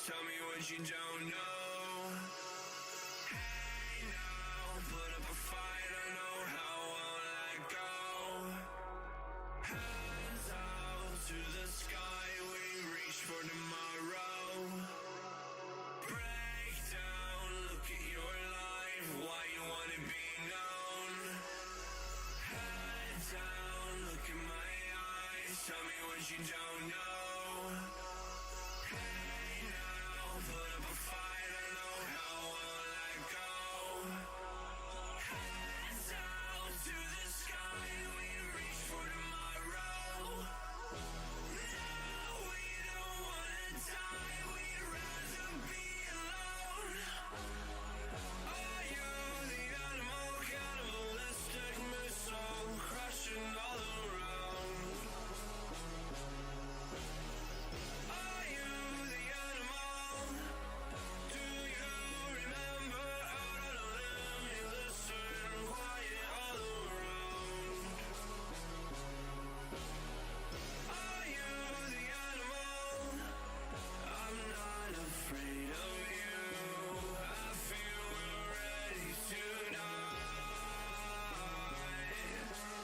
Tell me what you don't know. Hey now, put up a fight, I know how I won't let go. Hands out to the sky, we reach for tomorrow. Break down, look at your life, why you wanna be known. Head down, look in my eyes, tell me what you don't know. Put up a fight, I know how I won't let go. Hands out to the sky, we reach for tomorrow. No, we don't wanna die, we'd rather be alone. Are you the animal, cannibalistic missile, crashing all around? Are you the animal? Do you remember out on a limb you listen quiet all around? Are you the animal? I'm not afraid of you. I feel we're ready to die.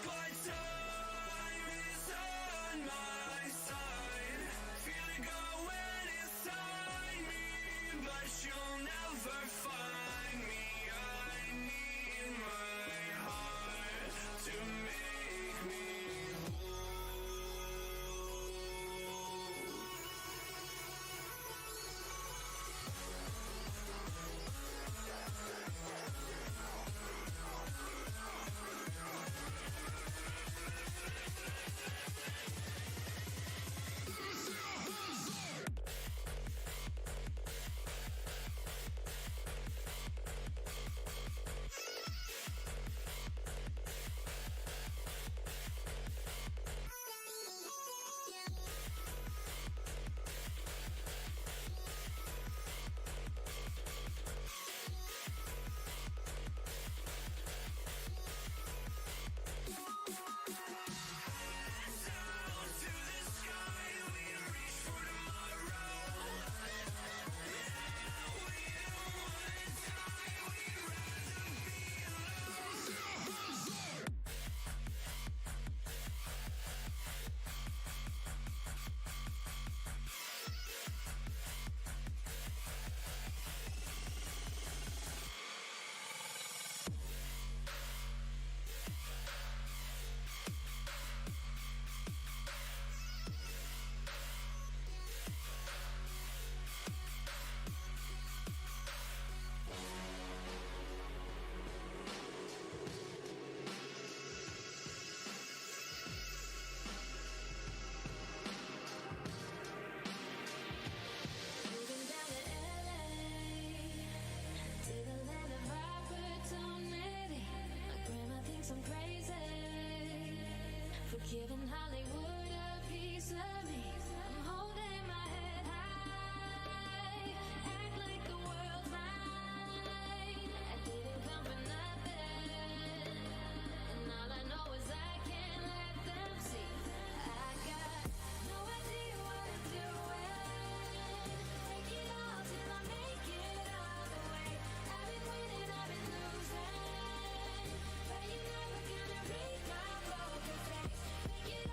But time is on my side. Feel it going inside me, but you'll never find me. I need my heart to make me whole. Hands out to the sky, we reach for tomorrow. No, we don't wanna die, we'd rather be alone. Moving down to LA, to the land of opportunity. My grandma thinks I'm crazy for giving Hollywood a piece of me. I'm holding my head high, act like the world's mine. I didn't come for nothing, and all I know is I can't let them see. I got no idea what I'm doing. Take it all till I make it all the way. I've been winning, I've been losing, but you're never gonna read my poker face. Make it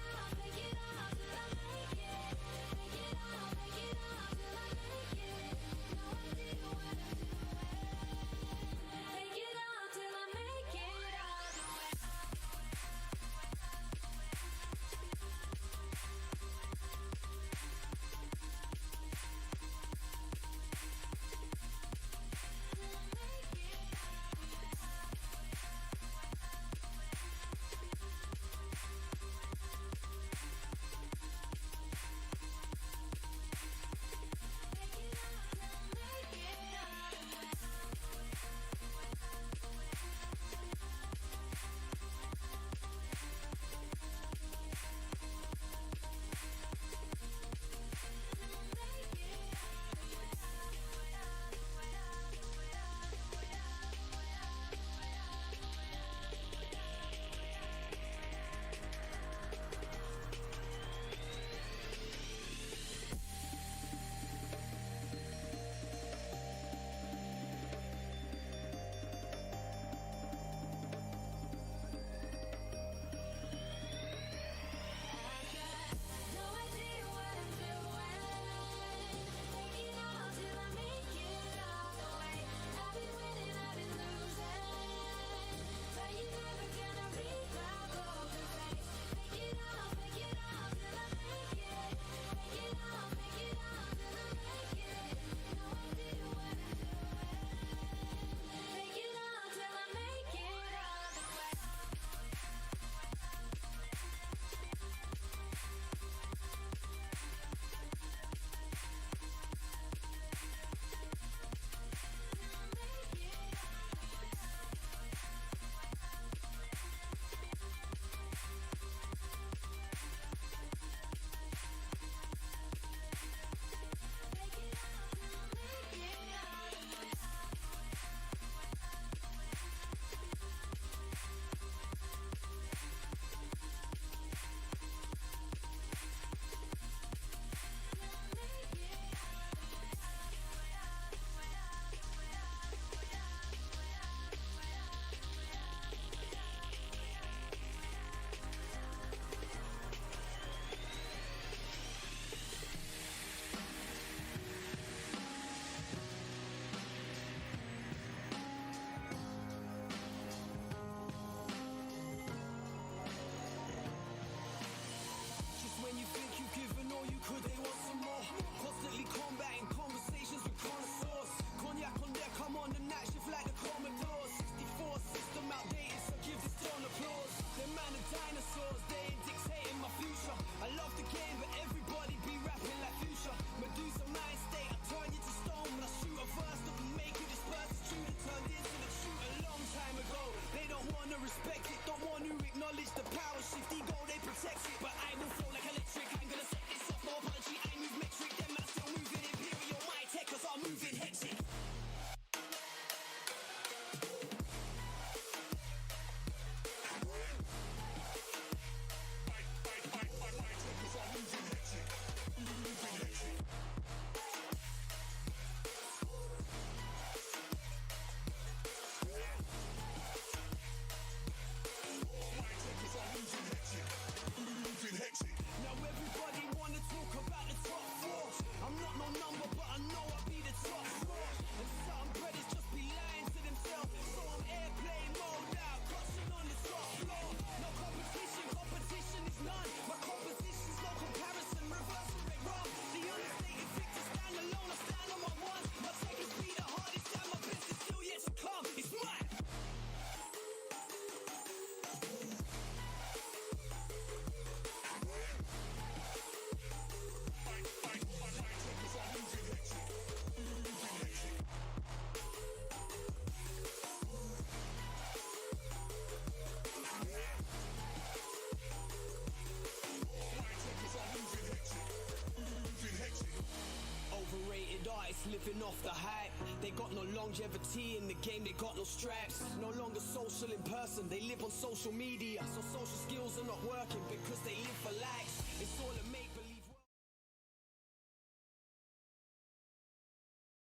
living off the hype. They got no longevity in the game, they got no stripes. No longer social in person, they live on social media. So social skills are not working because they live for likes. It's all a make-believe world.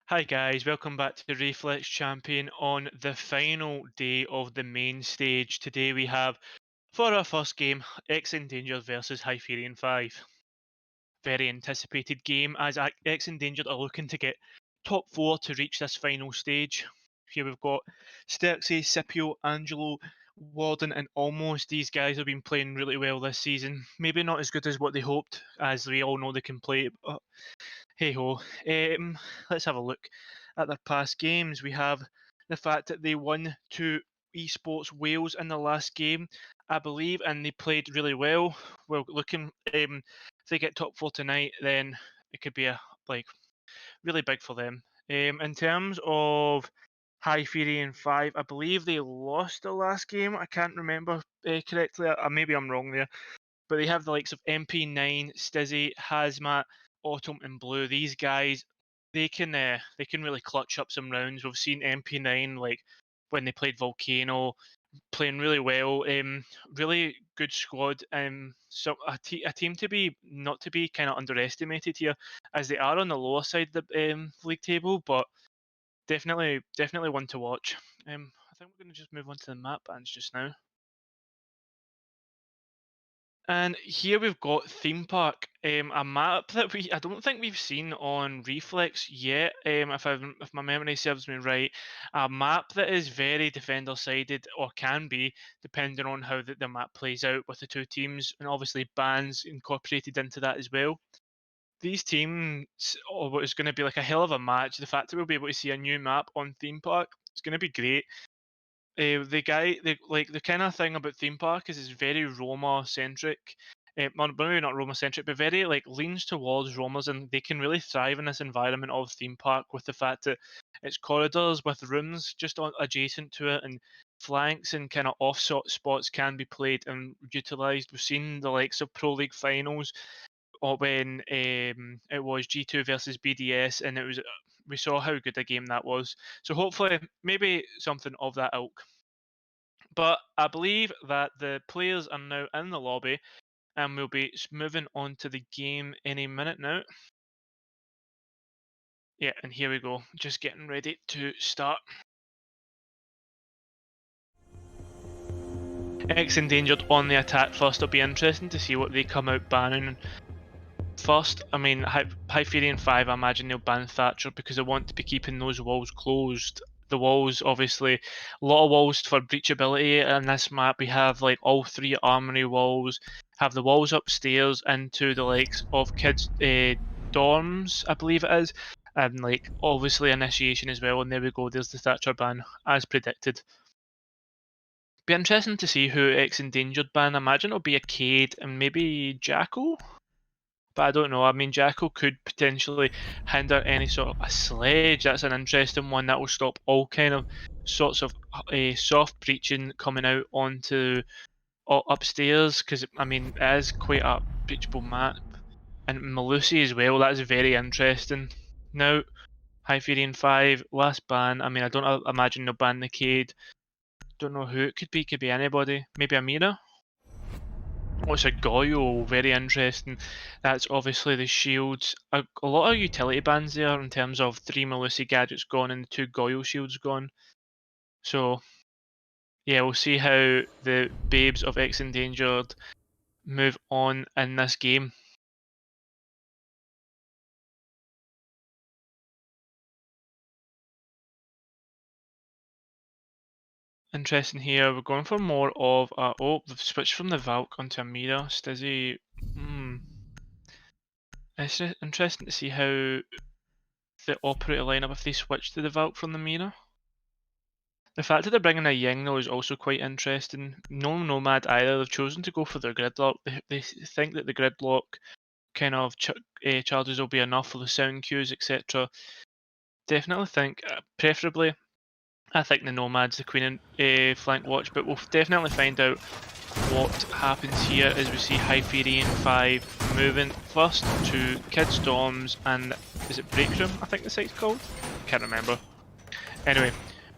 Hi guys, welcome back to the Reflex Champion on the final day of the main stage. Today we have, for our first game, X Endangered versus Hyperion 5. Very anticipated game as X Endangered are looking to get top 4 to reach this final stage. Here we've got Sterxy, Scipio, Angelo, Warden and Almost. These guys have been playing really well this season. Maybe not as good as what they hoped, as we all know they can play, but hey ho. Let's have a look at their past games. We have the fact that they won to Esports Wales in the last game, I believe, and they played really well. We're looking, if they get top 4 tonight, then it could be really big for them. In terms of Hyperion 5, I believe they lost the last game. I can't remember correctly. Maybe I'm wrong there. But they have the likes of MP9, Stizzy, Hazmat, Autumn, and Blue. These guys, they can really clutch up some rounds. We've seen MP9 when they played Volcano, playing really well. Really good squad. So a team to be not to be kind of underestimated here, as they are on the lower side of the league table, but definitely one to watch. I think we're going to just move on to the map bands just now. And here we've got Theme Park, a map that I don't think we've seen on Reflex yet. If my memory serves me right, a map that is very defender sided, or can be, depending on how the map plays out with the two teams, and obviously bans incorporated into that as well. These teams, what is going to be like a hell of a match. The fact that we'll be able to see a new map on Theme Park, it's going to be great. The kind of thing about theme park is it's very Roma centric. Well, maybe not Roma centric, but very leans towards Romas, and they can really thrive in this environment of theme park with the fact that it's corridors with rooms just adjacent to it, and flanks and kind of off spots can be played and utilized. We've seen the likes of Pro League finals, or when it was G2 versus BDS, and we saw how good a game that was. So hopefully, maybe something of that ilk. But I believe that the players are now in the lobby, and we'll be moving on to the game any minute now. Yeah, and here we go, just getting ready to start. X Endangered on the attack first. It'll be interesting to see what they come out banning first. I mean, Hyperion 5, I imagine they'll ban Thatcher because they want to be keeping those walls closed. The walls, obviously, a lot of walls for breachability. In this map, we have all three armory walls, have the walls upstairs into the likes of kids' dorms, I believe it is, and obviously initiation as well. And there we go, there's the Thatcher ban, as predicted. Be interesting to see who X Endangered ban. I imagine it'll be a Cade and maybe Jackal? But I don't know. I mean, Jackal could potentially hinder any sort of a sledge. That's an interesting one that will stop all kind of sorts of soft breaching coming out onto upstairs. Because I mean, it is quite a breachable map, and Malusi as well. That's very interesting. Now, Hyperion 5 last ban. I mean, I don't imagine they'll ban the Cade. Don't know who it could be. Could be anybody. Maybe Amira. Oh, it's a Goyo, very interesting. That's obviously the shields. A lot of utility bans there in terms of 3 Malusi gadgets gone and the 2 Goyo shields gone. So, yeah, we'll see how the Babes of X Endangered move on in this game. Interesting here. We're going for more of a... Oh, they've switched from the Valk onto Amira. Stizzy... It's just interesting to see how the operator lineup, if they switch to the Valk from the Mira. The fact that they're bringing a Ying though is also quite interesting. No Nomad either. They've chosen to go for their gridlock. They think that the gridlock kind of charges will be enough for the sound cues, etc. Definitely think, preferably, I think the Nomad's the queen in flank watch, but we'll definitely find out what happens here as we see Hyperion 5 moving first to Kid Storms and is it Break Room, I think the site's called? Can't remember. Anyway,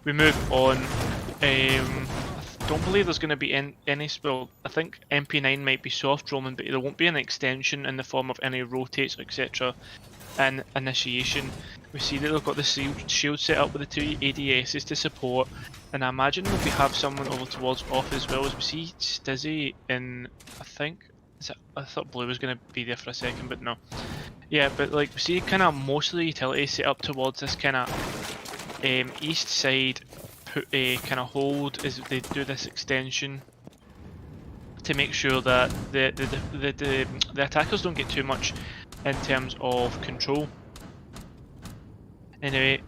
we move on. I don't believe there's going to be any spell. I think MP9 might be soft roaming, but there won't be an extension in the form of any rotates, etc. And initiation. We see that they've got the shield set up with the two ADSs to support, and I imagine we'll have someone over towards off as well as we see Stizzy in, I think, I thought Blue was going to be there for a second, but no. Yeah, but like we see kind of most of the utilities set up towards this kind of east side kind of hold as they do this extension to make sure that the attackers don't get too much in terms of control. Anyway,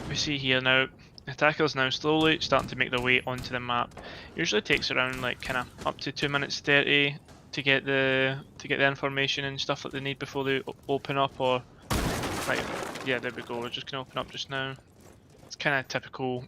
we see here now, attackers now slowly starting to make their way onto the map. Usually takes around like kind of up to 2 minutes 30 to get the information and stuff that they need before they open up, or like yeah, there we go. We're just gonna open up just now. It's kind of typical.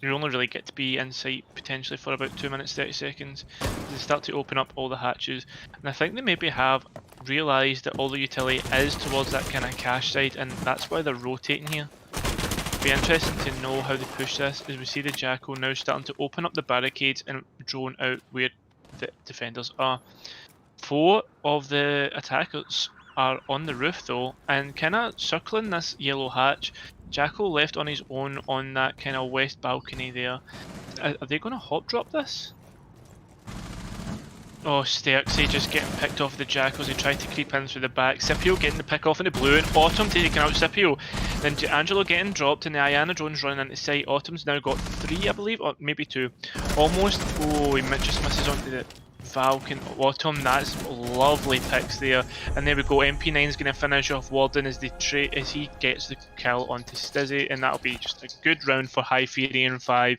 You only really get to be in sight potentially for about 2 minutes 30 seconds. They start to open up all the hatches, and I think they maybe have realised that all the utility is towards that kind of cache side, and that's why they're rotating here. It'll be interesting to know how they push this, as we see the Jackal now starting to open up the barricades and drone out where the defenders are. 4 of the attackers are on the roof though, and kind of circling this yellow hatch. Jackal left on his own on that kind of west balcony there. Are they going to hop drop this? Oh, Sterksy just getting picked off the Jackals. He tried to creep in through the back. Scipio getting the pick off in the blue, and Autumn taking out Scipio. Then Angelo getting dropped, and the Iana drone's running into sight. Autumn's now got 3, I believe, or maybe 2. Almost. Oh, he just misses onto the Falcon. Autumn, that's lovely picks there. And there we go. MP9's going to finish off Warden as he gets the kill onto Stizzy, and that'll be just a good round for Hyperion 5,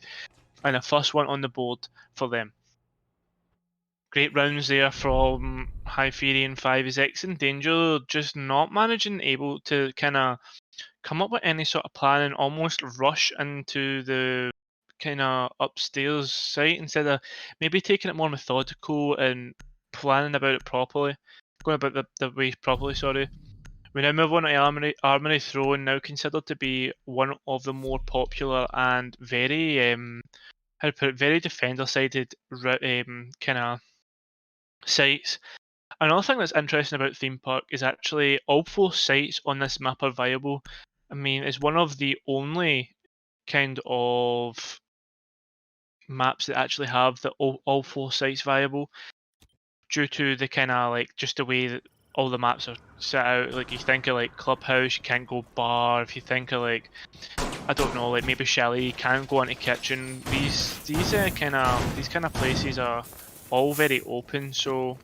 and a first one on the board for them. Great rounds there from Hyperion 5. Is X in danger, just not able to kind of come up with any sort of plan and almost rush into the kind of upstairs site instead of maybe taking it more methodical and planning about it properly, going about the way properly, sorry. We now move on to Armory Throne, now considered to be one of the more popular and very, how to put it, very defender-sided kind of sites. Another thing that's interesting about Theme Park is actually all 4 sites on this map are viable. I mean, it's one of the only kind of maps that actually have all 4 sites viable, due to the kind of like just the way that all the maps are set out. Like you think of like Clubhouse, you can't go bar. If you think of like, I don't know, like maybe Chalet, you can't go into kitchen. These kind of places are all very open, so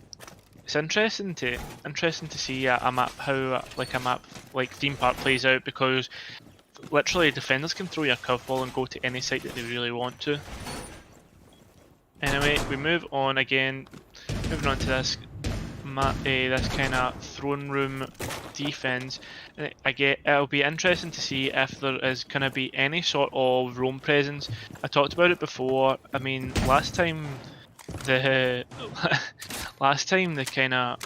it's interesting to see a map how a map like Theme Park plays out, because literally defenders can throw you a curveball and go to any site that they really want to. Anyway, we move on again, moving on to this this kind of throne room defense. It'll be interesting to see if there is going to be any sort of roam presence. I talked about it before. I mean, last time the kind of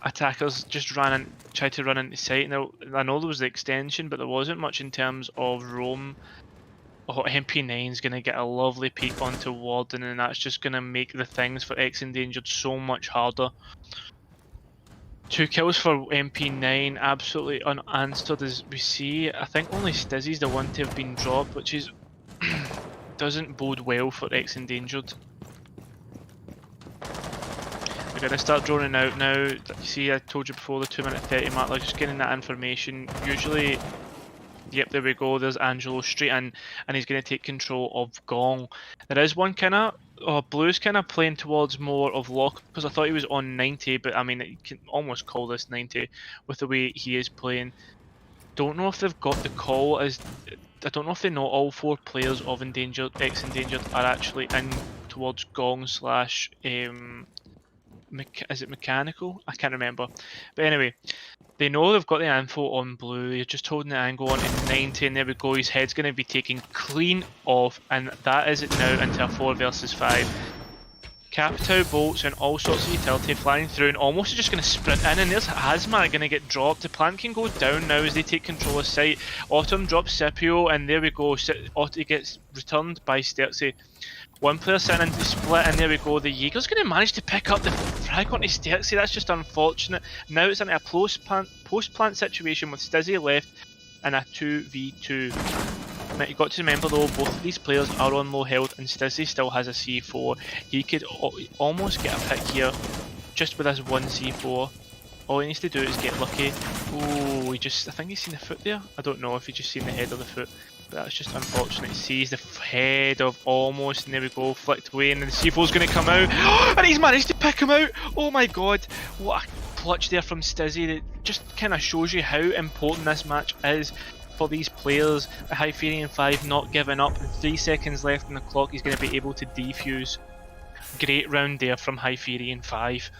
attackers just tried to run into sight. Now I know there was the extension, but there wasn't much in terms of roam. Oh, MP9's going to get a lovely peek onto Warden, and that's just going to make the things for X Endangered so much harder. 2 kills for MP9, absolutely unanswered as we see. I think only Stizzy's the one to have been dropped, which is doesn't bode well for X Endangered. We're going to start droning out now. You see, I told you before the 2 minute 30 mark, like just getting that information. Usually, yep, there we go. There's Angelo straight in, and he's going to take control of Gong. There is one kind of, Blue's kind of playing towards more of Lock, because I thought he was on 90, but I mean, you can almost call this 90 with the way he is playing. Don't know if they've got the call as, I don't know if they know all 4 players of X Endangered are actually in towards Gong slash, is it mechanical? I can't remember. But anyway, They know they've got the info on blue. You're just holding the angle on to 90, and there we go. His head's going to be taken clean off, and that is it now into a 4 versus 5. Capitao bolts and all sorts of utility flying through, and almost just going to sprint in, and there's Hazmat going to get dropped. The plant can go down now as they take control of site. Autumn drops Scipio, and there we go. Autumn gets returned by Sterzi. One player sitting into split, and there we go. The Jaeger's going to manage to pick up the frag onto Sterzi. That's just unfortunate. Now it's into a post-plant situation with Stizzy left and a 2v2. Now you've got to remember though, both of these players are on low health, and Stizzy still has a C4. He could almost get a pick here just with his one C4. All he needs to do is get lucky. Oh, I think he's seen the foot there. I don't know if he just seen the head of the foot. But that's just unfortunate. He sees the head of almost, and there we go, flicked away, and then the C4's going to come out, and he's managed to pick him out! Oh my god, what a clutch there from Stizzy. That just kind of shows you how important this match is for these players. Hyperion 5 not giving up, 3 seconds left on the clock, he's going to be able to defuse. Great round there from Hyperion 5.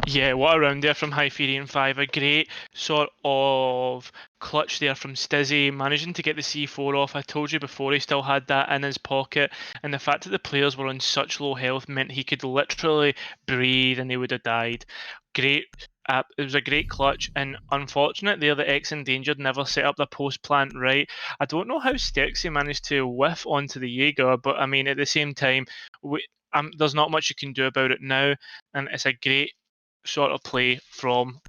Yeah, what a round there from Hyperion 5. A great sort of clutch there from Stizzy, managing to get the C4 off. I told you before he still had that in his pocket, and the fact that the players were on such low health meant he could literally breathe and they would have died. Great. It was a great clutch, and unfortunate there that X Endangered never set up the post plant right. I don't know how Stexy managed to whiff onto the Jaeger, but I mean, at the same time, there's not much you can do about it now, and it's a great sort of play from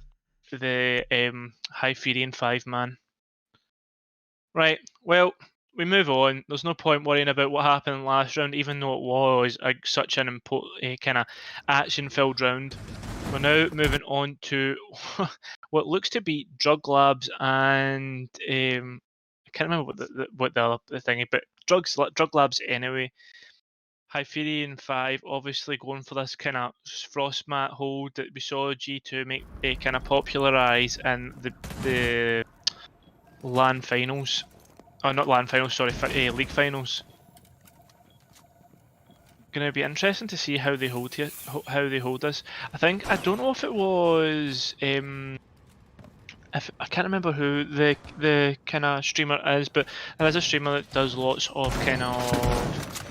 the Hyperion 5 man. Right, well, we move on. There's no point worrying about what happened last round, even though it was such an important kind of action-filled round. We're now moving on to what looks to be Drug Labs and I can't remember what the other thing is, but Drug Labs anyway. Hyperion 5 obviously going for this kind of Frostmat hold that we saw G2 make kind of popularise in the LAN finals. Oh, not LAN finals, sorry, league finals. Going to be interesting to see how they hold here, how they hold this. I don't know if it was I can't remember who the kind of streamer is, but there is a streamer that does lots of kind of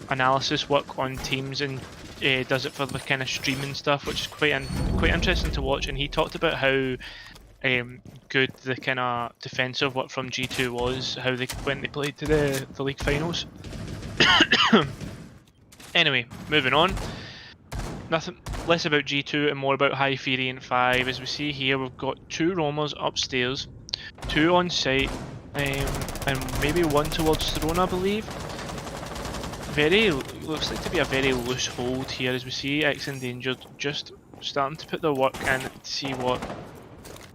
analysis work on teams, and does it for the kind of streaming stuff, which is quite interesting to watch. And he talked about how good the kind of defensive work from G2 was, how when they played to the league finals. Anyway, moving on. Nothing less about G2 and more about Hyperion 5. As we see here, we've got 2 roamers upstairs, 2 on site, and maybe 1 towards throne, I believe. Looks like to be a very loose hold here, as we see X Endangered just starting to put their work in to see what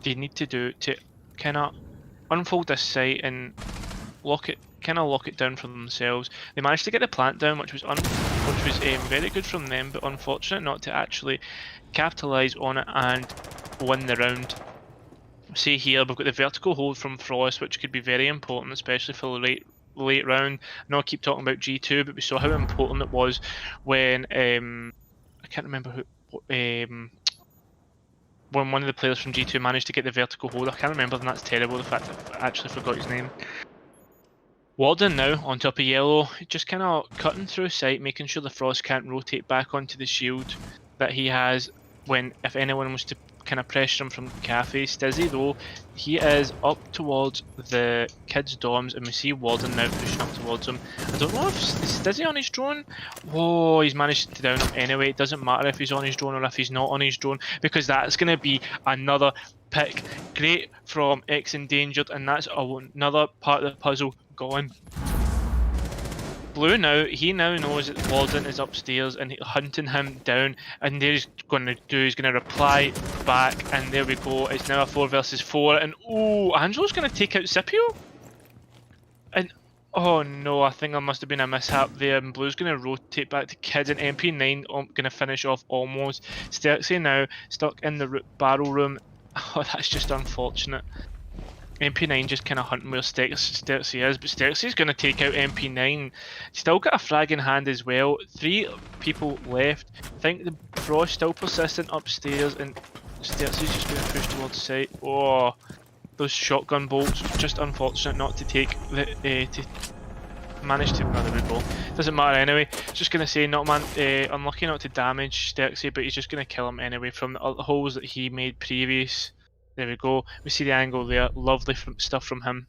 they need to do to kind of unfold this site and lock it down for themselves. They managed to get the plant down, which was very good from them, but unfortunate not to actually capitalise on it and win the round. See here, we've got the vertical hold from Frost, which could be very important, especially for the late round. I know I keep talking about G2, but we saw how important it was when I can't remember who when one of the players from G2 managed to get the vertical hold. I can't remember, and that's terrible, the fact that I actually forgot his name. Warden now on top of yellow, just kind of cutting through sight, making sure the Frost can't rotate back onto the shield that he has if anyone was to kind of pressure him from Cafe. Stizzy though, he is up towards the kids' dorms, and we see Warden now pushing up towards him. I don't know if is Stizzy on his drone. Whoa, he's managed to down him anyway. It doesn't matter if he's on his drone or if he's not on his drone, because that's going to be another pick. Great from X Endangered, and that's another part of the puzzle gone. Blue now, he now knows that Warden is upstairs and hunting him down, and he's going to reply back, and there we go. It's now a 4 versus 4, and oh, Angelo's going to take out Scipio, and oh no, I think there must have been a mishap there, and Blue's going to rotate back to Kids, and MP9 going to finish off almost. Sterksy now stuck in the barrel room. Oh, that's just unfortunate. MP9 just kind of hunting where Stexy is, but Stexy's going to take out MP9. Still got a frag in hand as well. 3 people left. I think the Frost still persistent upstairs, and Stexy's just going to push towards site. Oh, those shotgun bolts, just unfortunate not to take the to manage to another red ball. Doesn't matter anyway. Just gonna say, unlucky not to damage Stexy, but he's just gonna kill him anyway from the holes that he made previous. There we go. We see the angle there. Lovely stuff from him.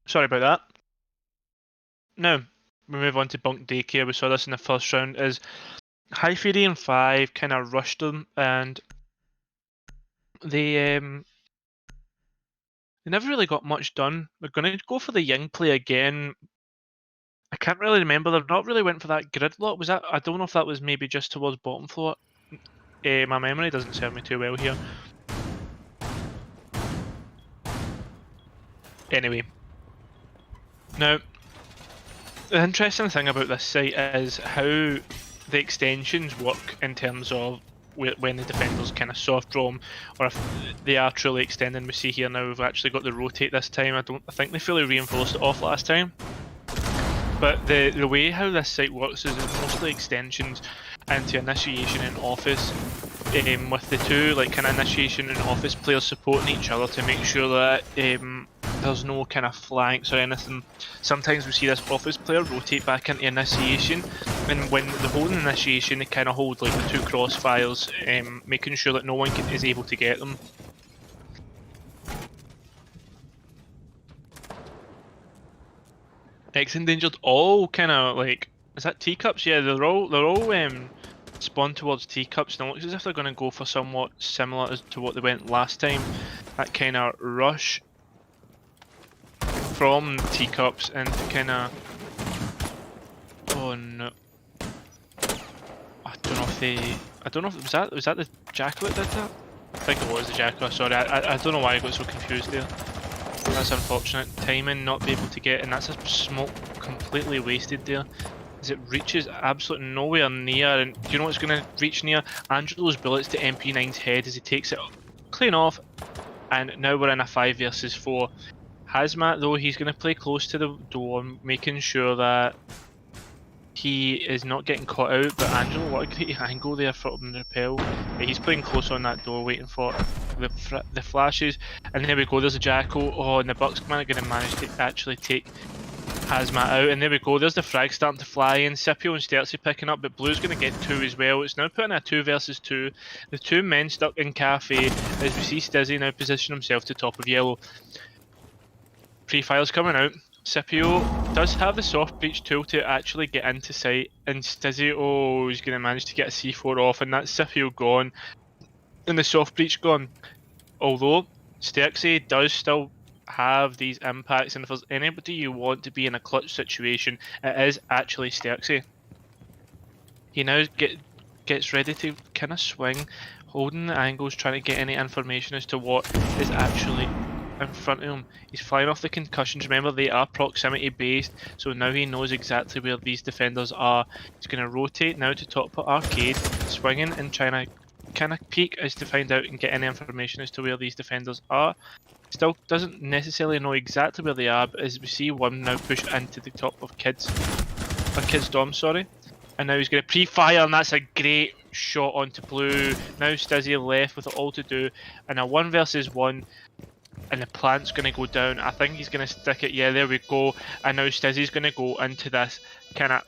Sorry about that. Now, we move on to Bunk Daycare. We saw this in the first round. Is High Fury and 5 kind of rushed them, and they never really got much done. They're going to go for the Ying play again. I can't really remember. They've not really went for that gridlock. Was that? I don't know if that was maybe just towards bottom floor. My memory doesn't serve me too well here. Anyway, now the interesting thing about this site is how the extensions work in terms of when the defenders kind of soft roam, or if they are truly extending. We see here now we've actually got the rotate this time. I think they fully reinforced it off last time. But the way how this site works is it's mostly extensions into initiation and office, with the two like kind of initiation and office players supporting each other to make sure that there's no kind of flanks or anything. Sometimes we see this office player rotate back into initiation, and when they hold an initiation, they kind of hold like the 2 crossfires, making sure that no one is able to get them. Ex-endangered all kind of like, is that teacups? Yeah, they're all spawned towards teacups, and it looks as if they're going to go for somewhat similar as to what they went last time. That kind of rush from teacups and kind of, oh no, I don't know if was that the Jacko that did that? I think it was the Jacko. Sorry, I don't know why I got so confused there. That's unfortunate. Timing, not be able to get, and that's a smoke completely wasted there. As it reaches absolutely nowhere near, and do you know what's going to reach near? Angelo's bullets to MP9's head as he takes it clean off, and now we're in a 5 versus 4. Hazmat though, he's going to play close to the door, making sure that he is not getting caught out, but Angelo, what a great angle there from the rappel. Yeah, he's playing close on that door, waiting for the flashes, and there we go, there's a Jacko. Oh, and the Bucksman are going to manage to actually take Hazmat out, and there we go, there's the frag starting to fly in. Scipio and Sterzi picking up, but Blue's going to get 2 as well. It's now putting a 2 versus 2. The 2 men stuck in Cafe, as we see Stizzy now position himself to top of yellow. Pre-fire's coming out. Scipio does have the soft breach tool to actually get into sight, and Stizzy, oh, he's going to manage to get a C4 off, and that's Scipio gone, and the soft breach gone. Although, Sterzi does still have these impacts, and if there's anybody you want to be in a clutch situation, it is actually Sterzi. He now gets ready to kind of swing, holding the angles, trying to get any information as to what is actually in front of him. He's flying off the concussions. Remember, they are proximity based, so now he knows exactly where these defenders are. He's going to rotate now to top arcade, swinging and trying to kind of peek as to find out and get any information as to where these defenders are. Still doesn't necessarily know exactly where they are, but as we see one now push into the top of Kids Dom, sorry. And now he's going to pre-fire, and that's a great shot onto Blue. Now Stizzy left with it all to do, and a 1 versus 1. And the plant's going to go down. I think he's going to stick it. Yeah, there we go. And now Stizzy's going to go into this kind of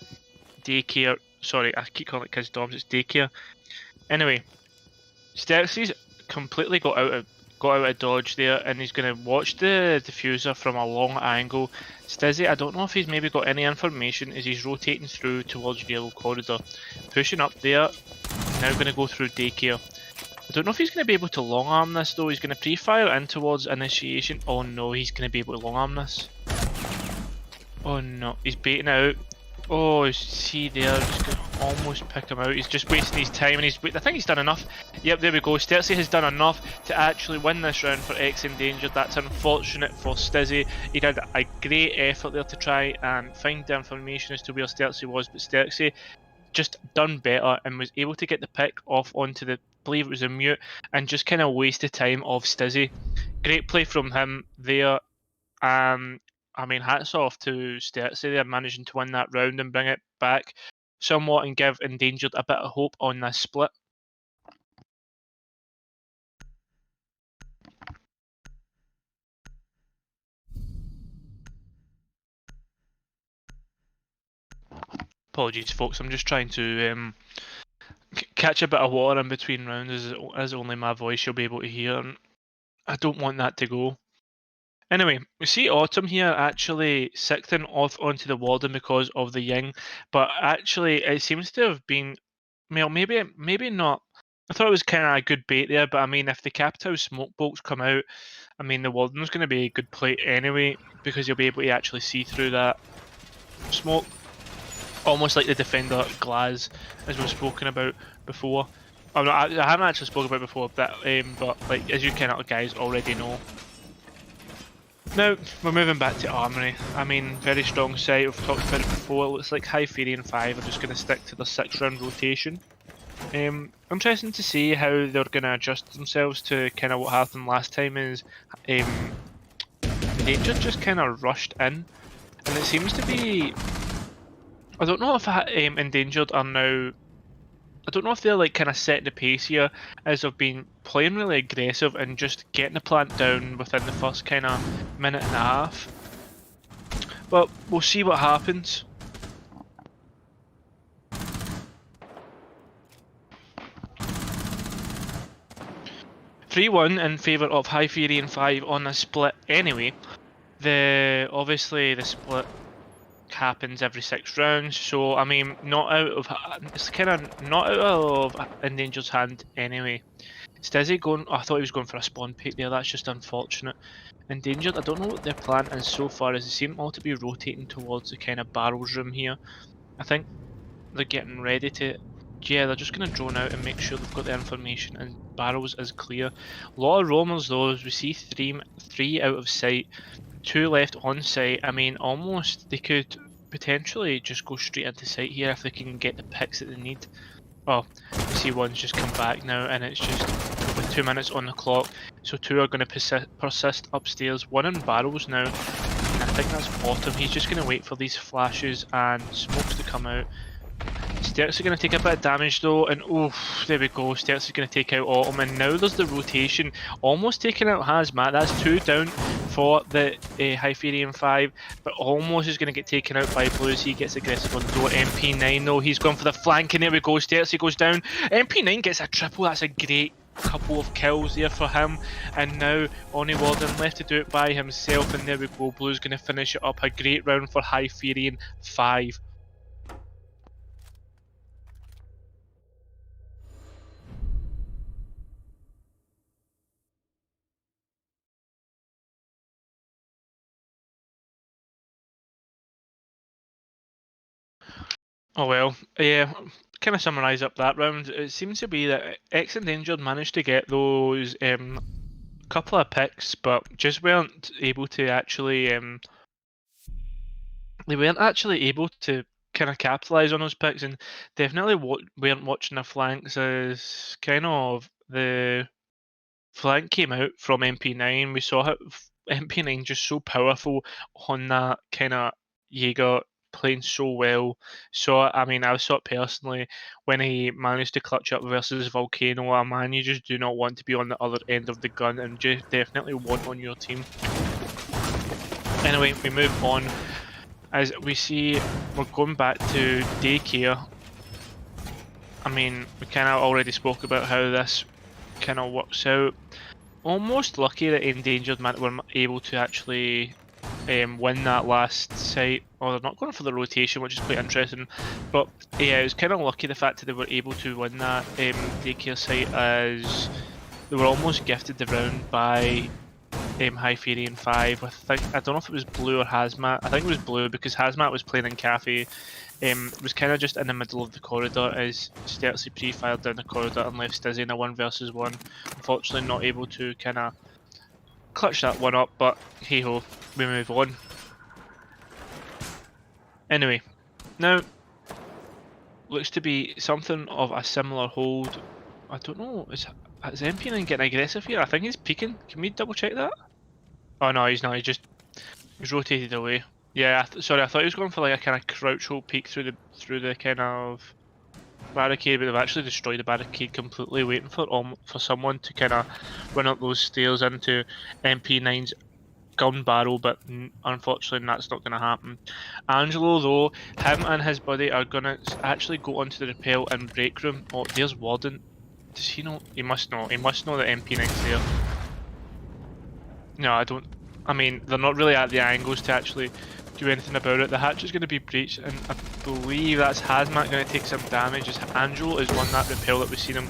daycare. Sorry, I keep calling it Kids Doms. It's daycare. Anyway, Stizzy's completely got out of dodge there, and he's going to watch the diffuser from a long angle. Stizzy, I don't know if he's maybe got any information as he's rotating through towards Yellow Corridor. Pushing up there. Now going to go through daycare. I don't know if he's going to be able to long arm this though. He's going to pre-fire in towards initiation. Oh no, he's going to be able to long arm this. Oh no, he's baiting out. Oh, see there. almost pick him out. He's just wasting his time, and I think he's done enough. Yep, there we go. Stiercy has done enough to actually win this round for X Endangered. That's unfortunate for Stizzy. He did a great effort there to try and find the information as to where Stiercy was, but Stiercy just done better and was able to get the pick off onto the, I believe it was a mute, and just kind of wasted time of Stizzy. Great play from him there. I mean, hats off to Stiercy there, managing to win that round and bring it back somewhat and give Endangered a bit of hope on this split. Apologies, folks. I'm just trying to catch a bit of water in between rounds, as only my voice you'll be able to hear. And I don't want that to go. Anyway, we see Autumn here actually sixthing off onto the Warden because of the Ying, but actually it seems to have been, well, maybe not. I thought it was kind of a good bait there, but I mean, if the Capital smoke bolts come out, I mean, the Warden's going to be a good play anyway, because you'll be able to actually see through that smoke, almost like the Defender Glass, as we've spoken about before. I haven't actually spoken about it before, but like, as you kind of guys already know. Now, we're moving back to Armory. I mean, very strong site, we've talked about it before. It looks like Hyperion 5 are just going to stick to the 6-round rotation. Interesting to see how they're going to adjust themselves to kind of what happened last time is Danger just kind of rushed in. And it seems to be... I don't know if Endangered are now... I don't know if they're like kind of setting the pace here, as they've been playing really aggressive and just getting the plant down within the first kind of minute and a half. But we'll see what happens. (3-1) in favour of Hyperion 5 on a split anyway. Obviously the split happens every 6 rounds, so I mean, it's kind of not out of Endangered's hand anyway. Stizzy going, I thought he was going for a spawn pick there, that's just unfortunate. Endangered, I don't know what their plan is so far, as they seem all to be rotating towards the kind of barrels room here. I think they're getting ready to, yeah, they're just going to drone out and make sure they've got the information and barrels is clear. A lot of roamers though, as we see three out of sight. 2 left on site. I mean, almost they could potentially just go straight into site here if they can get the picks that they need. Oh, we see one's just come back now, and it's just with 2 minutes on the clock. So 2 are going to persist upstairs. 1 in barrels now, and I think that's Autumn. He's just going to wait for these flashes and smokes to come out. Stiercy is going to take a bit of damage though, and oh, there we go. Stiercy is going to take out Autumn, and now there's the rotation, almost taking out Hazmat. That's 2 down for the Hyperion 5, but almost is going to get taken out by Blues. He gets aggressive on the door. MP9 though, he's gone for the flank, and there we go. Stiercy goes down. MP9 gets a triple. That's a great couple of kills there for him, and now Oni Warden left to do it by himself, and there we go. Blues going to finish it up. A great round for Hyperion 5. Oh well, yeah, kind of summarise up that round. It seems to be that X Endangered managed to get those couple of picks, but just weren't able to actually they weren't actually able to kind of capitalise on those picks, and definitely weren't watching the flanks, as kind of the flank came out from MP9. We saw how MP9 just so powerful on that kind of Jaeger, playing so well. So I mean, I saw it personally when he managed to clutch up versus Volcano. A man you just do not want to be on the other end of the gun, and just definitely want on your team. Anyway, we move on. As we see, we're going back to daycare. I mean, we kind of already spoke about how this kind of works out. Almost lucky that Endangered were able to actually win that last site. Oh, they're not going for the rotation, which is quite interesting. But yeah, it was kind of lucky the fact that they were able to win that daycare site, as they were almost gifted the round by Hyperion 5. I don't know if it was Blue or Hazmat. I think it was Blue, because Hazmat was playing in Cafe. was kind of just in the middle of the corridor as Sturtsy pre-fired down the corridor and left Stizzy in a 1 versus 1. Unfortunately not able to kind of clutch that one up, but hey ho, we move on. Anyway, now looks to be something of a similar hold. I don't know, is MP9 getting aggressive here? I think he's peeking. Can we double check that? Oh no, he's not, he's rotated away. Yeah, sorry, I thought he was going for like a kind of crouch hold peek through the kind of barricade, but they've actually destroyed the barricade completely, waiting for someone to kind of run up those stairs into MP9's gun barrel, but unfortunately that's not going to happen. Angelo though, him and his buddy are going to actually go onto the rappel and break room. Oh, there's Warden. Does he know? He must know. He must know that MP9's there. No, I don't. I mean, they're not really at the angles to actually do anything about it. The hatch is going to be breached, and I believe that's Hazmat going to take some damage, as Angelo is on that rappel that we've seen him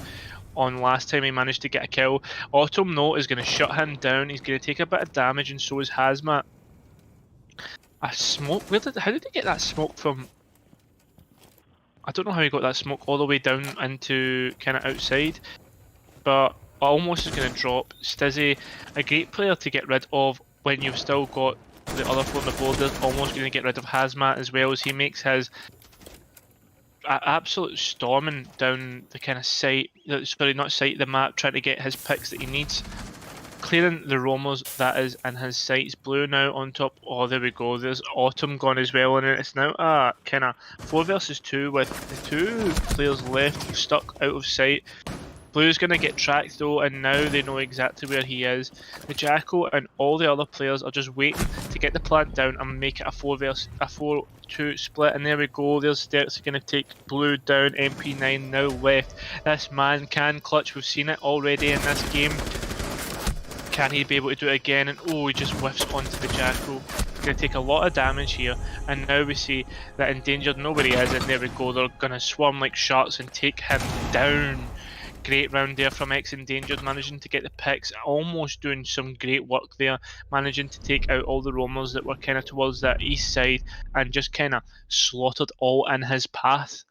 on last time he managed to get a kill. Autumn though is going to shut him down. He's going to take a bit of damage, and so is Hazmat. A smoke? How did he get that smoke from? I don't know how he got that smoke all the way down into kind of outside, but almost is going to drop. Stizzy, a great player to get rid of when you've still got the other four on the board. They're almost going to get rid of Hazmat as well, as he makes his absolute storming down the kind of site, sorry, not site, the map, trying to get his picks that he needs. Clearing the roamers that is in his sights. Blue now on top. Oh, there we go. There's Autumn gone as well, and it's now a kind of 4 versus 2 with the 2 players left stuck out of sight. Blue's going to get tracked though, and now they know exactly where he is. The Jackal and all the other players are just waiting to get the plant down and make it a 4-2 split, and there we go. There's Sturtsy going to take Blue down. MP9 now left. This man can clutch. We've seen it already in this game. Can he be able to do it again? And oh, he just whiffs onto the Jackal. He's going to take a lot of damage here, and now we see that Endangered nobody is, and there we go. They're going to swarm like sharks and take him down. Great round there from Endangered, managing to get the picks, almost doing some great work there, managing to take out all the roamers that were kind of towards that east side and just kind of slaughtered all in his path.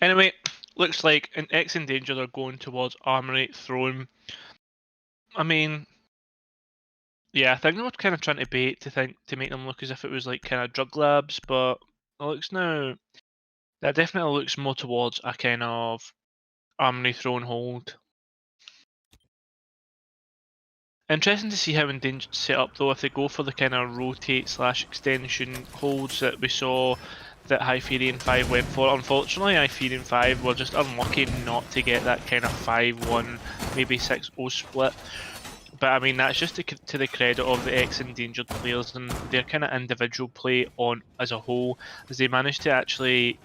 Anyway, looks like an Endangered are going towards Armory Throne. I mean, yeah, I think they were kind of trying to bait to make them look as if it was like kind of drug labs, but it looks now that definitely looks more towards a kind of Armory Throne hold. Interesting to see how Endangered set up though, if they go for the kind of rotate / extension holds that we saw that Hyperion 5 went for. Unfortunately, Hyperion 5 were just unlucky not to get that kind of 5-1, maybe 6-0 split. But I mean, that's just to the credit of the ex-Endangered players and their kind of individual play on as a whole, as they managed to actually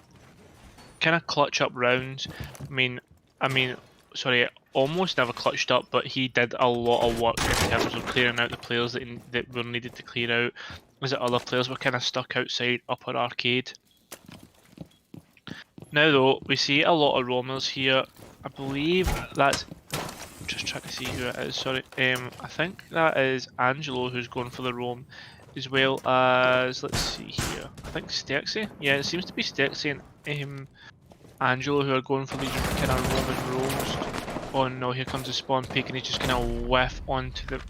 kind of clutch up rounds. I mean, sorry, almost never clutched up, but he did a lot of work in terms of clearing out the players that were needed to clear out, as the other players were kind of stuck outside Upper Arcade. Now though, we see a lot of roamers here. I believe that's... just trying to see who it is, sorry. I think that is Angelo who's going for the roam, as well as, let's see here, I think Sturtsy. Yeah, it seems to be Sturtsy and Angelo who are going for these kind of roaming roams. Oh no, here comes the spawn peak, and he's just gonna whiff onto the...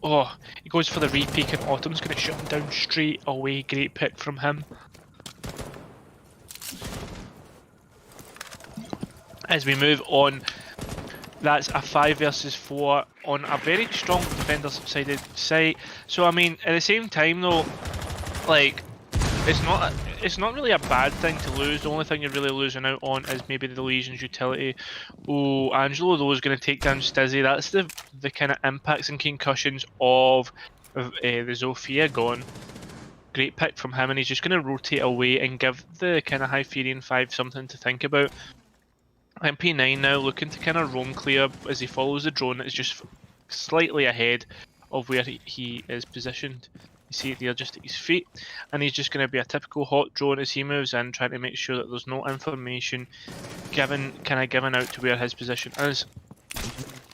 Oh, he goes for the re-peak, and Autumn's gonna shut him down straight away. Great pick from him. As we move on, that's a 5 versus 4 on a very strong defender's sided site. So I mean, at the same time though, like, it's not really a bad thing to lose. The only thing you're really losing out on is maybe the Legion's utility. Oh, Angelo though is going to take down Stizzy. That's the kind of impacts and concussions of the Zofia gone. Great pick from him, and he's just going to rotate away and give the kind of Hyperion 5 something to think about. MP9 now looking to kind of roam clear as he follows the drone that is just slightly ahead of where he is positioned. You see it there just at his feet, and he's just going to be a typical hot drone as he moves in, trying to make sure that there's no information given out to where his position is.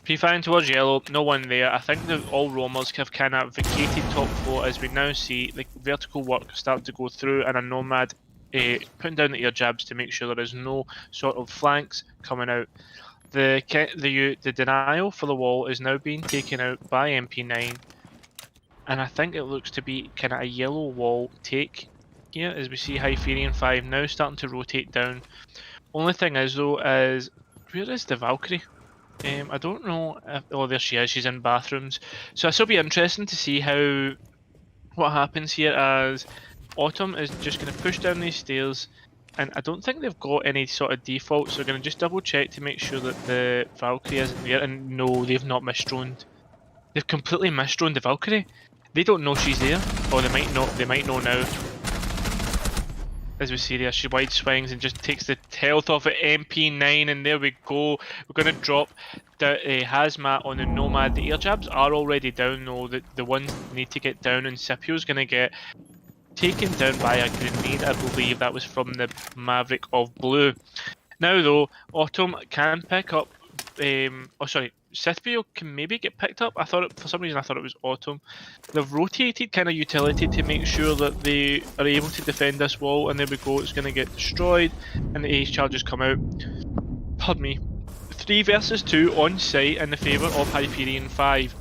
P5 towards yellow, no one there. I think that all roamers have kind of vacated top 4 as we now see the vertical work start to go through, and a nomad putting down the air jabs to make sure there is no sort of flanks coming out. The denial for the wall is now being taken out by MP9, and I think it looks to be kind of a yellow wall take here as we see Hyperion 5 now starting to rotate down. Only thing is though is, where is the Valkyrie? I don't know if, oh there she is, she's in bathrooms. So this will be interesting to see what happens here as Autumn is just going to push down these stairs, and I don't think they've got any sort of defaults, so we're going to just double check to make sure that the Valkyrie isn't there, and no, they've not misdroned. They've completely misdroned the Valkyrie. They don't know she's there, or they might know now. As we see there, she wide swings and just takes the health off at MP9, and there we go. We're going to drop the hazmat on the Nomad. The air jabs are already down though, the ones need to get down, and Scipio's going to get taken down by a grenade. I believe that was from the Maverick of Blue. Now though, Autumn can pick up, Scipio can maybe get picked up. For some reason I thought it was Autumn. They've rotated kind of utility to make sure that they are able to defend this wall, and there we go, it's going to get destroyed, and the ace charges come out. Pardon me. 3 versus 2 on site in the favour of Hyperion 5.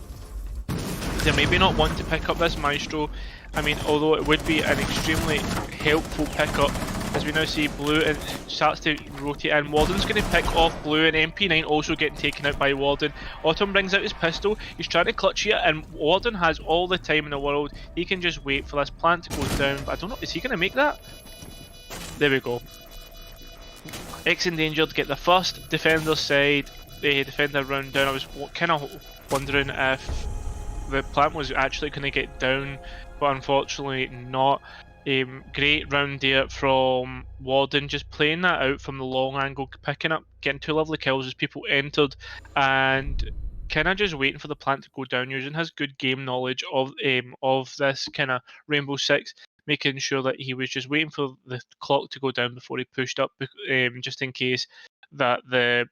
They're maybe not one to pick up this Maestro. I mean, although it would be an extremely helpful pickup, as we now see Blue and starts to rotate in. Warden's going to pick off Blue, and MP9 also getting taken out by Warden. Autumn brings out his pistol, he's trying to clutch here, and Warden has all the time in the world. He can just wait for this plant to go down, but I don't know, is he going to make that? There we go. Ex-Endangered get the first defender side, the defender round down. I was kind of wondering if the plant was actually going to get down, but unfortunately not. Great round there from Warden, just playing that out from the long angle, picking up, getting 2 lovely kills as people entered, and kind of just waiting for the plant to go down, using his good game knowledge of this kind of Rainbow Six, making sure that he was just waiting for the clock to go down before he pushed up, just in case that the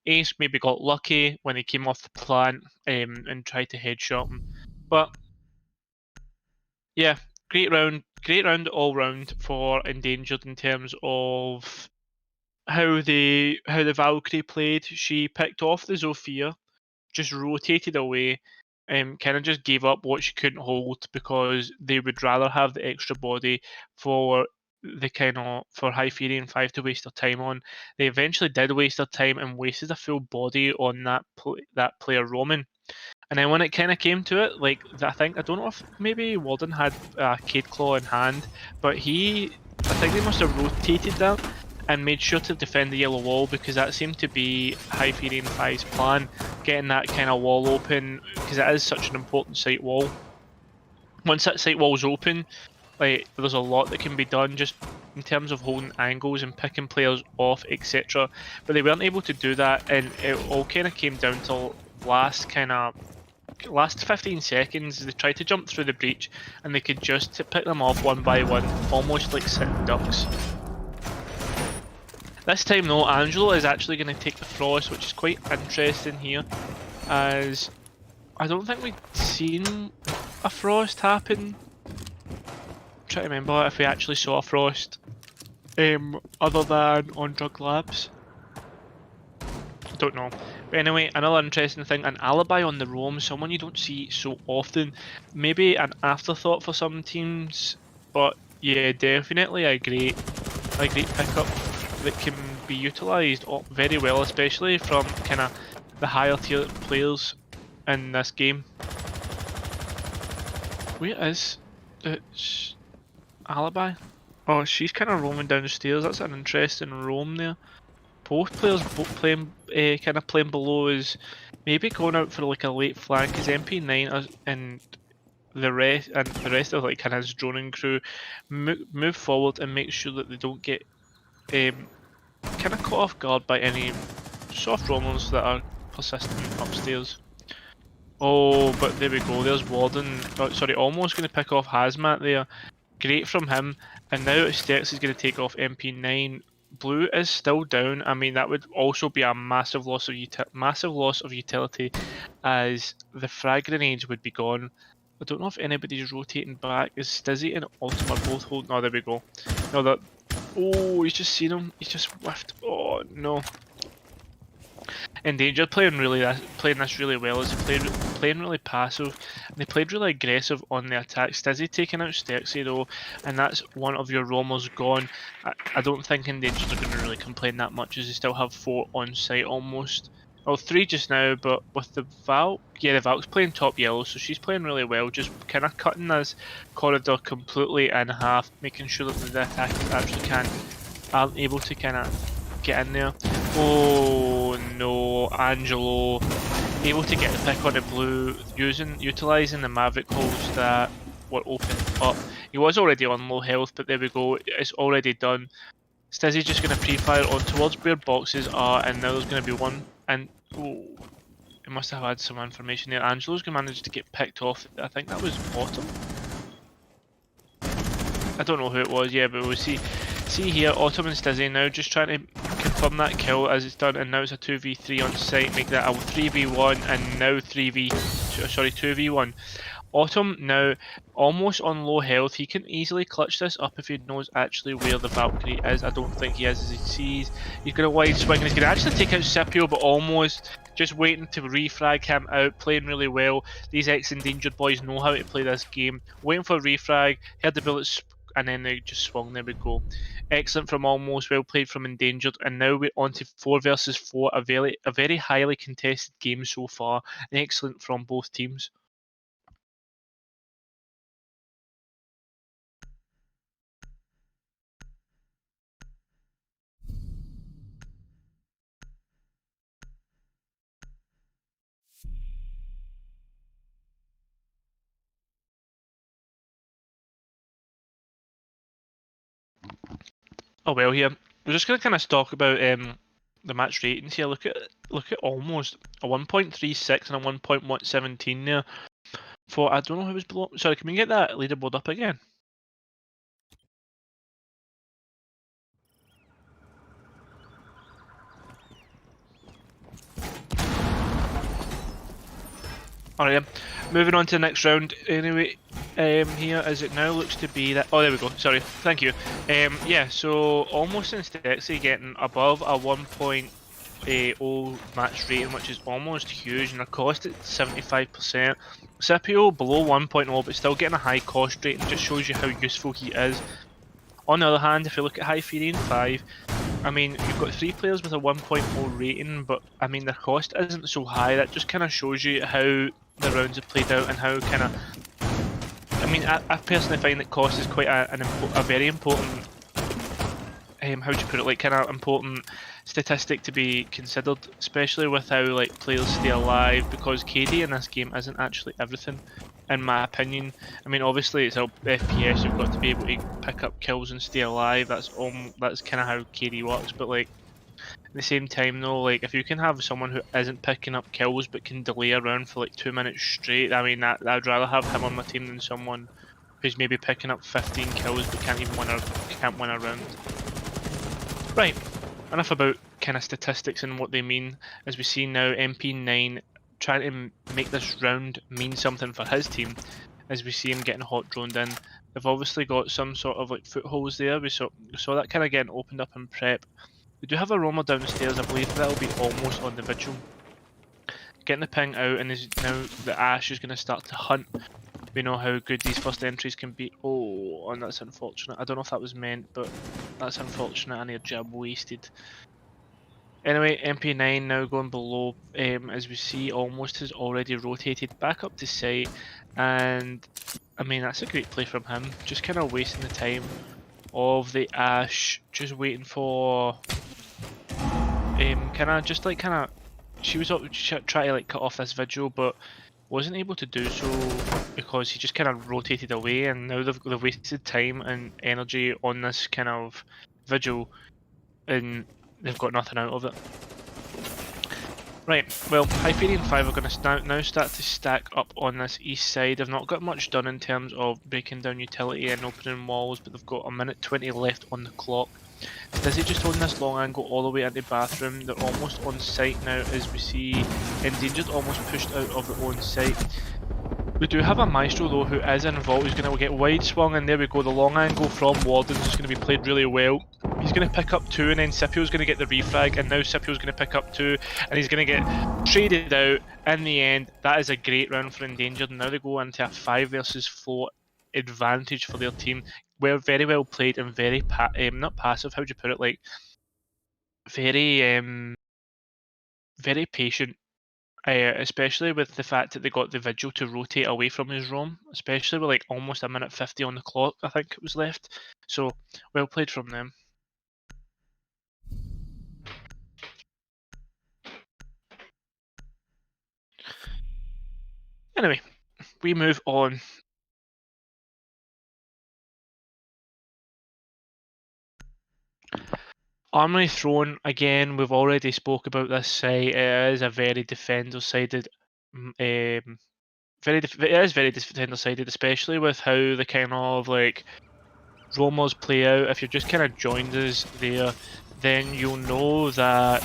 ace maybe got lucky when he came off the plant and tried to headshot him. But yeah, great round all round for Endangered in terms of how the Valkyrie played. She picked off the Zofia, just rotated away, kind of just gave up what she couldn't hold because they would rather have the extra body for Hyperion 5 to waste their time on. They eventually did waste their time and wasted a full body on that player Roman. And then when it kind of came to it, like, I don't know if maybe Warden had a Cade Claw in hand, but I think they must have rotated that and made sure to defend the yellow wall, because that seemed to be Hyperion 5's plan, getting that kind of wall open, because it is such an important site wall. Once that site wall's open, like, there's a lot that can be done just in terms of holding angles and picking players off, etc. But they weren't able to do that, and it all kind of came down to last 15 seconds. They tried to jump through the breach and they could just pick them off one by one, almost like sitting ducks. This time though, Angelo is actually going to take the Frost, which is quite interesting here, as I don't think we'd seen a Frost happen. I'm trying to remember if we actually saw a Frost other than on Drug Labs. Don't know. But anyway, another interesting thing, an alibi on the roam, someone you don't see so often. Maybe an afterthought for some teams, but yeah, definitely a great pickup that can be utilised very well, especially from kind of the higher tier players in this game. Where is its alibi? Oh, she's kind of roaming down the stairs. That's an interesting roam there. Both players playing below is maybe going out for like a late flank, because MP9 and the rest of like kind of his droning crew move forward and make sure that they don't get kind of caught off guard by any soft roamers that are persistent upstairs. Oh, but there we go. There's Warden. Oh, sorry, almost going to pick off Hazmat there. Great from him. And now Stex is going to take off MP9. Blue is still down. I mean, that would also be a massive loss of utility, as the frag grenades would be gone. I don't know if anybody's rotating back. Is Stizzy and Ultima both holding? Oh, there we go. No, that. Oh, he's just seen him. He's just whiffed. Oh no. Endangered playing this really well. Is playing really passive, and they played really aggressive on the attack. Stizzy taking out Stexy though, and that's one of your roamers gone. I don't think Endangered are going to really complain that much, as they still have 4 on site almost. Well, 3 just now, but with the Valk, yeah, the Valk's playing top yellow, so she's playing really well, just kind of cutting this corridor completely in half, making sure that the attackers actually aren't able to kind of get in there. Oh no, Angelo able to get the pick on the blue, utilising the Maverick holes that were opened up. He was already on low health, but there we go, it's already done. Stizzy's just going to pre-fire on towards where boxes are, and now there's going to be one, and oh, it must have had some information there. Angelo's going to manage to get picked off. I think that was Autumn. I don't know who it was, yeah, but we'll see here, Autumn and Stizzy now just trying to confirm that kill as it's done, and now it's a 2v3 on site, make that a 3v1, and now 2v1. Autumn now almost on low health. He can easily clutch this up if he knows actually where the Valkyrie is. I don't think he is, as he sees. He's going to wide swing and he's going to actually take out Scipio, but almost just waiting to refrag him out, playing really well. These ex-endangered boys know how to play this game. Waiting for refrag, heard the bullets, and then they just swung. There we go. Excellent from Almost, well played from Endangered, and now we're on to 4 versus 4, a very highly contested game so far, and excellent from both teams. Oh well, here we're just going to kind of talk about the match ratings here. Look at Almost a 1.36 and a 1.17 there. For I don't know who was below. Sorry, can we get that leaderboard up again? Alright, moving on to the next round. Anyway, here as it now looks to be that. Oh, there we go. Sorry, thank you. Yeah, so Almost and Stexy getting above a 1.0 match rating, which is almost huge, and their cost at 75%. Scipio below 1.0, but still getting a high cost rating. Just shows you how useful he is. On the other hand, if you look at Hyperion 5, I mean, you've got 3 players with a 1.0 rating, but I mean, their cost isn't so high. That just kind of shows you how the rounds have played out and how kind of. I mean, I personally find that cost is quite a very important. How do you put it? Like, kind of important statistic to be considered, especially with how like players stay alive, because KD in this game isn't actually everything, in my opinion. I mean, obviously it's a FPS. You've got to be able to pick up kills and stay alive. That's kind of how KD works. But like at the same time, though, like if you can have someone who isn't picking up kills but can delay a round for like 2 minutes straight, I mean, I'd rather have him on my team than someone who's maybe picking up 15 kills but can't win a round. Right, enough about kind of statistics and what they mean. As we see now, MP9 trying to make this round mean something for his team, as we see him getting hot droned in. They've obviously got some sort of like footholds there. We saw that kind of getting opened up in prep. We do have a roamer downstairs. I believe that'll be Almost on the vigil. Getting the ping out, and is now the Ash is going to start to hunt. We know how good these first entries can be. Oh, and that's unfortunate. I don't know if that was meant, but that's unfortunate, and your jab wasted. Anyway, MP9 now going below, as we see, Almost has already rotated back up to site, and I mean, that's a great play from him. Just kind of wasting the time of the Ash, just waiting for, she was up trying to like cut off this vigil, but wasn't able to do so because he just kind of rotated away, and now they've wasted time and energy on this kind of vigil, and they've got nothing out of it. Right, well, Hyperion 5 are going to now start to stack up on this east side. They've not got much done in terms of breaking down utility and opening walls, but they've got a minute 20 left on the clock. Dizzy just holding this long angle all the way into bathroom. They're almost on site now as we see Endangered almost pushed out of their own site. We do have a Maestro though who is in vault, who's going to get wide swung, and there we go, the long angle from Warden's is going to be played really well. He's going to pick up 2 and then Scipio's going to get the refrag, and now Scipio's going to pick up 2 and he's going to get traded out. In the end, that is a great round for Endangered, and now they go into a 5 versus 4 advantage for their team. Very well played and very, not passive, how do you put it, like, very patient. Especially with the fact that they got the Vigil to rotate away from his roam, especially with like almost a minute 50 on the clock, I think it was left. So, well played from them. Anyway, we move on. Armory Throne, again, we've already spoke about this site. It is a very defender-sided it is very defender-sided, especially with how the kind of like roamers play out. If you've just kind of joined us there, then you'll know that.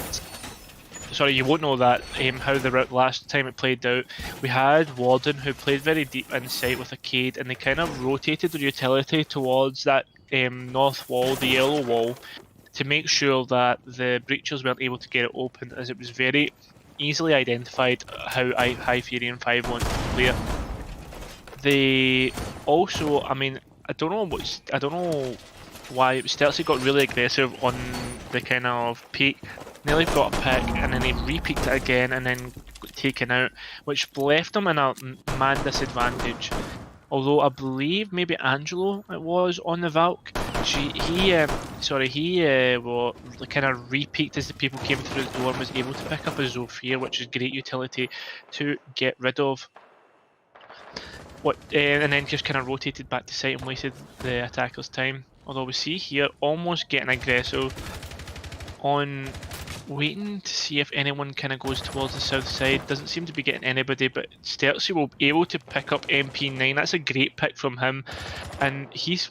Sorry, you won't know that how the last time it played out. We had Warden who played very deep inside with a Cade, and they kind of rotated their utility towards that north wall, the yellow wall, to make sure that the breachers weren't able to get it open, as it was very easily identified how Hyperion 5 wanted to play it. They also, I mean, I don't know why Stelzy got really aggressive on the kind of peak. Nearly got a pick, and then he re-peaked it again, and then got taken out, which left him in a man disadvantage. Although I believe maybe Angelo it was on the Valk. He kind of re-peaked as the people came through the door and was able to pick up a Zofia, which is great utility to get rid of. And then just kind of rotated back to site and wasted the attacker's time. Although we see here almost getting aggressive on waiting to see if anyone kind of goes towards the south side. Doesn't seem to be getting anybody, but Stelzy will be able to pick up MP9. That's a great pick from him, and he's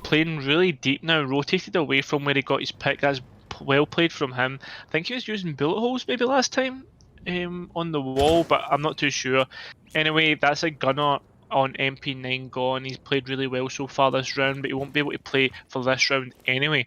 playing really deep now, rotated away from where he got his pick. That's well played from him. I think he was using bullet holes maybe last time on the wall, but I'm not too sure. Anyway, that's a gunner on MP9 gone. He's played really well so far this round, but he won't be able to play for this round anyway.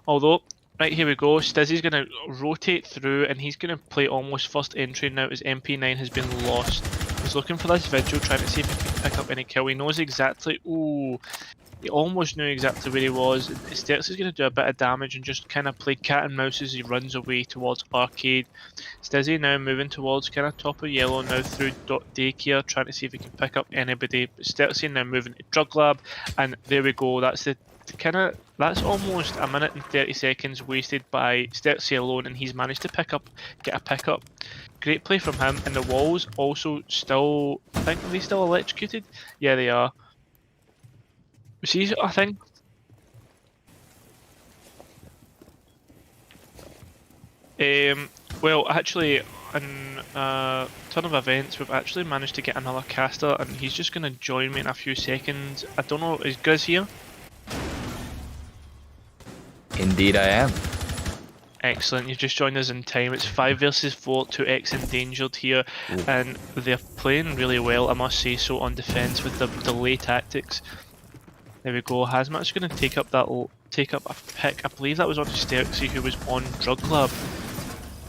Although, right, here we go, Stizzy's going to rotate through and he's going to play almost first entry now as MP9 has been lost. He's looking for this Vigil, trying to see if he can pick up any kill. He knows exactly, he almost knew exactly where he was. Stelzy's going to do a bit of damage and just kind of play cat and mouse as he runs away towards Arcade. Stizzy now moving towards kind of top of yellow now through Daycare, trying to see if he can pick up anybody. But Stelzy now moving to Drug Lab, and there we go. That's almost a minute and 30 seconds wasted by Stelzy alone, and he's managed to get a pickup. Great play from him, and the walls also still, I think, are they still electrocuted? Yeah, they are. See, I think. Well, actually, in turn of events, we've actually managed to get another caster, and he's just going to join me in a few seconds. I don't know, is Grizz here? Indeed I am. Excellent, you've just joined us in time. It's 5 versus 4, 2x Endangered here, and they're playing really well, I must say so, on defence with the delay tactics. There we go, Hazmat's going to take up a pick. I believe that was on Stelzy, who was on Drug Lab.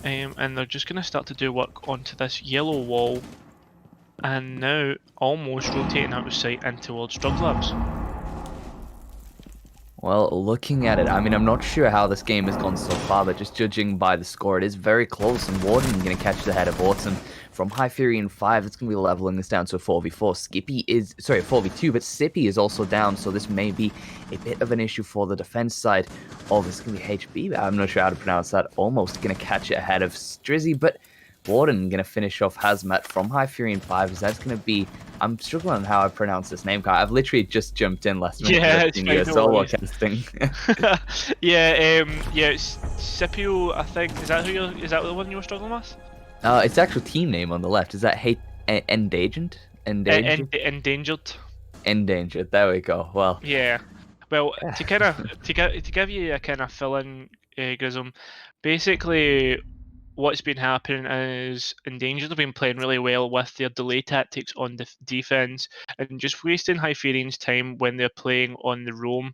And they're just going to start to do work onto this yellow wall, and now almost rotating out of sight in towards Drug Labs. Well, looking at it, I mean, I'm not sure how this game has gone so far, but just judging by the score, it is very close, and Warden going to catch the head of Autumn from Hyperion 5. It's going to be leveling this down to a 4v4. 4v2, but Sippy is also down, so this may be a bit of an issue for the defense side of this. Going to be HB, but I'm not sure how to pronounce that. Almost going to catch it ahead of Strizzy, but Warden going to finish off Hazmat from High Fury in 5. That's going to be... I'm struggling on how I pronounce this name. I've literally just jumped in last minute. Yeah, it's fine, no solo worries. casting. yeah, it's Scipio, I think. Is that the one you were struggling with? It's the actual team name on the left. Is that Endangered? Endangered. Endangered. There we go. Well, Yeah. Well, to give you a kind of fill-in, Grism, basically what's been happening is Endangered have been playing really well with their delay tactics on the defense and just wasting Hyperion's time when they're playing on the roam.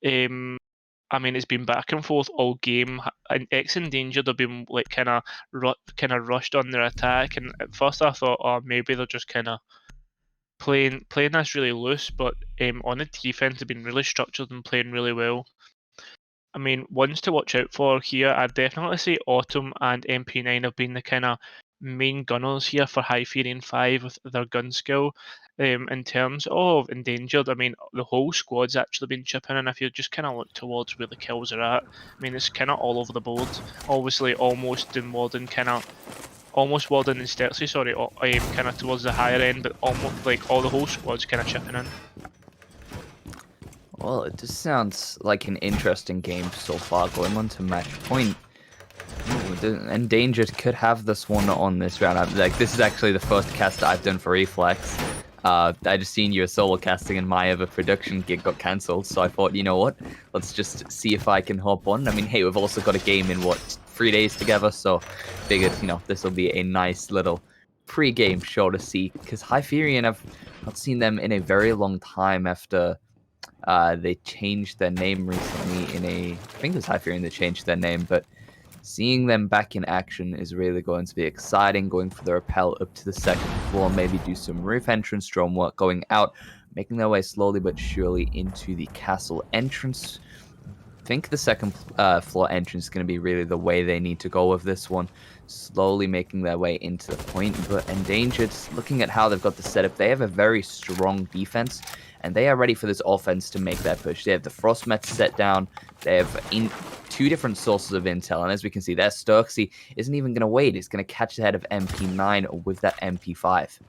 I mean, it's been back and forth all game. And Endangered have been like kind of rushed on their attack, and at first I thought, oh, maybe they're just kind of playing this really loose, but on the defense they've been really structured and playing really well. I mean, ones to watch out for here, I'd definitely say Autumn and MP9 have been the kind of main gunners here for Hyperion 5 with their gun skill. In terms of Endangered, I mean, the whole squad's actually been chipping in. If you just kind of look towards where the kills are at, I mean, it's kind of all over the board. Obviously, almost and Warden and Stercy, sorry, kind of towards the higher end, but almost like all the whole squad's kind of chipping in. Well, it just sounds like an interesting game so far. Going on to match point. Endangered could have this one on this round. This is actually the first cast I've done for Reflex. I just seen you solo casting and my other production gig got cancelled, so I thought, you know what? Let's just see if I can hop on. I mean, hey, we've also got a game in, 3 days together, so figured, this will be a nice little pre-game show to see, because Hyperion, I've not seen them in a very long time after they changed their name recently I think it was Hyperion that changed their name, but seeing them back in action is really going to be exciting. Going for the rappel up to the second floor, maybe do some roof entrance drone work, going out, making their way slowly but surely into the castle entrance. I think the second floor entrance is going to be really the way they need to go with this one. Slowly making their way into the point, but Endangered, looking at how they've got the setup, they have a very strong defense, and they are ready for this offense to make their push. They have the Frostmet set down, they have two different sources of intel, and as we can see there, Sturksy isn't even going to wait. He's going to catch the head of MP9 with that MP5.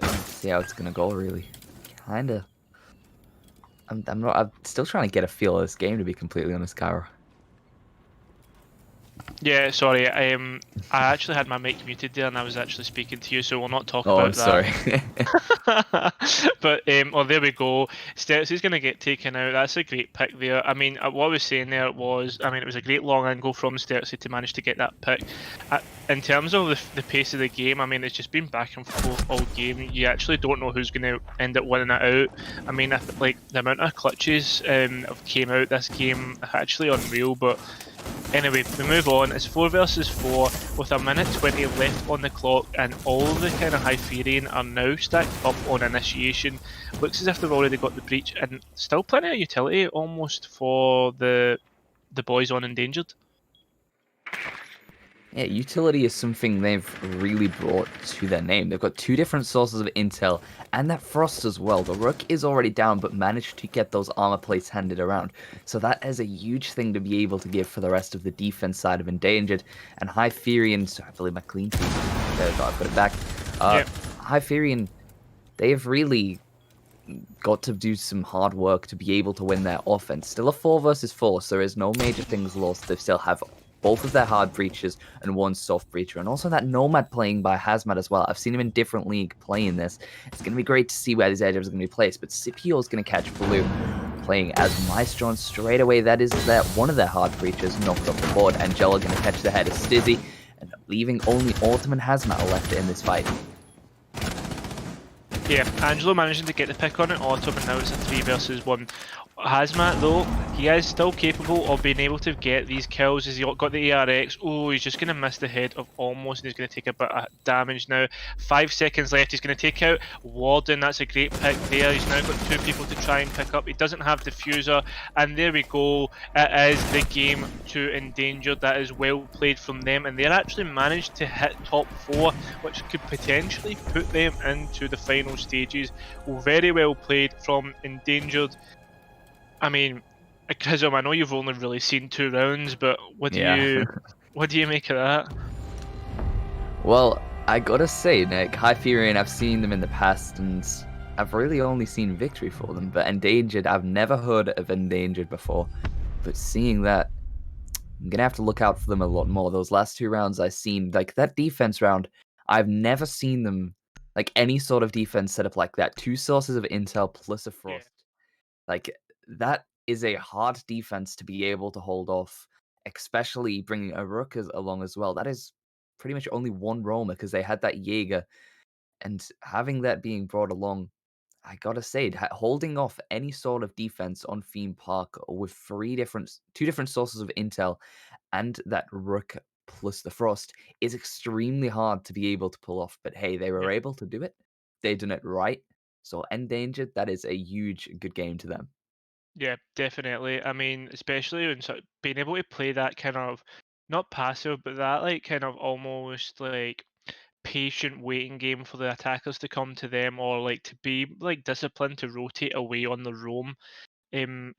Let's see how it's going to go, really. Kinda. I'm still trying to get a feel of this game, to be completely honest, Kyra. Yeah, sorry. I actually had my mic muted there, and I was actually speaking to you, so we'll not talk about that. Sorry. But there we go. Stetsy's going to get taken out. That's a great pick there. I mean, what I was saying there was, I mean, it was a great long angle from Stetsy to manage to get that pick. In terms of the pace of the game, I mean, it's just been back and forth all game. You actually don't know who's going to end up winning it out. I mean, like the amount of clutches have came out this game, actually unreal. But anyway, we move on. It's 4 versus 4 with a minute 20 left on the clock, and all the kind of Hyperion are now stacked up on initiation. Looks as if they've already got the breach, and still plenty of utility almost for the boys on Endangered. Yeah, utility is something they've really brought to their name. They've got 2 different sources of intel, and that Frost as well. The Rook is already down, but managed to get those armor plates handed around. So that is a huge thing to be able to give for the rest of the defense side of Endangered. And Hyperion, sorry, I believe my clean feed. There we go, I put it back. Hyperion, they have really got to do some hard work to be able to win their offense. Still a 4 versus 4, so there is no major things lost. They still have both of their hard breaches and 1 soft breacher, and also that Nomad playing by Hazmat as well. I've seen him in different league playing this. It's going to be great to see where these edges are going to be placed, but Scipio is going to catch Blue playing as Maestro, and straight away that is one of their hard breachers knocked off the board. Angela going to catch the head of Stizzy, and leaving only Autumn and Hazmat left in this fight. Yeah, Angelo managing to get the pick on it, Autumn, and now it's a 3 versus 1. Hazmat, though, he is still capable of being able to get these kills. Has he got the ARX? Oh, he's just going to miss the head of Almost, and he's going to take a bit of damage now. 5 seconds left. He's going to take out Warden. That's a great pick there. He's now got 2 people to try and pick up. He doesn't have Diffuser, and there we go. It is the game to Endangered. That is well played from them, and they're actually managed to hit top 4, which could potentially put them into the final stages. Very well played from Endangered. I mean, Grizom, I know you've only really seen 2 rounds, but Yeah. what do you make of that? Well, I gotta say, Nick, Hyperion, I've seen them in the past, and I've really only seen victory for them. But Endangered, I've never heard of Endangered before. But seeing that, I'm gonna have to look out for them a lot more. Those last 2 rounds I've seen, like that defense round, I've never seen them like any sort of defense set up like that. 2 sources of intel plus a Yeah, frost. Like that is a hard defense to be able to hold off, especially bringing a rook along as well. That is pretty much only one roamer because they had that Jaeger, and having that being brought along, I gotta say, holding off any sort of defense on Theme Park with 2 different sources of intel and that rook plus the frost is extremely hard to be able to pull off. But hey, they were yeah. able to do it. They done it right. So Endangered, that is a huge good game to them. Yeah, definitely. I mean, especially when being able to play that kind of not passive, but that like kind of almost like patient waiting game for the attackers to come to them, or like to be like disciplined to rotate away on the roam. Even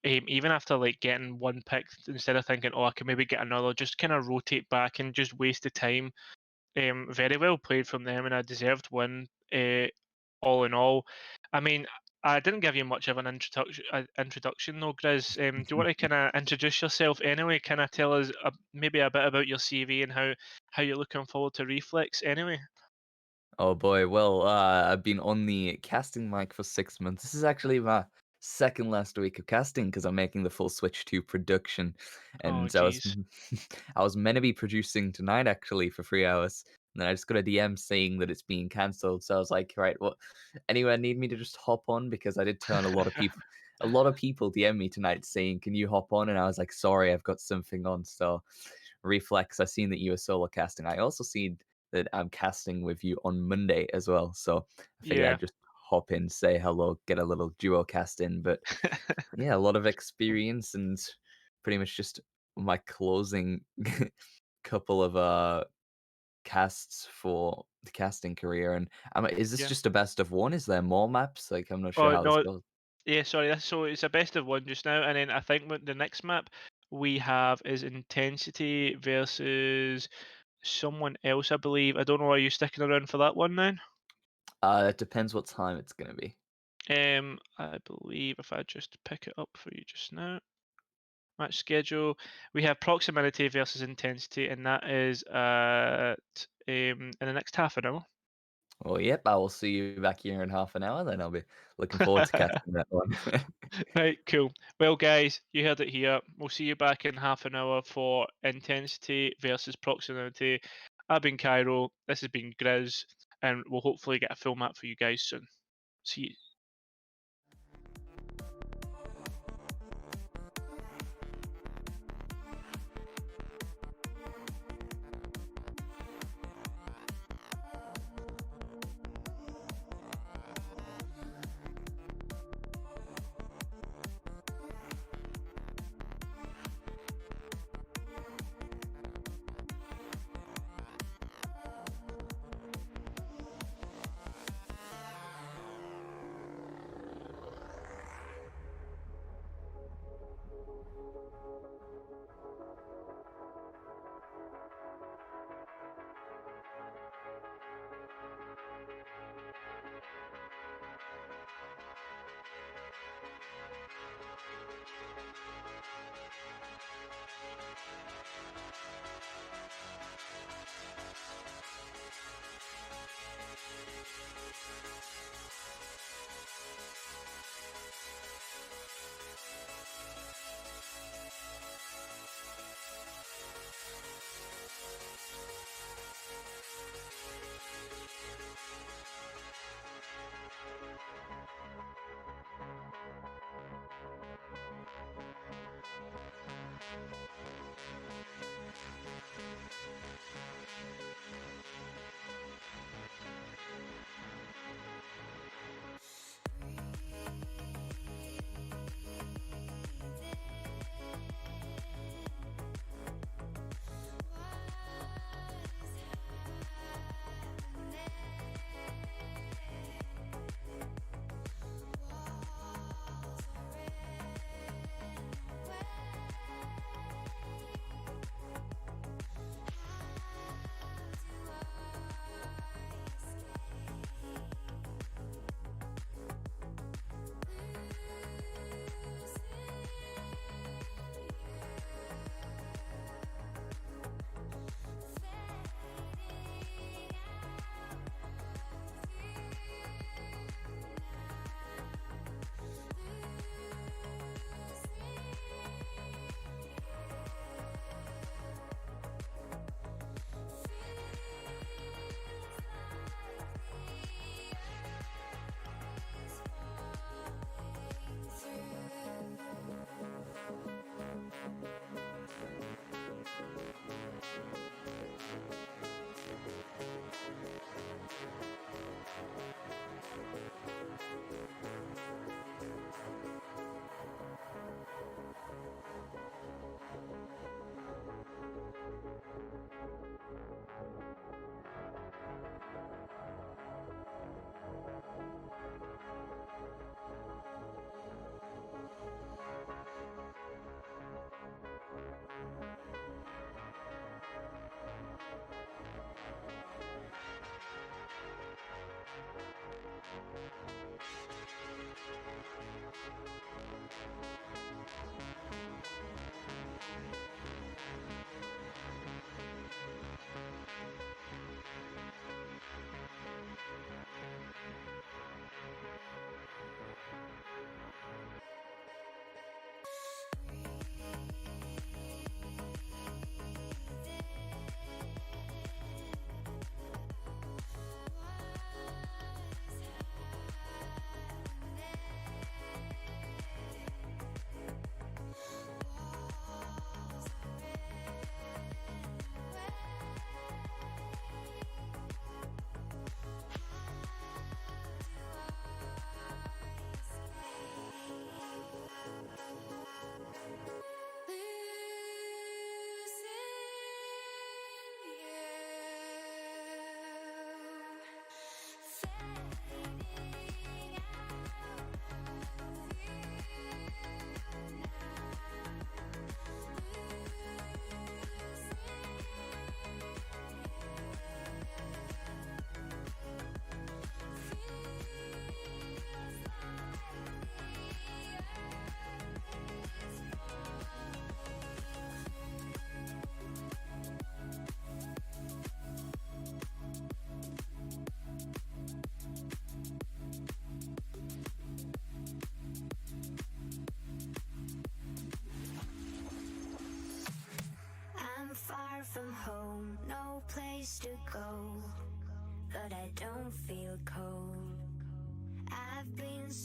after like getting one pick, instead of thinking, oh, I can maybe get another, just kind of rotate back and just waste the time. Very well played from them, and a deserved win. All in all, I mean, I didn't give you much of an introduction though, Grizz. Do you want to kind of introduce yourself anyway? Kind of tell us maybe a bit about your CV and how you're looking forward to Reflex anyway. Oh boy, well, I've been on the casting mic for 6 months. This is actually my second last week of casting because I'm making the full switch to production, Oh, and geez. I was meant to be producing tonight actually for 3 hours, and then I just got a DM saying that it's being cancelled. So I was like, right, what? Anywhere need me to just hop on because I did turn a lot of people DM me tonight saying, "Can you hop on?" And I was like, sorry, I've got something on. So Reflex, I seen that you were solo casting. I also seen that I'm casting with you on Monday as well. So I figured Yeah. I'd just hop in, say hello, get a little duo cast in. But yeah, a lot of experience and pretty much just my closing couple of casts for the casting career. And is this Yeah. just a best of one? Is there more maps? Like I'm not sure Oh how this no. goes. Yeah. Sorry. So it's a best of one just now, and then I think the next map we have is intensity versus someone else. I believe. I don't know. Are you sticking around for that one now? It depends what time it's gonna be. I believe if I just pick it up for you just now, match schedule, we have proximity versus intensity, and that is at in the next half an hour. Well, yep, I will see you back here in half an hour. Then I'll be looking forward to casting that one. Right, cool. Well, guys, you heard it here. We'll see you back in half an hour for intensity versus proximity. I've been Cairo. This has been Grizz, and we'll hopefully get a full map for you guys soon. See you.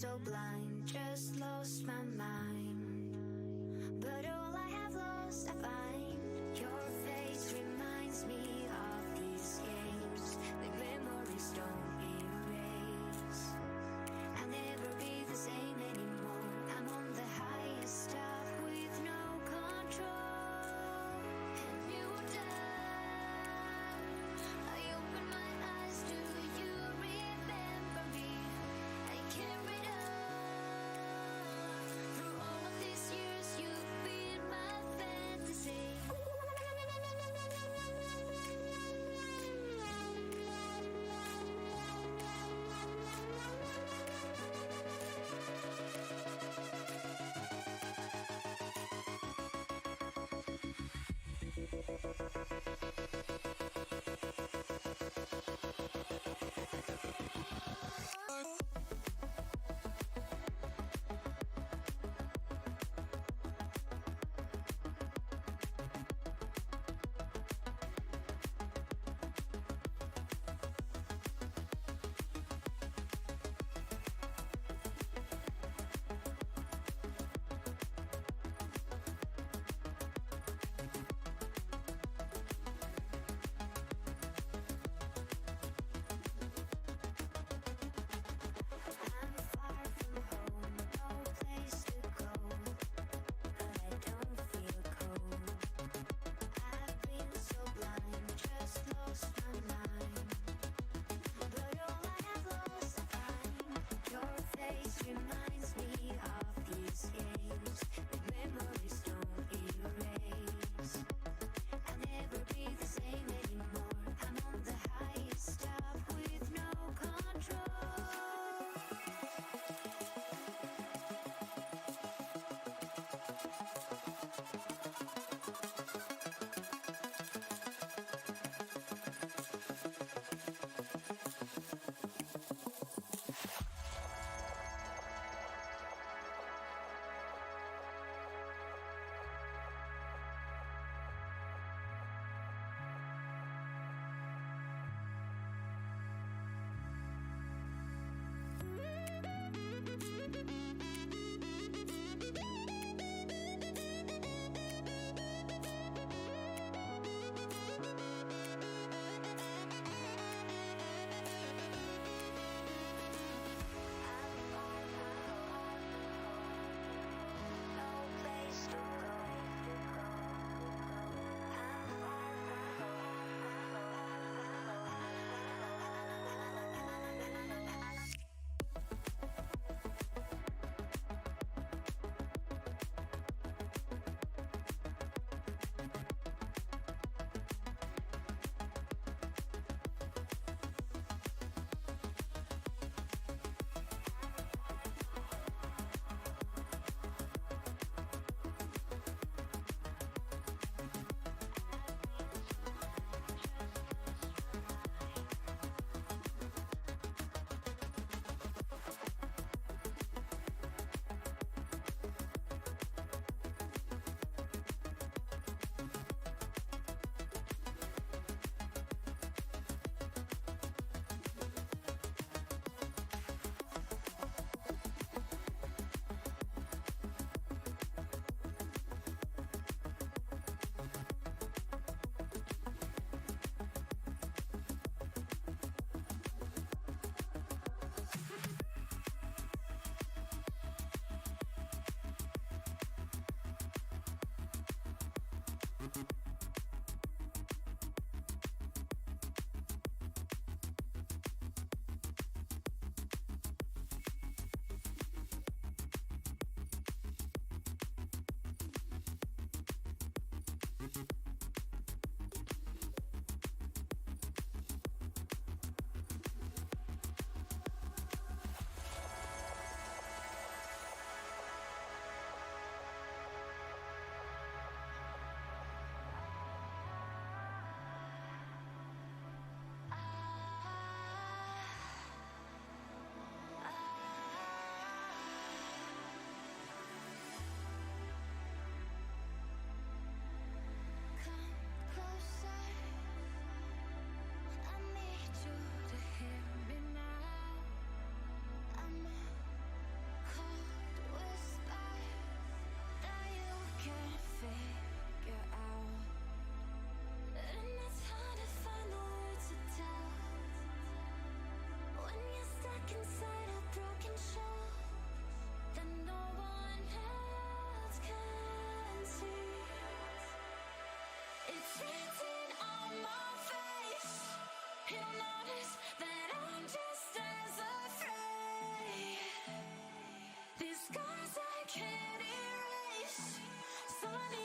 so blind, just lost my mind. But all I have lost, I find your face reminds me of these games. The memories don't erase. I'll never be the same anymore. I'm on the highest stuff with no control. And you die. I open my eyes. Do you remember me? I carried on.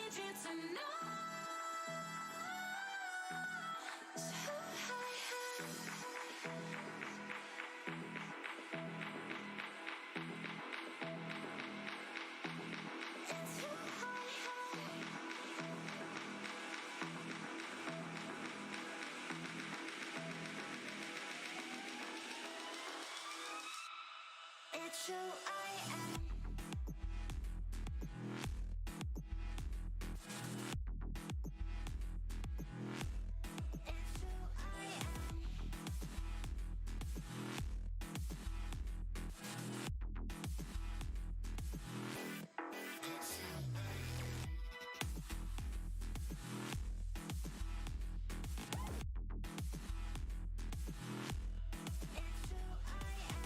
need you to know. So high. It's too high. It's who I am. It's who I am. It's who I am.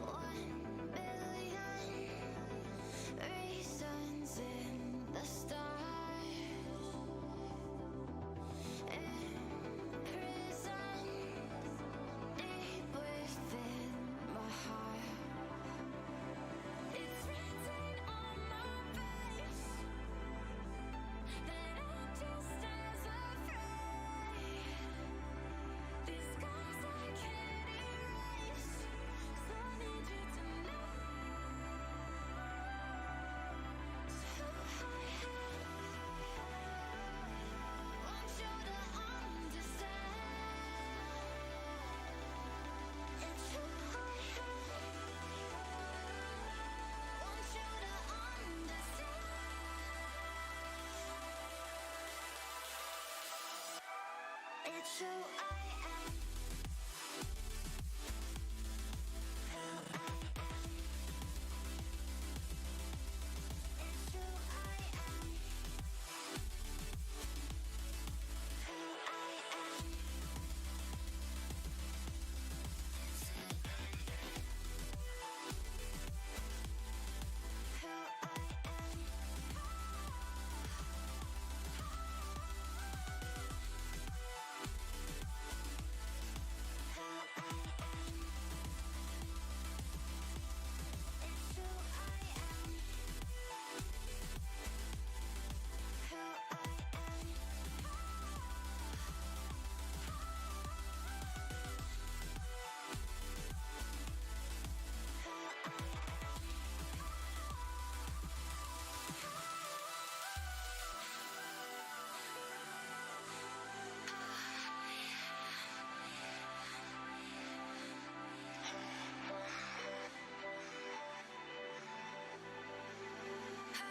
One billion reasons in the stars. In prison, deep within my heart. It's written on my face that I'm just as afraid. These scars I can't erase, so I need you to know. So high, want you to understand. It's too high, want you to understand. It's who I am. Who I am. It's who I am. Who I am. Who I am. Who I am. It's who I am. Who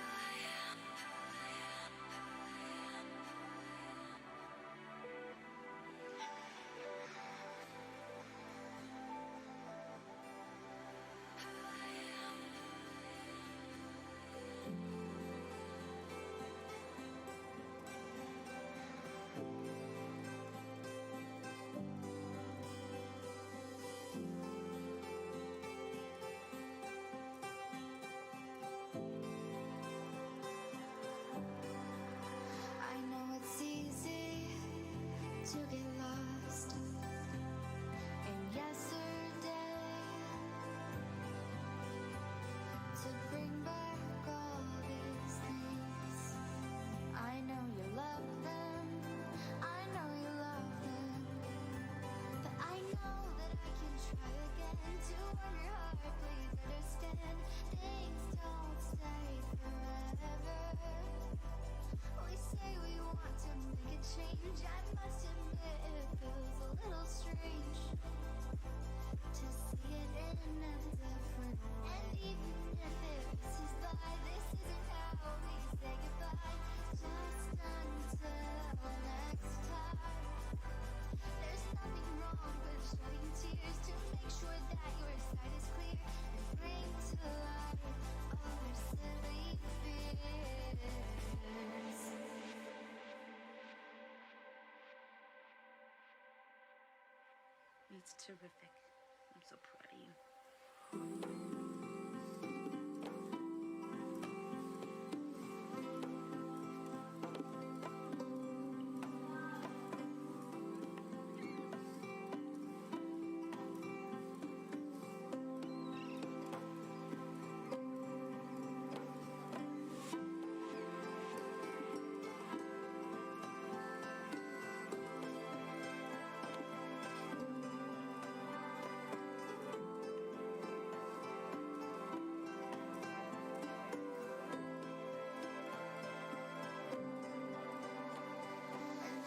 I am. Who I I know it's easy to get lost in yesterday, to bring back all these things. I know you love them, I know you love them, but I know that I can try again to warm your heart. Please understand, things don't stay forever. We say we want to make a change, I must admit That's terrific. I'm so proud of you.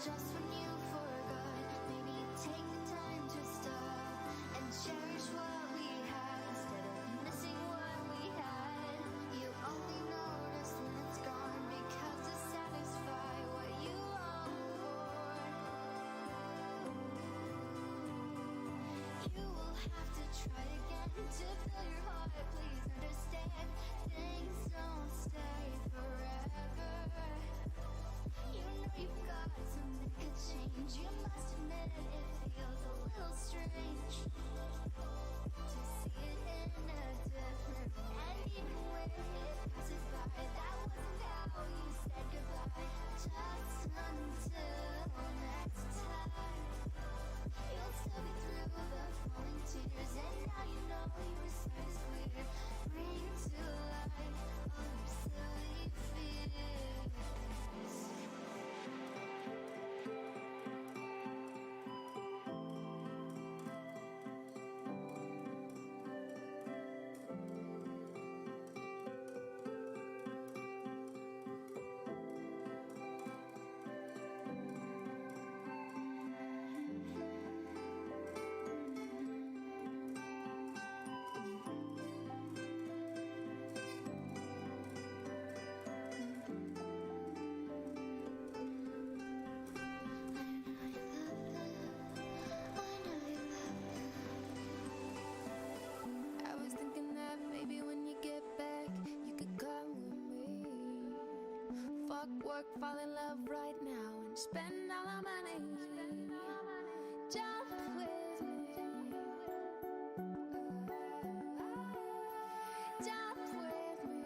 Just when you forgot, maybe take the time to stop and cherish what we had instead of missing what we had. You only notice when it's gone because to satisfy what you long for. You will have to try again to fill your heart. Please understand, things don't stay forever. You know you've got something could change. You must admit it feels a little strange to see it in a different way. And even when it passes by, that wasn't how you said goodbye. Just until next time, you'll still be through the falling tears. And now you know your sight is clear. Bring to life all your silly fears. I was thinking that maybe when you get back, you could come with me. Fuck work, fall in love right now and spend all our money. Jump with me. Jump with me.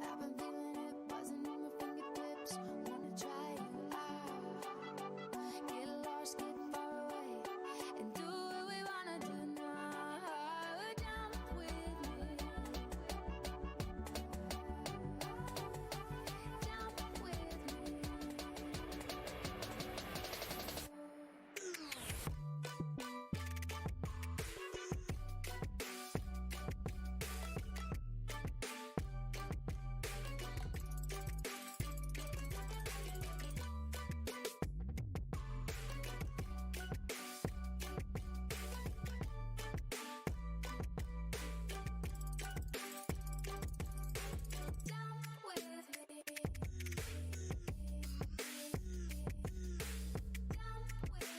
I've been feeling it buzzing in my fingertips. Wanna try you out. Get lost, get far away, and do what we wanna do now. Jump with me. Jump with me. Jump with me. Jump with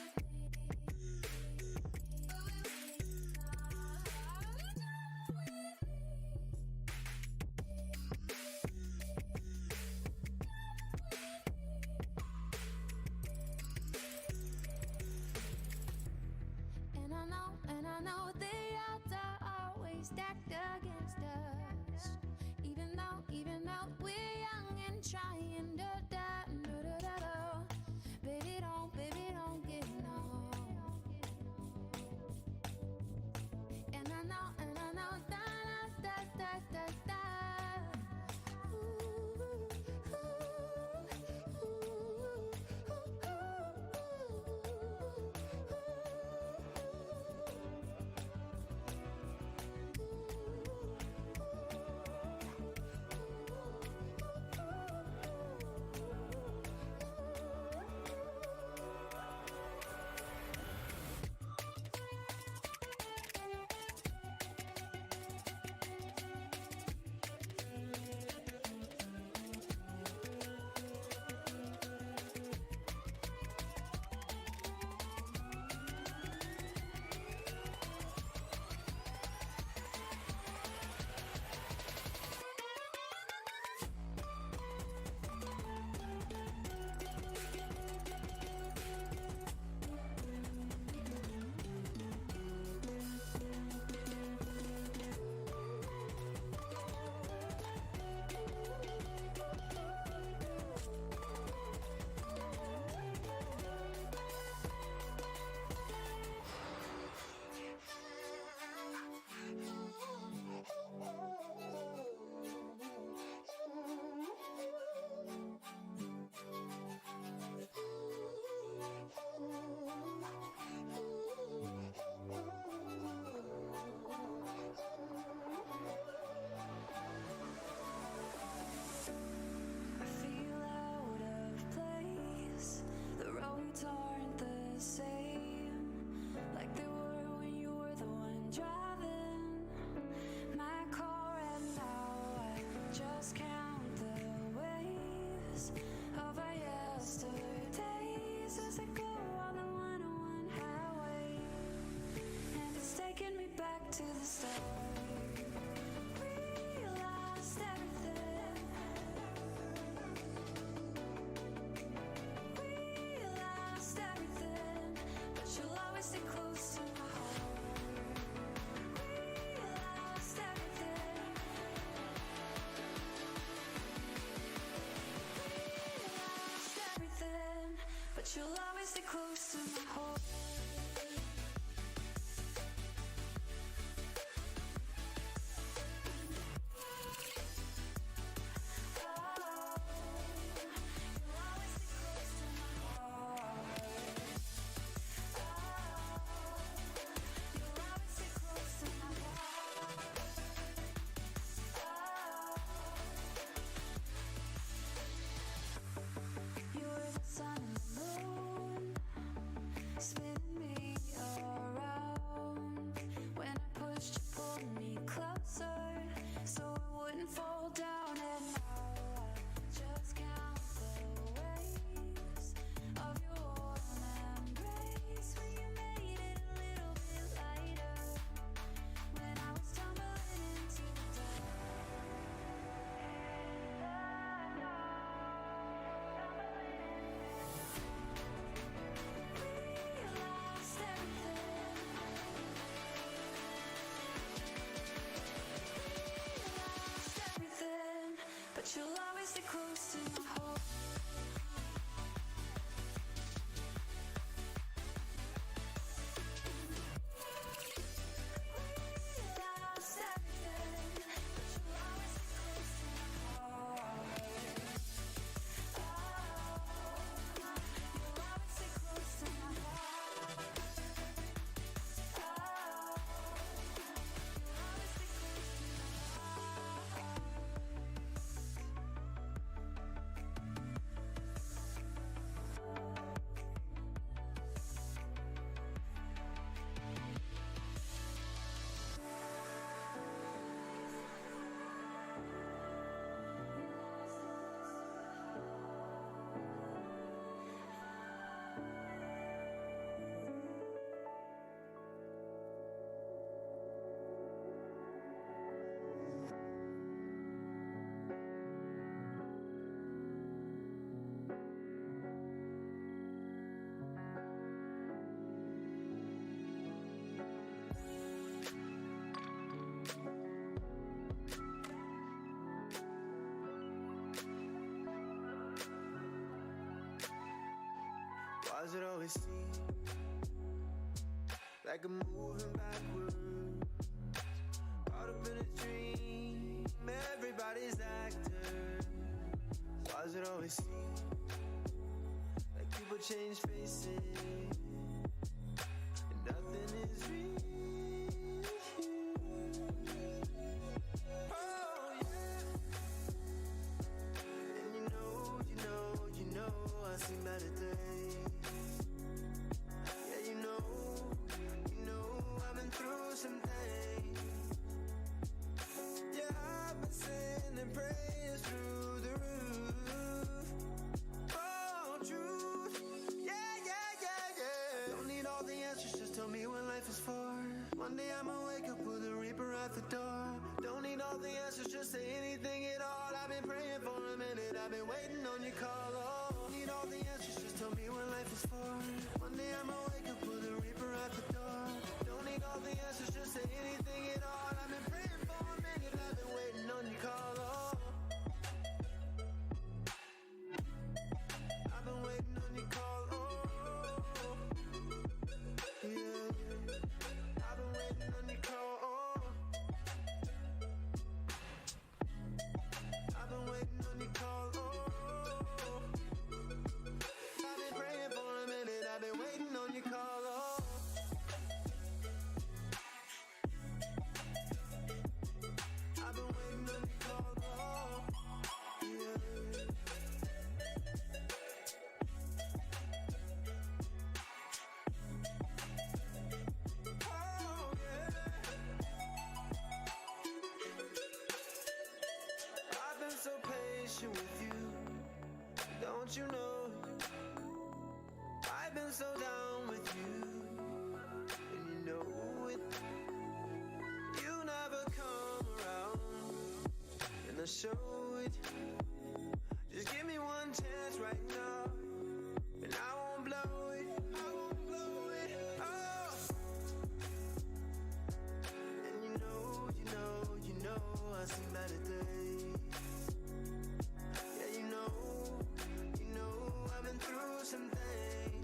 me. And I know the odds are always stacked against us. Even though we're young and trying to baby don't get no. And I know da da da da da. you'll always stay close to my heart. Spinning me around. When I pushed, you pulled me closer, so I wouldn't fall down. And now I just count the waves of your warm embrace. When you made it a little bit lighter, when I was tumbling into the lost everything, but you'll always stay close to my heart. Lost everything, but you'll always stay close to my heart. You'll always stay close to my heart. You'll always stay close to my Why's it always seem like I'm moving backwards? Caught up in a dream, everybody's actor. Why's it always seem like people change faces and nothing is real? Oh yeah, and you know I've seen better days. Yeah, you know I've been through some things. Yeah, I've been sending prayers through the roof. Oh, truth. Yeah. Don't need all the answers, just tell me what life is for. One day I'ma wake up with a reaper at the door. Don't need all the answers, just say anything at all. I've been praying for a minute, I've been waiting on your call. Oh, don't need all the answers, just tell me what life is for. One day I'ma wake up with a reaper at the door. Don't need all the answers, just say anything at all. I've been praying for a minute, I've been waiting on your call. Oh, I've been waiting on your call. Oh, yeah. I've been waiting on your call. Oh, I've been waiting on your call. Oh, I've been praying for a minute, I've been waiting on your call. Oh, I've been waiting on your call. Oh, yeah. Oh, yeah. I've been so patient with you, don't you know? I've been so down with you, and you know it. You never come around, and I show it. Just give me one chance right now, and I won't blow it. Oh, and you know I've seen better days. Yeah, you know I've been through some things.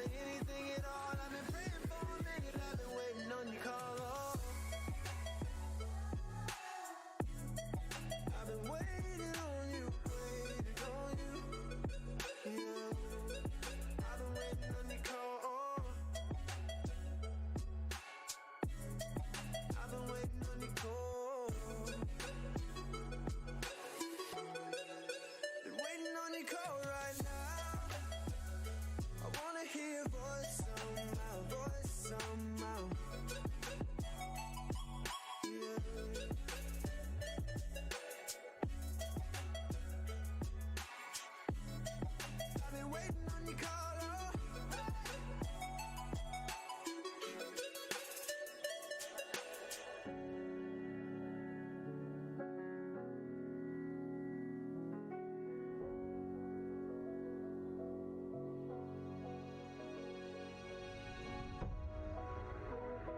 say anything at all. I've been praying for a minute, I've been waiting on your call. Oh. I've been waiting on you, waiting on you. Yeah. I've been waiting on your call. Oh. I've been waiting on your call. Been waiting on your call right now. I wanna hear your voice somehow, voice somehow. Yeah. I've been waiting on your call. Oh.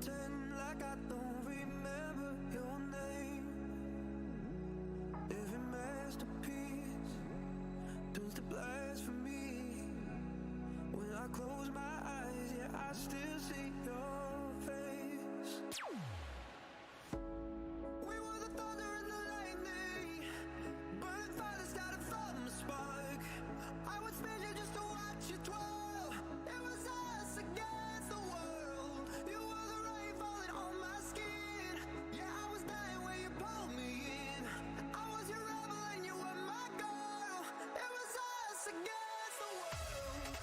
pretend like I don't remember your name. Every masterpiece turns to blasphemy. When I close my eyes, yeah, I still see your face. We were the thunder and the lightning, burning fire that started from a spark. I would spend you just to watch you twirl. It was us against the world. You were the rain falling on my skin. Yeah, I was dying when you pulled me in. I was your rebel and you were my girl. It was us against the world.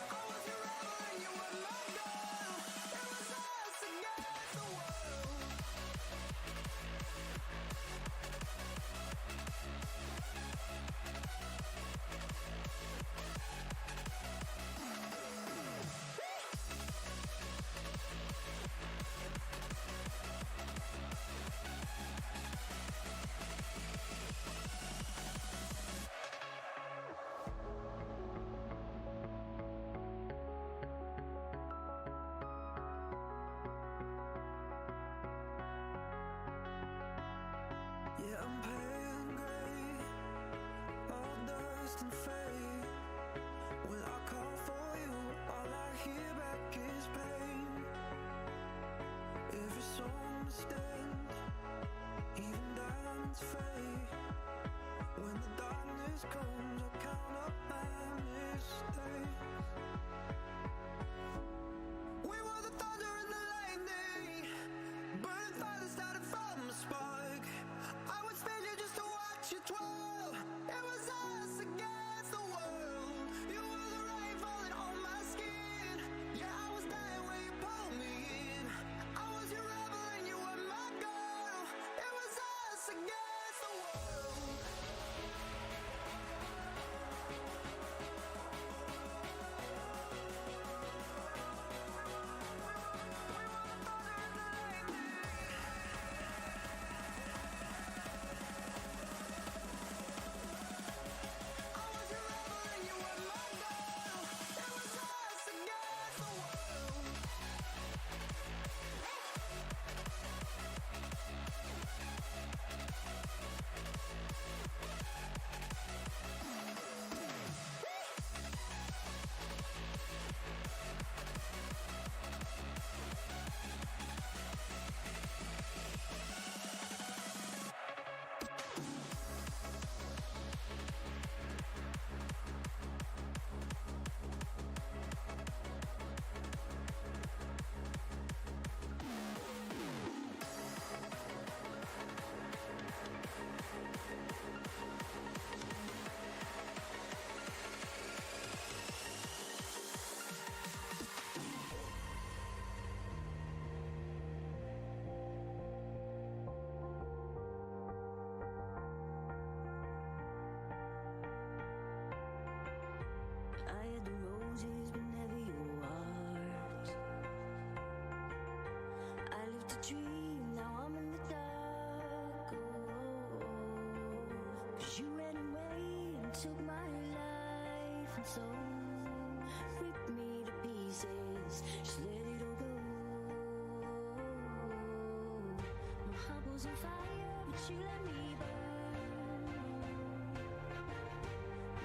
I was your rebel and you were my girl. It was us against the world. Yeah, I'm pale and gray, all dust and fade. When I call for you, all I hear back is pain. Every song must end, even diamonds fade. When the darkness comes, I count up my mistakes. We were the thunder and the lightning, burning fire that started from a spark. I would spend you just to watch you twirl. It was us against the world. You were the rain falling on my skin. Yeah, I was dying when you pulled me in. I was your rebel and you were my girl. It was us against the world. I was your rebel and you were my girl. It was us against the world. I had the roses, but never your heart. I lived a dream, now I'm in the dark. Oh, 'cause you ran away and took my life, and so ripped me to pieces. Just let it all go. My heart was on fire, but you let me burn.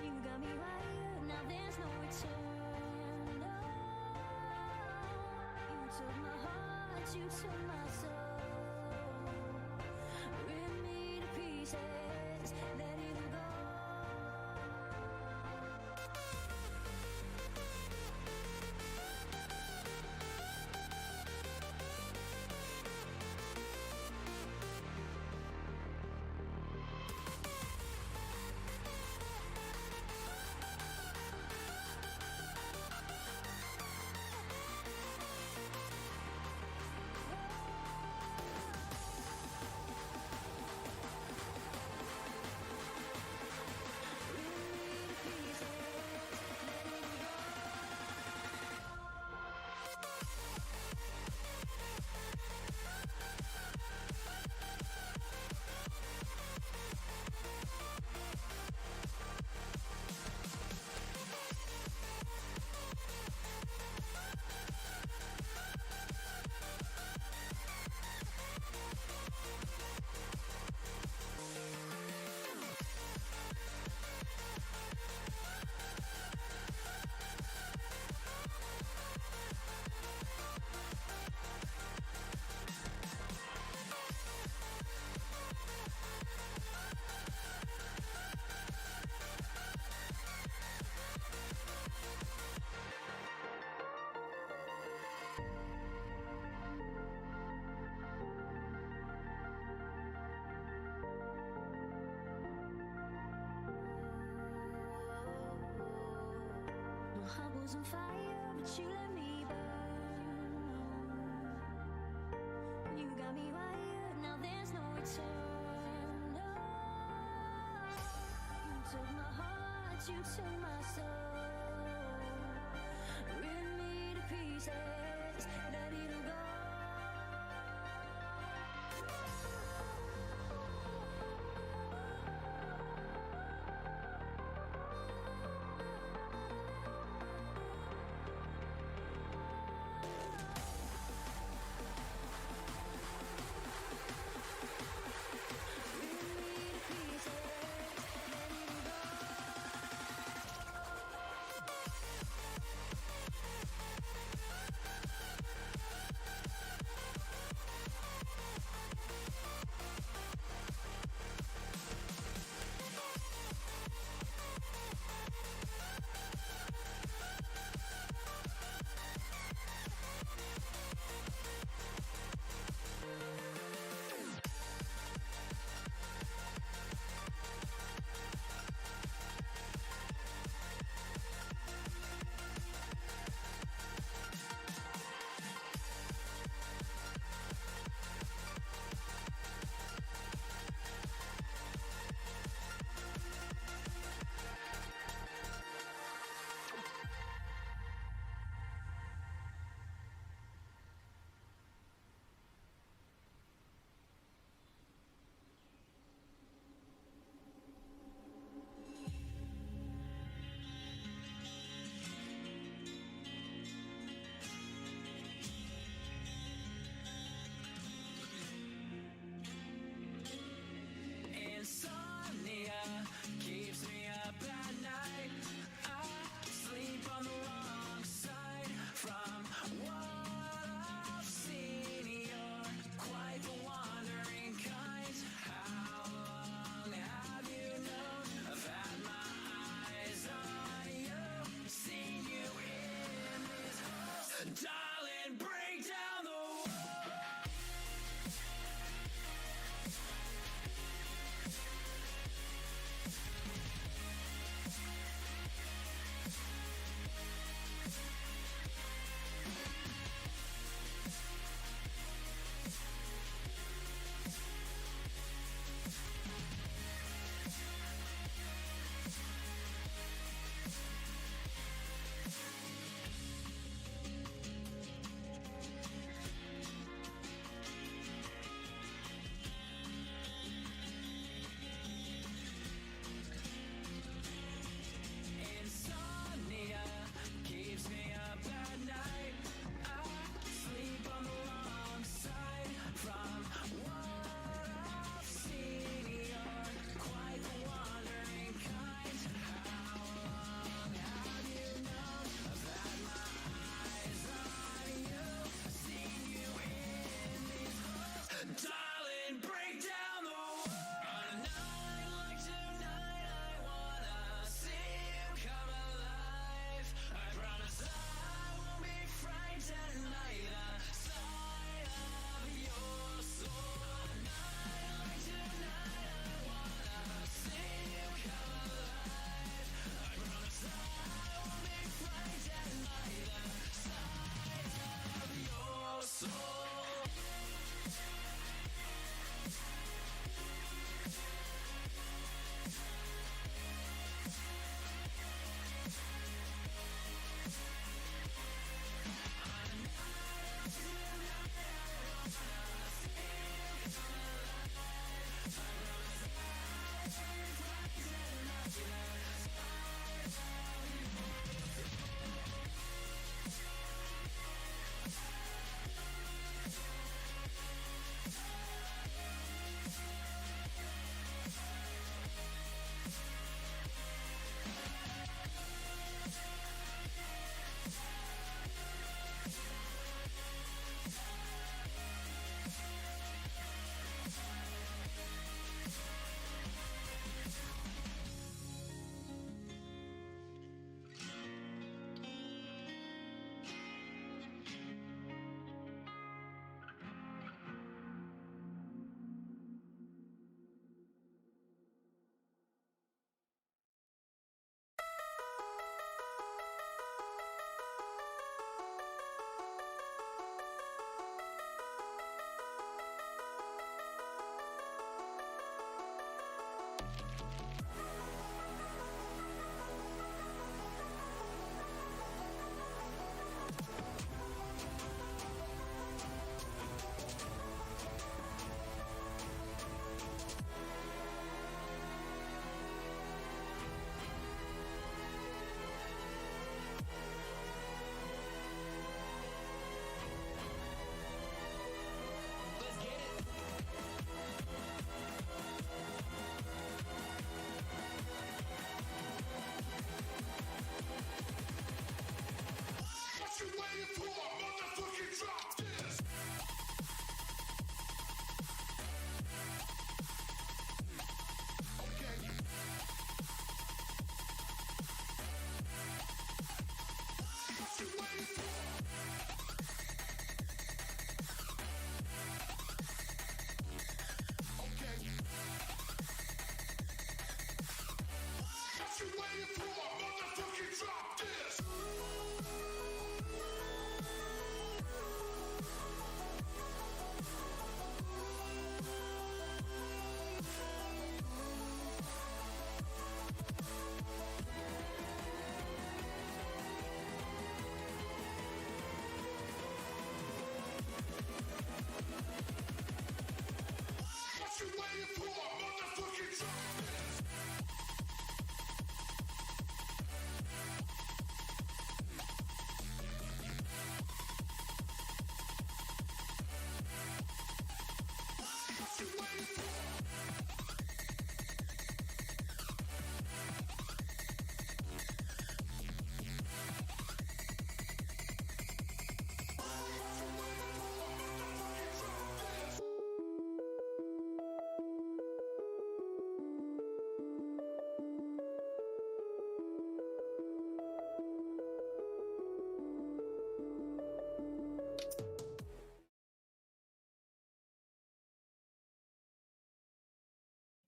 You got me wired, now there's no return. No, you took my heart, you took my soul. Rip me to pieces, let it all go. was on fire, but you let me burn. You got me wired, now there's no return. No. You took my heart, you took my soul. Rip me to pieces, ready to go.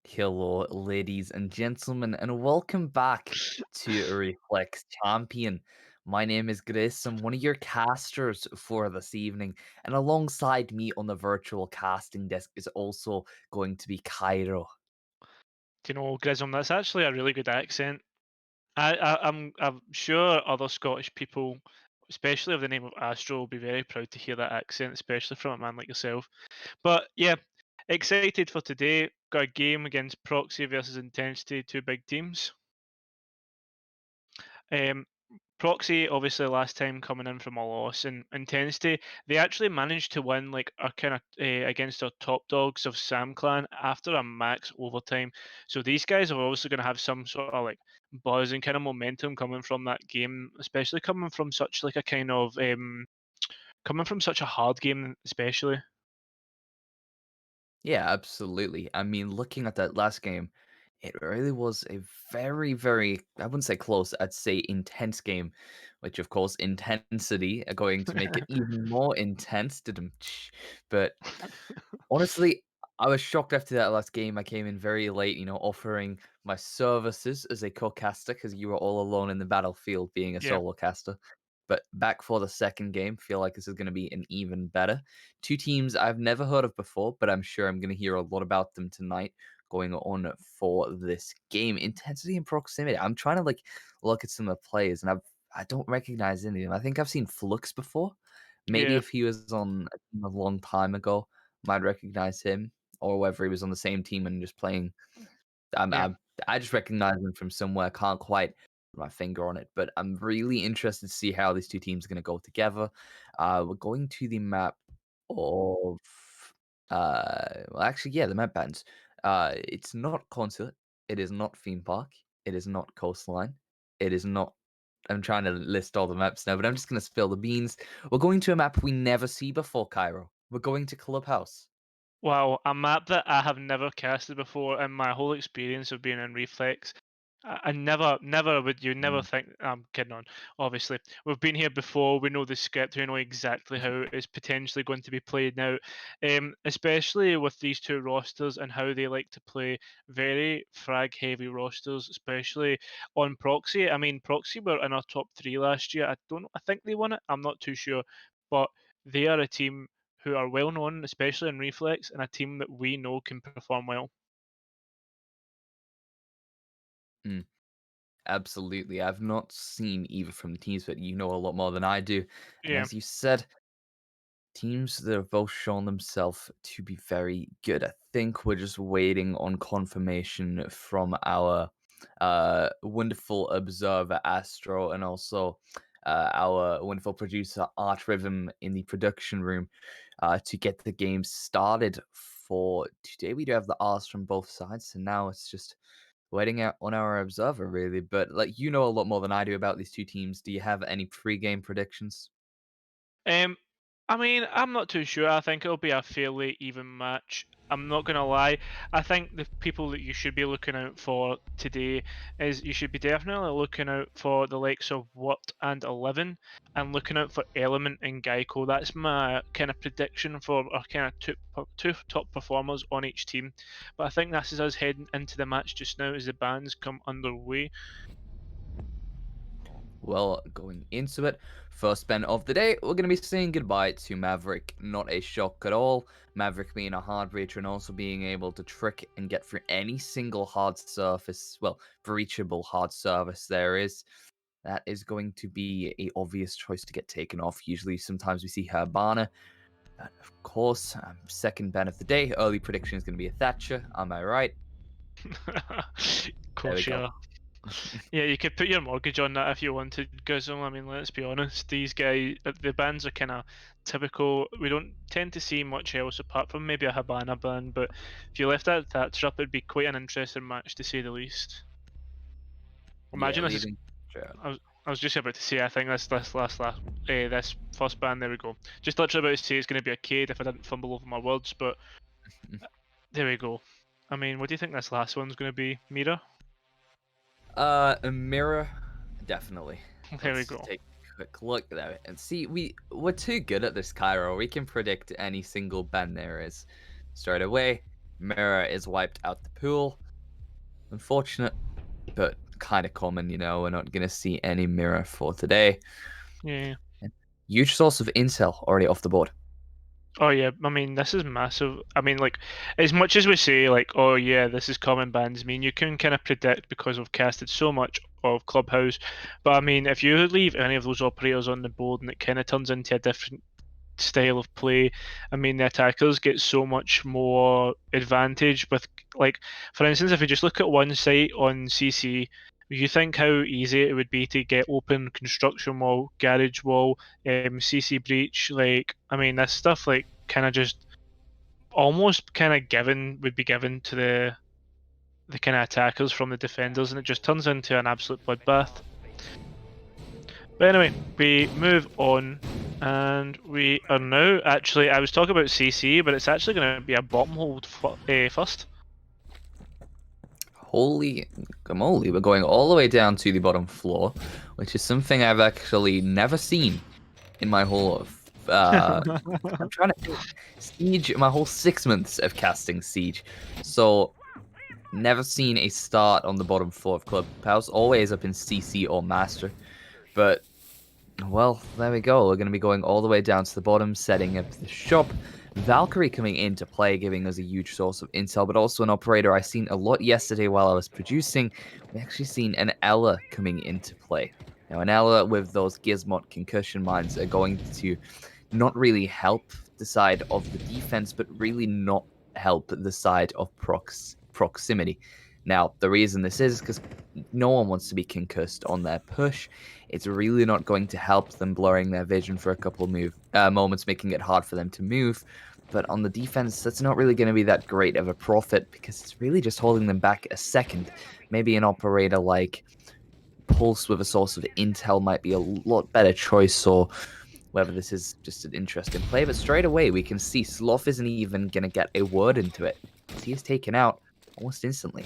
Hello, ladies and gentlemen, and welcome back to Reflex Champion. My name is Grace. I'm one of your casters for this evening, and alongside me on the virtual casting desk is also going to be Cairo. Do you know, Grissom, that's actually a really good accent. I'm sure other Scottish people, especially of the name of Astro, will be very proud to hear that accent, especially from a man like yourself. But yeah, excited for today. Got a game against Proxy versus Intensity, two big teams. Um, Proxy, obviously, last time coming in from a loss, and Intensity, they actually managed to win like a kind of against their top dogs of Sam Clan after a max overtime. So these guys are obviously going to have some sort of like buzz and kind of momentum coming from that game, especially coming from such like a kind of coming from such a hard game, especially. Yeah, absolutely. I mean, looking at that last game, it really was a very, very, I wouldn't say close, I'd say intense game, which of course, intensity are going to make it even more intense. But honestly, I was shocked after that last game. I came in very late, offering my services as a co-caster because you were all alone in the battlefield being a Yeah, solo caster. But back for the second game, feel like this is going to be an even better. Two teams I've never heard of before, but I'm sure I'm going to hear a lot about them tonight going on for this game. Intensity and proximity. I'm trying to look at some of the players, and I don't recognize any of them. I think I've seen Flux before. Maybe yeah, if he was on a team a long time ago, might recognize him, or whether he was on the same team and just playing. I'm, yeah. I'm, I just recognize him from somewhere. Can't quite put my finger on it, but I'm really interested to see how these two teams are going to go together. We're going to the map of, well, actually, yeah, the map bands. It's not concert. It is not theme park. It is not coastline. It is not. I'm trying to list all the maps now, but I'm just going to spill the beans. We're going to a map we never see before, Cairo. We're going to Clubhouse. Wow, a map that I have never casted before in my whole experience of being in Reflex. I never would you never Mm. think I'm kidding on. Obviously, we've been here before. We know the script. We know exactly how it's potentially going to be played now. Especially with these two rosters and how they like to play very frag heavy rosters, especially on Proxy. I mean, Proxy were in our top three last year. I think they won it. I'm not too sure, but they are a team who are well known, especially in Reflex, and a team that we know can perform well. Mm. Absolutely. I've not seen either from the teams, but you know a lot more than I do. And Yeah. as you said, teams that have both shown themselves to be very good. I think we're just waiting on confirmation from our wonderful observer Astro and also our wonderful producer Art Rhythm in the production room to get the game started for today. We do have the R's from both sides, so now it's just waiting out on our observer, really. But like you know a lot more than I do about these two teams. Do you have any pre-game predictions? Um, I mean, I'm not too sure. I think it'll be a fairly even match. I'm not gonna lie. I think the people that you should be looking out for today is you should be definitely looking out for the likes of Watt and 11, and looking out for Element and Geico. That's my kind of prediction for our kind of two top performers on each team. But I think this is us heading into the match just now as the bands come underway. Well, going into it, first Ben of the day, we're going to be saying goodbye to Maverick. Not a shock at all. Maverick being a hard breacher and also being able to trick and get through any single hard surface, well, breachable hard surface there is. That is going to be a obvious choice to get taken off. Usually, sometimes we see Herbana. And of course, second Ben of the day, early prediction is going to be a Thatcher. Am I right? Of There we course, go. yeah. Yeah, you could put your mortgage on that if you wanted, Guzzle. I mean, let's be honest. These guys, the bands are kind of typical. We don't tend to see much else apart from maybe a Habana band. But if you left that Thatcher up, it'd be quite an interesting match to say the least. Yeah, Imagine this is. leaving. Sure. I was just about to say. I think this first band. There we go. Just literally about to say it's going to be a Cade if I didn't fumble over my words. But there we go. I mean, what do you think this last one's going to be, Mira? A mirror, definitely. There we Let's go. take a quick look there and see. We're too good at this, Cairo. We can predict any single bend there is straight away. Mirror is wiped out the pool. Unfortunate, but kind of common, you know. We're not going to see any Mirror for today. Yeah. Huge source of intel already off the board. Oh yeah, I mean this is massive. I mean, like, as much as we say like, oh yeah, this is common bands. I mean, you can kind of predict because we've casted so much of Clubhouse. But I mean, if you leave any of those operators on the board and it kind of turns into a different style of play, I mean, the attackers get so much more advantage with, like, for instance, if you just look at one site on CC, you think how easy it would be to get open construction wall, garage wall, CC breach. Like, I mean, this stuff like kind of just almost kind of given would be given to the kind of attackers from the defenders, and it just turns into an absolute bloodbath. But anyway, we move on, and we are now actually. I was talking about CC, but it's actually going to be a bottom hold first. Holy moly, we're going all the way down to the bottom floor, which is something I've actually never seen in my whole. I'm trying to think. Siege, my whole 6 months of casting Siege. So, never seen a start on the bottom floor of Clubhouse, always up in CC or Master. But, well, there we go. We're going to be going all the way down to the bottom, setting up the shop. Valkyrie coming into play, giving us a huge source of intel, but also an operator I seen a lot yesterday while I was producing. We actually seen an Ella coming into play. Now, an Ella with those Gizmot concussion mines are going to not really help the side of the defense, but really not help the side of proximity. Now, the reason this is because no one wants to be concussed on their push. It's really not going to help them, blurring their vision for a couple moments, making it hard for them to move. But on the defense, that's not really going to be that great of a profit because it's really just holding them back a second. Maybe an operator like Pulse with a source of intel might be a lot better choice, or whether this is just an interesting play. But straight away, we can see Sloth isn't even going to get a word into it. He is taken out almost instantly.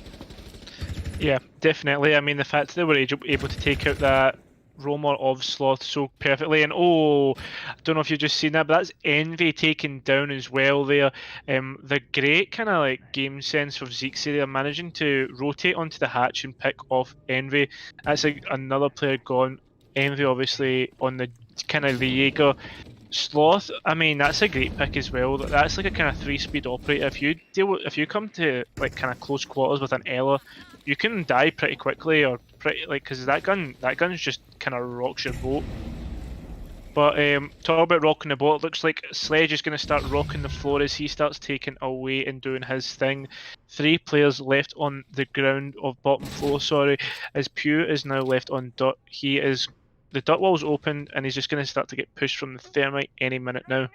Yeah, definitely. I mean, the fact that they were able to take out that roamer of Sloth so perfectly, and oh, I don't know if you've just seen that, but that's Envy taken down as well there. The great kind of like game sense of Zeke's there, managing to rotate onto the hatch and pick off Envy. That's another player gone. Envy obviously on the kind of the Jaeger. Sloth, I mean, that's a great pick as well. That's like a kind of 3-speed operator. If you come to like kind of close quarters with an Ella, you can die pretty quickly, or pretty like, because that gun's just kind of rocks your boat. But talk about rocking the boat. It looks like Sledge is going to start rocking the floor as he starts taking away and doing his thing. 3 players left on the ground of bottom floor. Sorry, as Pew is now left on dot. The dot wall's open, and he's just going to start to get pushed from the thermite any minute now.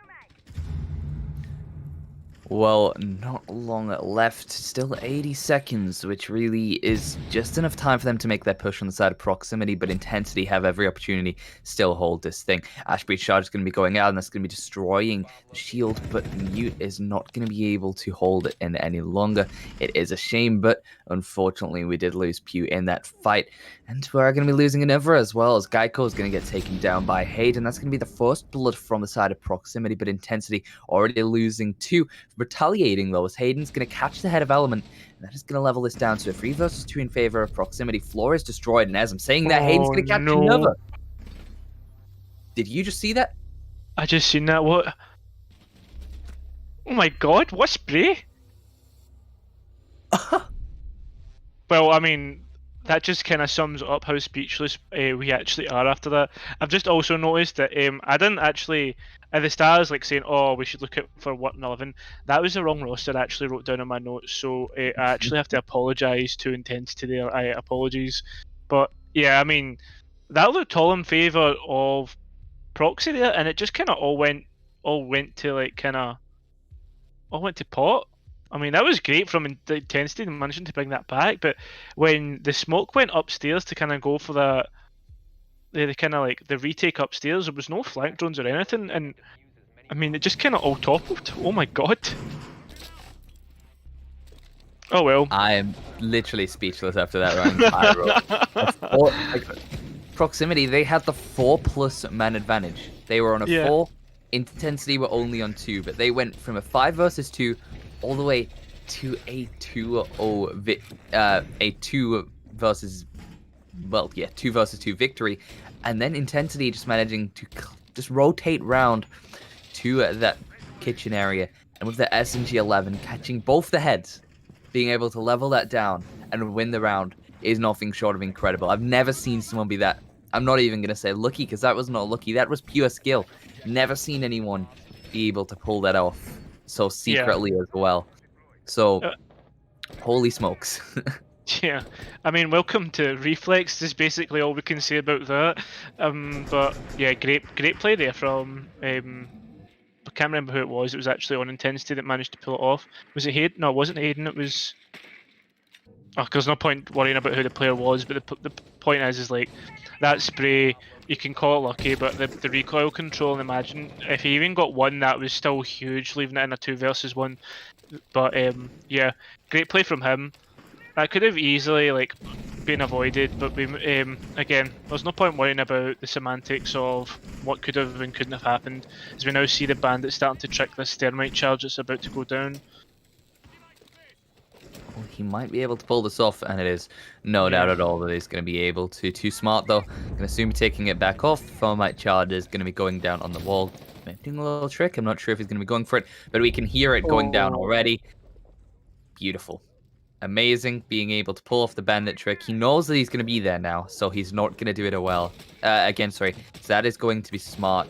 Well, not long left. Still 80 seconds, which really is just enough time for them to make their push on the side of proximity, but Intensity have every opportunity still hold this thing. Ashbreach Charge is going to be going out, and that's going to be destroying the shield, but Mute is not going to be able to hold it in any longer. It is a shame, but unfortunately we did lose Pew in that fight, and we're going to be losing another as well, as Geico is going to get taken down by Hayden. That's going to be the first blood from the side of proximity, but Intensity already losing 2. Retaliating though, as Hayden's going to catch the head of Element, and that is going to level this down to a 3 versus 2 in favor of proximity. Floor is destroyed, and as I'm saying that, Hayden's going to catch another. Did you just see that? I just seen that. What? Oh my god! What spray? Well, I mean, that just kind of sums up how speechless we actually are after that. I've just also noticed that I didn't actually, at the start I was like saying, oh, we should look out for 1-11. That was the wrong roster I actually wrote down in my notes, so I actually have to apologise to Intensity there. Apologies. But yeah, I mean, that looked all in favour of Proxy there, and it just kind of all went to like all went to pot. I mean, that was great from the Intensity and managing to bring that back, but when the smoke went upstairs to kind of go for the kind of like the retake upstairs, there was no flank drones or anything, and I mean, it just kind of all toppled. Oh my god. Oh well. I am literally speechless after that round. Proximity, they had the 4+ man advantage. They were on a 4. Intensity were only on 2, but they went from a 5 versus 2 all the way to a 2-0 a 2 versus 2 victory, and then Intensity just managing to just rotate round to that kitchen area, and with the SMG-11 catching both the heads, being able to level that down and win the round is nothing short of incredible. I've never seen someone be that. I'm not even going to say lucky, because that was not lucky. That was pure skill. Never seen anyone be able to pull that off so Yeah. secretly as well. So, Uh, holy smokes. Yeah, I mean, welcome to Reflex is basically all we can say about that. But yeah, great play there from. I can't remember who it was. It was actually on Intensity that managed to pull it off. Was it Hayden? No, it wasn't Hayden. It was. Oh, there's no point worrying about who the player was. But the point is like that spray. You can call it lucky, but the recoil control, and imagine if he even got one, that was still huge, leaving it in a 2 versus 1. But yeah, great play from him. That could have easily like been avoided, but we again, there's no point worrying about the semantics of what could have and couldn't have happened, as we now see the bandit starting to trick this thermite charge that's about to go down. Well, he might be able to pull this off, and it is no doubt Yeah. at all that he's going to be able to. Too smart, though. Going to assume taking it back off. Thermite charge is going to be going down on the wall. Maybe doing a little trick. I'm not sure if he's going to be going for it, but we can hear it going down Oh. already. Beautiful. Amazing being able to pull off the bandit trick. He knows that he's going to be there now, so he's not going to do it again, sorry. So that is going to be smart.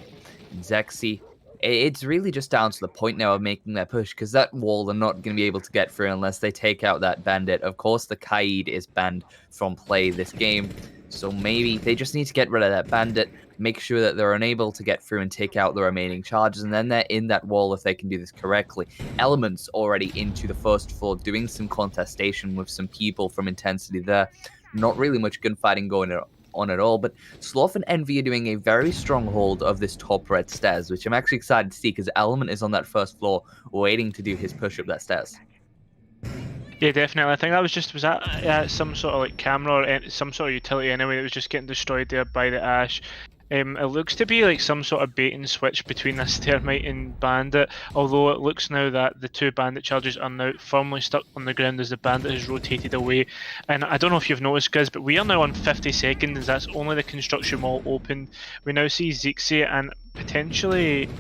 Zexy, it's really just down to the point now of making that push, because that wall they're not going to be able to get through unless they take out that bandit. Of course, the Kaid is banned from play this game, so maybe they just need to get rid of that bandit, make sure that they're unable to get through and take out the remaining charges, and then they're in that wall if they can do this correctly. Elements already into the first floor, doing some contestation with some people from Intensity there. Not really much gunfighting going on at all, but Sloth and Envy are doing a very strong hold of this top red stairs, which I'm actually excited to see, because Element is on that first floor waiting to do his push up that stairs. Yeah, definitely. I think that was that some sort of like camera or some sort of utility anyway that was just getting destroyed there by the ash. It looks to be like some sort of bait and switch between this Termite and Bandit, although it looks now that the two Bandit charges are now firmly stuck on the ground as the Bandit has rotated away. And I don't know if you've noticed, guys, but we are now on 50 seconds. That's only the construction wall opened. We now see Zixi and potentially...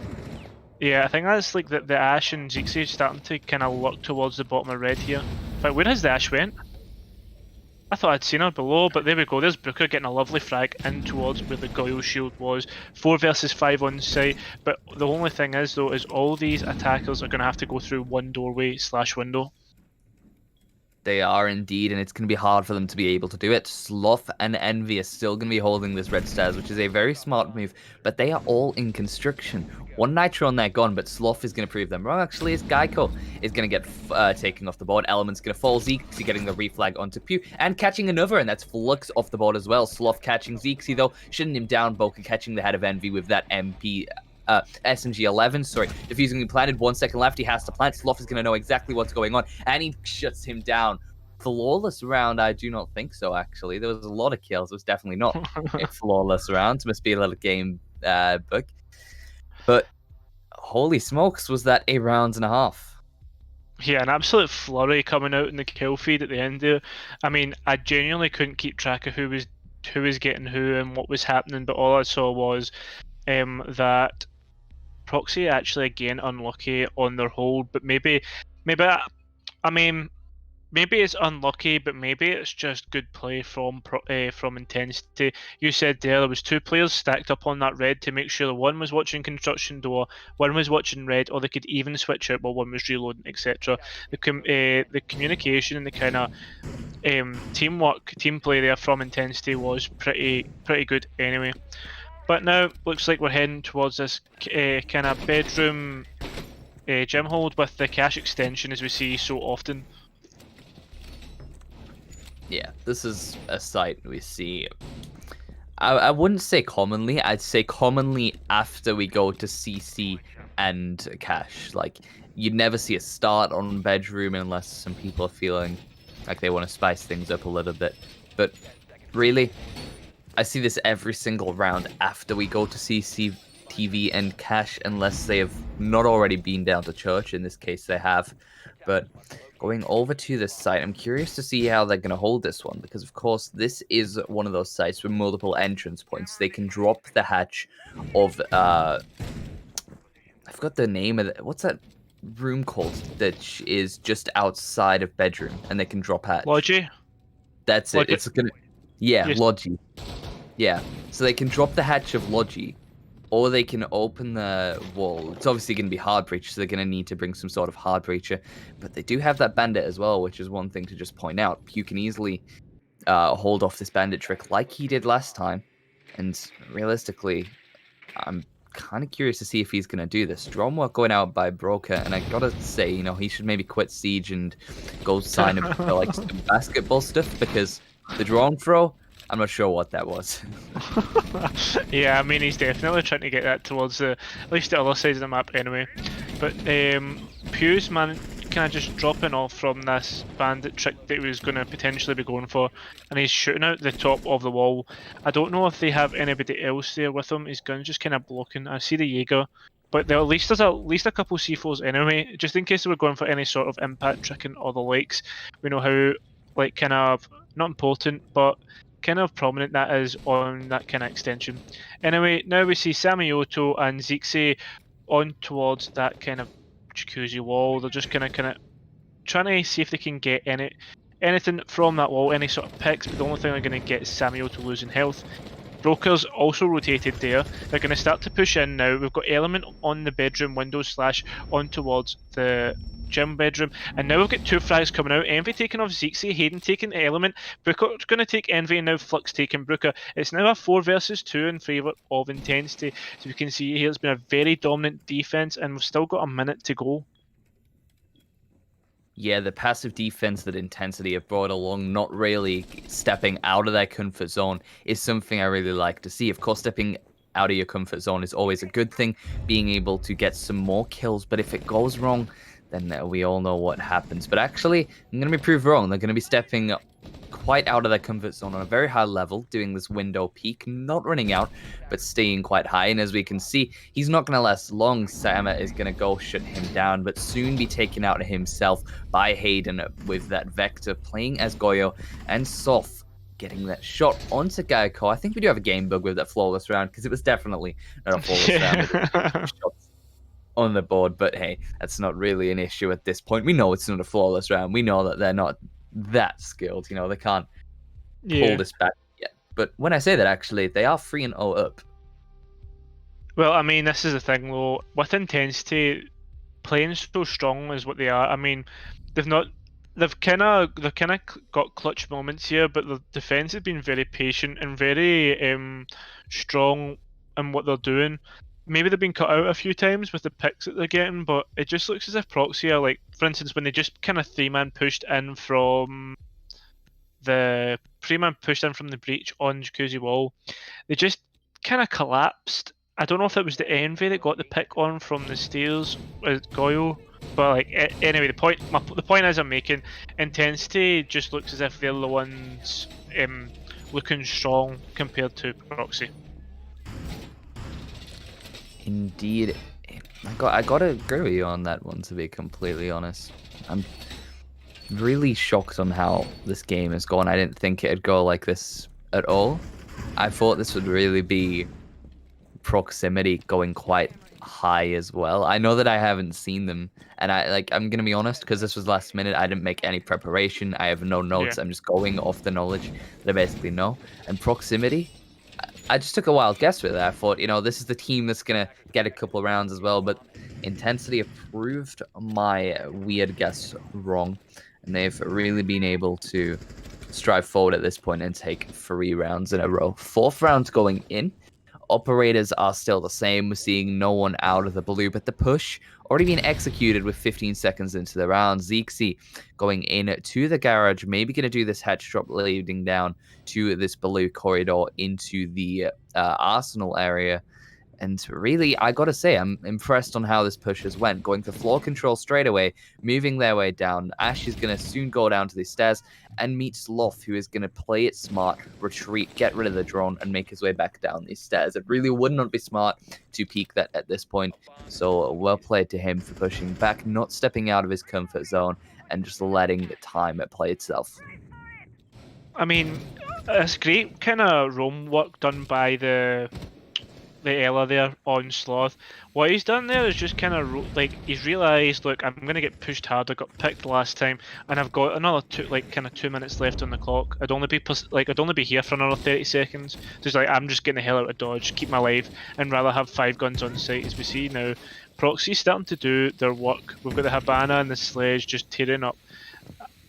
Yeah, I think that's like the Ash and Zixi starting to kind of look towards the bottom of red here. But where has the Ash went? I thought I'd seen her below, but there we go. There's Booker getting a lovely frag in towards where the Goyle shield was. 4 versus 5 on site, but the only thing is though is all these attackers are going to have to go through one doorway / window. They are indeed, and it's going to be hard for them to be able to do it. Sloth and Envy are still going to be holding this red stairs, which is a very smart move, but they are all in construction. One Nitro on their gun, but Sloth is going to prove them wrong. Actually, as Geico is going to get taken off the board. Element's going to fall. Zeke getting the reflag onto Pew, and catching another, and that's Flux off the board as well. Sloth catching Zeke, though, shutting him down. Boca catching the head of Envy with that SMG-11, sorry. Defusing being planted, 1 second left, he has to plant. Sloth is going to know exactly what's going on, and he shuts him down. Flawless round, I do not think so, actually. There was a lot of kills. It was definitely not a flawless round. It must be a little game book. But holy smokes, was that a round and a half? Yeah, an absolute flurry coming out in the kill feed at the end there. I mean, I genuinely couldn't keep track of who was getting who and what was happening, but all I saw was that Proxy actually again unlucky on their hold, but maybe I mean maybe it's unlucky, but maybe it's just good play from Intensity. You said there was 2 players stacked up on that red to make sure one was watching construction door, one was watching red, or they could even switch out while one was reloading, etc. The communication and the kind of teamwork, team play there from Intensity was pretty good anyway. But now looks like we're heading towards this kind of bedroom gym hold with the cash extension, as we see so often. Yeah, this is a sight we see. I wouldn't say commonly. I'd say commonly after we go to CC and Cash. Like, you'd never see a start on bedroom unless some people are feeling like they want to spice things up a little bit. But really, I see this every single round after we go to CC, TV, and Cash, unless they have not already been down to church. In this case, they have. But going over to this site, I'm curious to see how they're going to hold this one, because of course this is one of those sites with multiple entrance points. They can drop the hatch of I forgot the name of it. What's that room called that is just outside of bedroom, and they can drop hatch. Logi? That's it. Logi? It's gonna, yeah, Yes. Logi. Yeah, so they can drop the hatch of Logi, or they can open the wall. It's obviously going to be hard breach, so they're going to need to bring some sort of hard breacher. But they do have that bandit as well, which is one thing to just point out. You can easily hold off this bandit trick like he did last time, and realistically, I'm kind of curious to see if he's going to do this. Drone work going out by Broker, and I gotta say, you know, he should maybe quit Siege and go sign up for like some basketball stuff, because the drone throw, I'm not sure what that was. Yeah, I mean, he's definitely trying to get that towards at least the other side of the map anyway. But Pew's man kind of just dropping off from this bandit trick that he was going to potentially be going for, and he's shooting out the top of the wall. I don't know if they have anybody else there with him. His gun's just kind of blocking. I see the Jaeger, but at least there's at least a couple C4s anyway, just in case they were going for any sort of impact tricking or the likes. We know how, like, kind of not important, but kind of prominent that is on that kind of extension. Anyway, now we see Samioto and Zixi on towards that kind of jacuzzi wall. They're just kind of trying to see if they can get anything from that wall, any sort of picks, but the only thing they're going to get is Samioto losing health. Broker's also rotated there. They're going to start to push in now. We've got Element on the bedroom window / on towards the gym bedroom, and now we've got two frags coming out. Envy taking off Zixi, Hayden taking the Element, Brooker's going to take Envy, and now Flux taking Brooker. It's now a 4 versus 2 in favour of intensity. So we can see here it's been a very dominant defense, and we've still got a minute to go. Yeah, the passive defense that Intensity have brought along, not really stepping out of their comfort zone, is something I really like to see. Of course, stepping out of your comfort zone is always a good thing, being able to get some more kills, but if it goes wrong, then we all know what happens. But actually, I'm going to be proved wrong. They're going to be stepping quite out of their comfort zone on a very high level, doing this window peek, not running out, but staying quite high. And as we can see, he's not going to last long. Sama is going to go shut him down, but soon be taken out himself by Hayden with that Vector playing as Goyo, and Soth getting that shot onto Geico. I think we do have a game bug with that flawless round, because it was definitely not a flawless round. Shots on the board, but hey, that's not really an issue at this point. We know it's not a flawless round. We know that they're not that skilled. You know, they can't pull this back yet. But when I say that, actually, they are 3-0 up. Well, I mean, this is the thing though. With Intensity, playing so strong is what they are. I mean, they've kind of got clutch moments here, but the defense has been very patient and very strong in what they're doing. Maybe they've been cut out a few times with the picks that they're getting, but it just looks as if Proxy are, like, for instance, when they just kind of 3-man pushed in from the breach on Jacuzzi Wall, they just kind of collapsed. I don't know if it was the Envy that got the pick on from the stairs with Goyle, but like anyway, the point is I'm making, Intensity just looks as if they're the ones looking strong compared to Proxy. Indeed. I gotta agree with you on that one, to be completely honest. I'm really shocked on how this game has gone. I didn't think it'd go like this at all. I thought this would really be Proximity going quite high as well. I know that I haven't seen them, and I'm gonna be honest, because this was last minute, I didn't make any preparation. I have no notes. Yeah. I'm just going off the knowledge that I basically know. And Proximity, I just took a wild guess with it. I thought, you know, this is the team that's going to get a couple of rounds as well, but Intensity have proved my weird guess wrong, and they've really been able to strive forward at this point and take 3 rounds in a row. 4th round going in. Operators are still the same. We're seeing no one out of the blue, but the push already been executed with 15 seconds into the round. Zixi going in to the garage, maybe going to do this hatch drop leading down to this blue corridor into the arsenal area. And really, I gotta say, I'm impressed on how this push has went. Going to floor control straight away, moving their way down. Ash is gonna soon go down to the stairs and meet Sloth, who is gonna play it smart, retreat, get rid of the drone, and make his way back down these stairs. It really would not be smart to peek that at this point. So well played to him for pushing back, not stepping out of his comfort zone, and just letting time play itself. I mean, it's great kind of roam work done by the Ella there on Sloth. What he's done there is just kind of like he's realised, look, I'm gonna get pushed hard. I got picked last time, and I've got another kind of 2 minutes left on the clock. I'd only be here for another 30 seconds. So he's like, I'm just getting the hell out of dodge, keep my life, and rather have 5 guns on site. As we see now, Proxy's starting to do their work. We've got the Habana and the Sledge just tearing up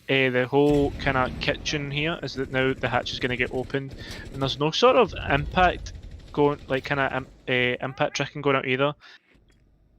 the whole kind of kitchen here. Is that now the hatch is going to get opened, and there's no sort of impact going, like kind of impact tracking going out either.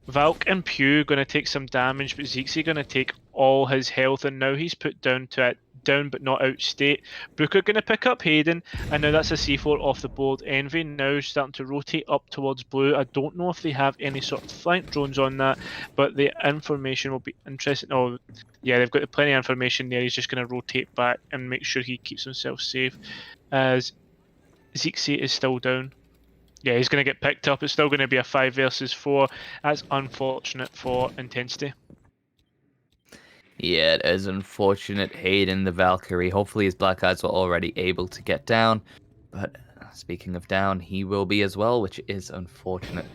Valk and Pew going to take some damage, but Zeke's going to take all his health, and now he's put down to it, down but not out state. Booker going to pick up Hayden, and now that's a C4 off the board. Envy now starting to rotate up towards blue. I don't know if they have any sort of flank drones on that, but the information will be interesting. Oh, yeah, they've got plenty of information there. He's just going to rotate back and make sure he keeps himself safe, as Zeke is still down. Yeah, he's going to get picked up. It's still going to be a 5 versus 4. That's unfortunate for Intensity. Yeah, it is unfortunate. Hayden, the Valkyrie. Hopefully his Black Eyes were already able to get down. But speaking of down, he will be as well, which is unfortunate.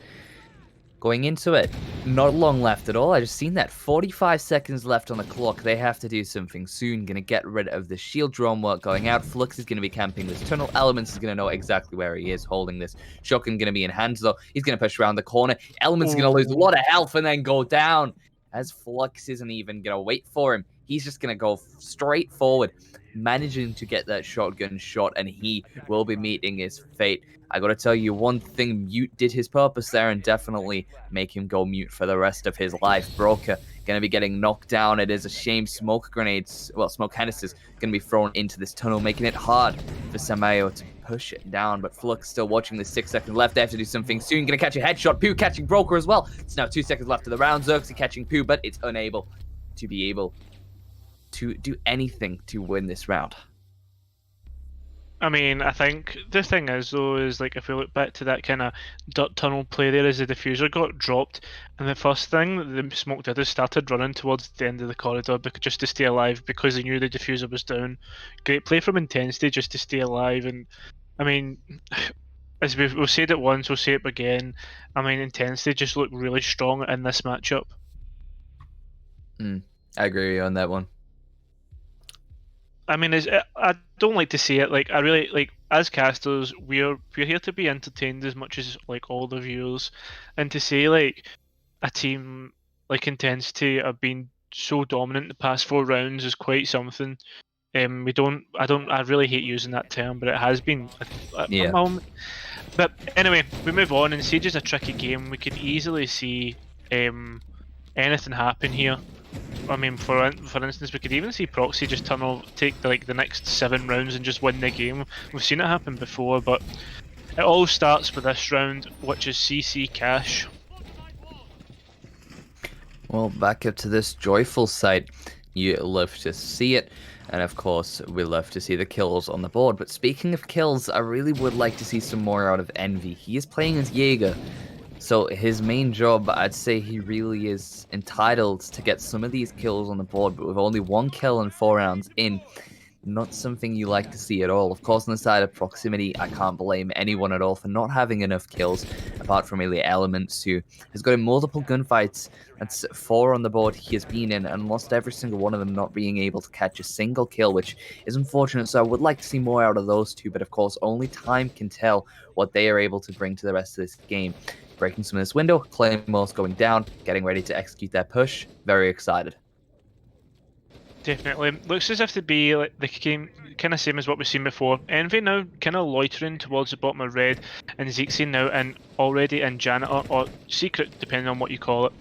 Going into it, not long left at all. I just seen that 45 seconds left on the clock. They have to do something soon. Gonna get rid of the shield drone work going out. Flux is gonna be camping this tunnel. Elements is gonna know exactly where he is holding this. Shotgun gonna be in hands though. He's gonna push around the corner. Elements is gonna lose a lot of health and then go down. As Flux isn't even gonna wait for him. He's just gonna go straight forward, managing to get that shotgun shot, and he will be meeting his fate. I gotta tell you one thing, Mute did his purpose there and definitely make him go mute for the rest of his life. Broker gonna be getting knocked down. It is a shame. Smoke canisters gonna be thrown into this tunnel, making it hard for Samayo to push it down. But Flux still watching the 6 seconds left. They have to do something soon. Gonna catch a headshot. Pooh catching Broker as well. It's now 2 seconds left of the round. Xerxes catching Pooh, but it's unable to be able to do anything to win this round. I mean, I think the thing is, though, is like if we look back to that kind of dirt tunnel play there, as the diffuser got dropped, and the first thing the smoke did is started running towards the end of the corridor just to stay alive because they knew the diffuser was down. Great play from Intensity just to stay alive, and I mean, as we've said it once, we'll say it again. I mean, Intensity just looked really strong in this matchup. I agree on that one. I mean, I don't like to see it. Like, I really like as casters, we're here to be entertained as much as like all the viewers, and to say like a team like Intensity have been so dominant the past 4 rounds is quite something. I really hate using that term, but it has been a moment. But anyway, we move on, and Siege is a tricky game. We could easily see anything happen here. I mean, for instance, we could even see Proxy just take the next 7 rounds and just win the game. We've seen it happen before, but it all starts with this round, which is CC Cash. Well, back up to this joyful sight. You love to see it, and of course, we love to see the kills on the board. But speaking of kills, I really would like to see some more out of Envy. He is playing as Jaeger. So his main job, I'd say he really is entitled to get some of these kills on the board, but with only 1 kill and 4 rounds in, not something you like to see at all. Of course, on the side of Proximity, I can't blame anyone at all for not having enough kills, apart from really Elements, who has got in multiple gunfights. That's 4 on the board he has been in, and lost every single one of them, not being able to catch a single kill, which is unfortunate. So I would like to see more out of those 2, but of course, only time can tell what they are able to bring to the rest of this game. Breaking some of this window, Claymore's going down, getting ready to execute their push. Very excited. Definitely. Looks as if to be like the game kind of same as what we've seen before. Envy now kind of loitering towards the bottom of red, and Zeke's now already in Janitor, or Secret, depending on what you call it.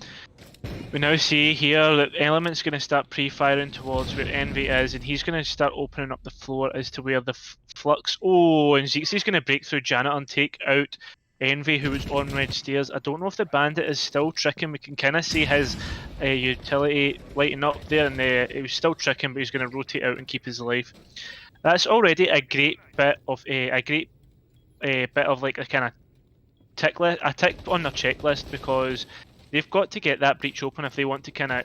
We now see here that Element's going to start pre-firing towards where Envy is, and he's going to start opening up the floor as to where the Flux... Oh, and Zeke's going to break through Janitor and take out Envy, who was on red stairs. I don't know if the bandit is still tricking. We can kind of see his utility lighting up there, and he was still tricking, but he's going to rotate out and keep his life. That's already a great bit of like a kind of a tick on their checklist, because they've got to get that breach open if they want to kind of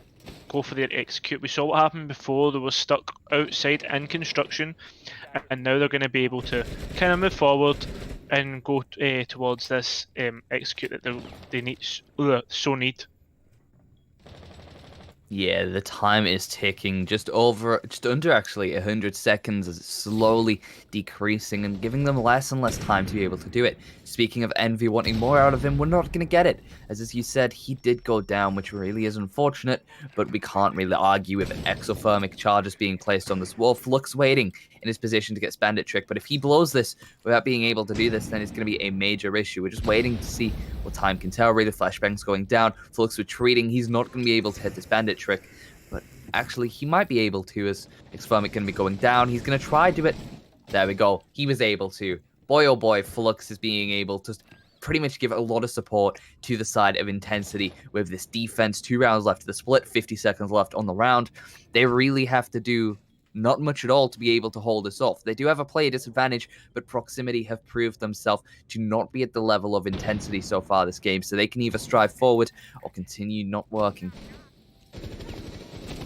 go for their execute. We saw what happened before. They were stuck outside in construction, and now they're going to be able to kind of move forward and go towards this execute that they need so need. Yeah, the time is ticking, just under actually 100 seconds, as it's slowly decreasing and giving them less and less time to be able to do it. Speaking of Envy wanting more out of him, we're not going to get it, as you said, he did go down, which really is unfortunate, but we can't really argue with exothermic charges being placed on this wall. Flux waiting in his position to get Bandit Trick, but if he blows this without being able to do this, then it's going to be a major issue. We're just waiting to see what time can tell. Really, Flashbang's going down, Flux retreating, he's not going to be able to hit this Bandit Trick, but actually he might be able to, as Exothermic going to be going down. He's going to try to do it. There we go. He was able to. Boy, oh boy, Flux is being able to pretty much give a lot of support to the side of Intensity with this defense. 2 rounds left of the split, 50 seconds left on the round. They really have to do not much at all to be able to hold this off. They do have a player disadvantage, but Proximity have proved themselves to not be at the level of Intensity so far this game, so they can either strive forward or continue not working.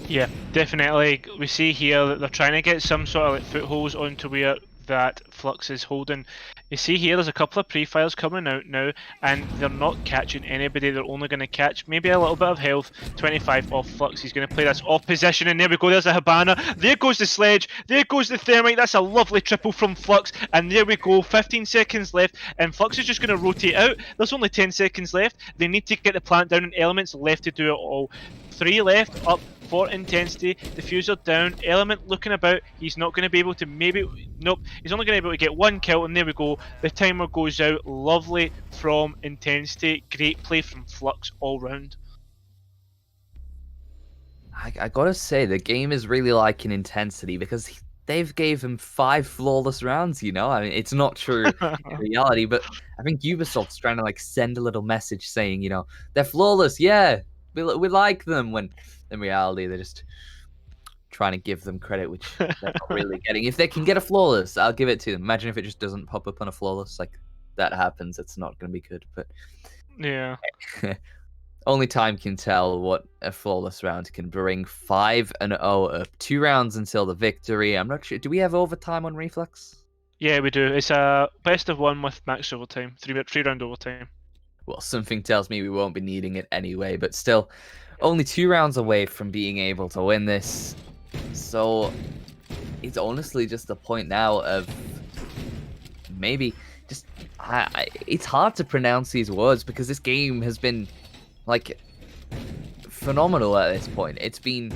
Yeah, definitely. We see here that they're trying to get some sort of like footholds onto where that Flux is holding. You see here there's a couple of pre-fires coming out now, and they're not catching anybody. They're only going to catch maybe a little bit of health. 25 off Flux. He's going to play this off position, and there we go. There's a Habana. There goes the Sledge. There goes the Thermite. That's a lovely triple from Flux, and there we go. 15 seconds left, and Flux is just going to rotate out. There's only 10 seconds left. They need to get the plant down, and Elements left to do it all. 3 left up for Intensity. Diffuser down. Element looking about. He's not going to be able to nope. He's only going to be able to get 1 kill, and there we go. The timer goes out. Lovely from Intensity. Great play from Flux all round. I gotta say, the game is really liking Intensity, because they've gave him 5 flawless rounds, you know? I mean, it's not true in reality, but I think Ubisoft's trying to like send a little message saying, you know, they're flawless, yeah, we like them, when in reality they're just trying to give them credit, which they're not really getting. If they can get a flawless, I'll give it to them. Imagine if it just doesn't pop up on a flawless, like that happens, it's not going to be good, but yeah. Only time can tell what a flawless round can bring. 5-0 up. 2 rounds until the victory. I'm not sure. Do we have overtime on Reflex? Yeah, we do. It's a best of 1 with max overtime. 3 round overtime. Well, something tells me we won't be needing it anyway, but still, only 2 rounds away from being able to win this. So, it's honestly just a point now of maybe just... it's hard to pronounce these words, because this game has been like phenomenal at this point. It's been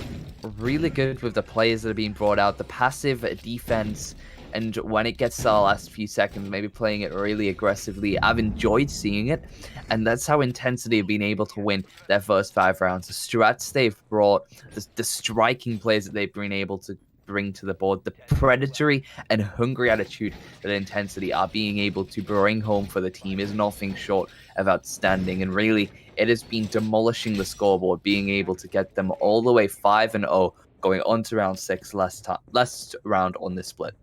really good with the players that are being brought out, the passive defense, and when it gets to the last few seconds, maybe playing it really aggressively. I've enjoyed seeing it, and that's how Intensity have been able to win their first 5 rounds. The strats they've brought, the striking plays that they've been able to bring to the board, the predatory and hungry attitude that Intensity are being able to bring home for the team is nothing short of outstanding, and really it has been demolishing the scoreboard, being able to get them all the way 5-0 going on to round 6 last round on this split.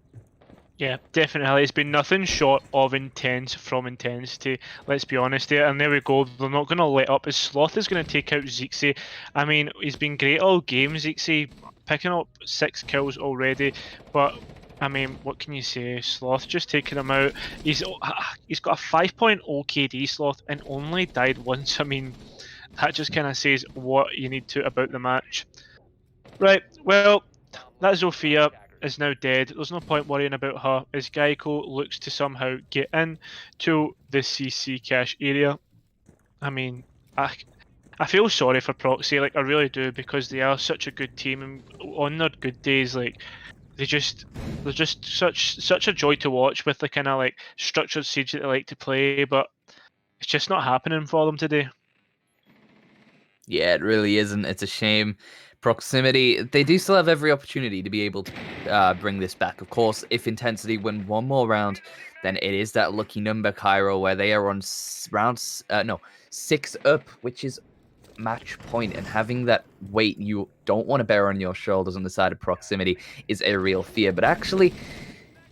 Yeah, definitely. It's been nothing short of intense from Intensity, let's be honest here. And there we go. They're not going to let up. As Sloth is going to take out Zixi. I mean, he's been great all game, Zixi, picking up 6 kills already. But, I mean, what can you say? Sloth just taking him out. He's got a 5.0 KD, Sloth, and only died once. I mean, that just kind of says what you need to about the match. Right, well, that Zofia is now dead. There's no point worrying about her, as Geico looks to somehow get in to the CC cache area. I mean, I feel sorry for Proxy, like I really do, because they are such a good team, and on their good days, like they're just such a joy to watch with the kind of like structured siege that they like to play, but it's just not happening for them today. Yeah, it really isn't. It's a shame. Proximity, they do still have every opportunity to be able to bring this back. Of course, if Intensity win one more round, then it is that lucky number, Cairo, where they are on round 6 up, which is match point, and having that weight you don't want to bear on your shoulders on the side of proximity is a real fear. But actually,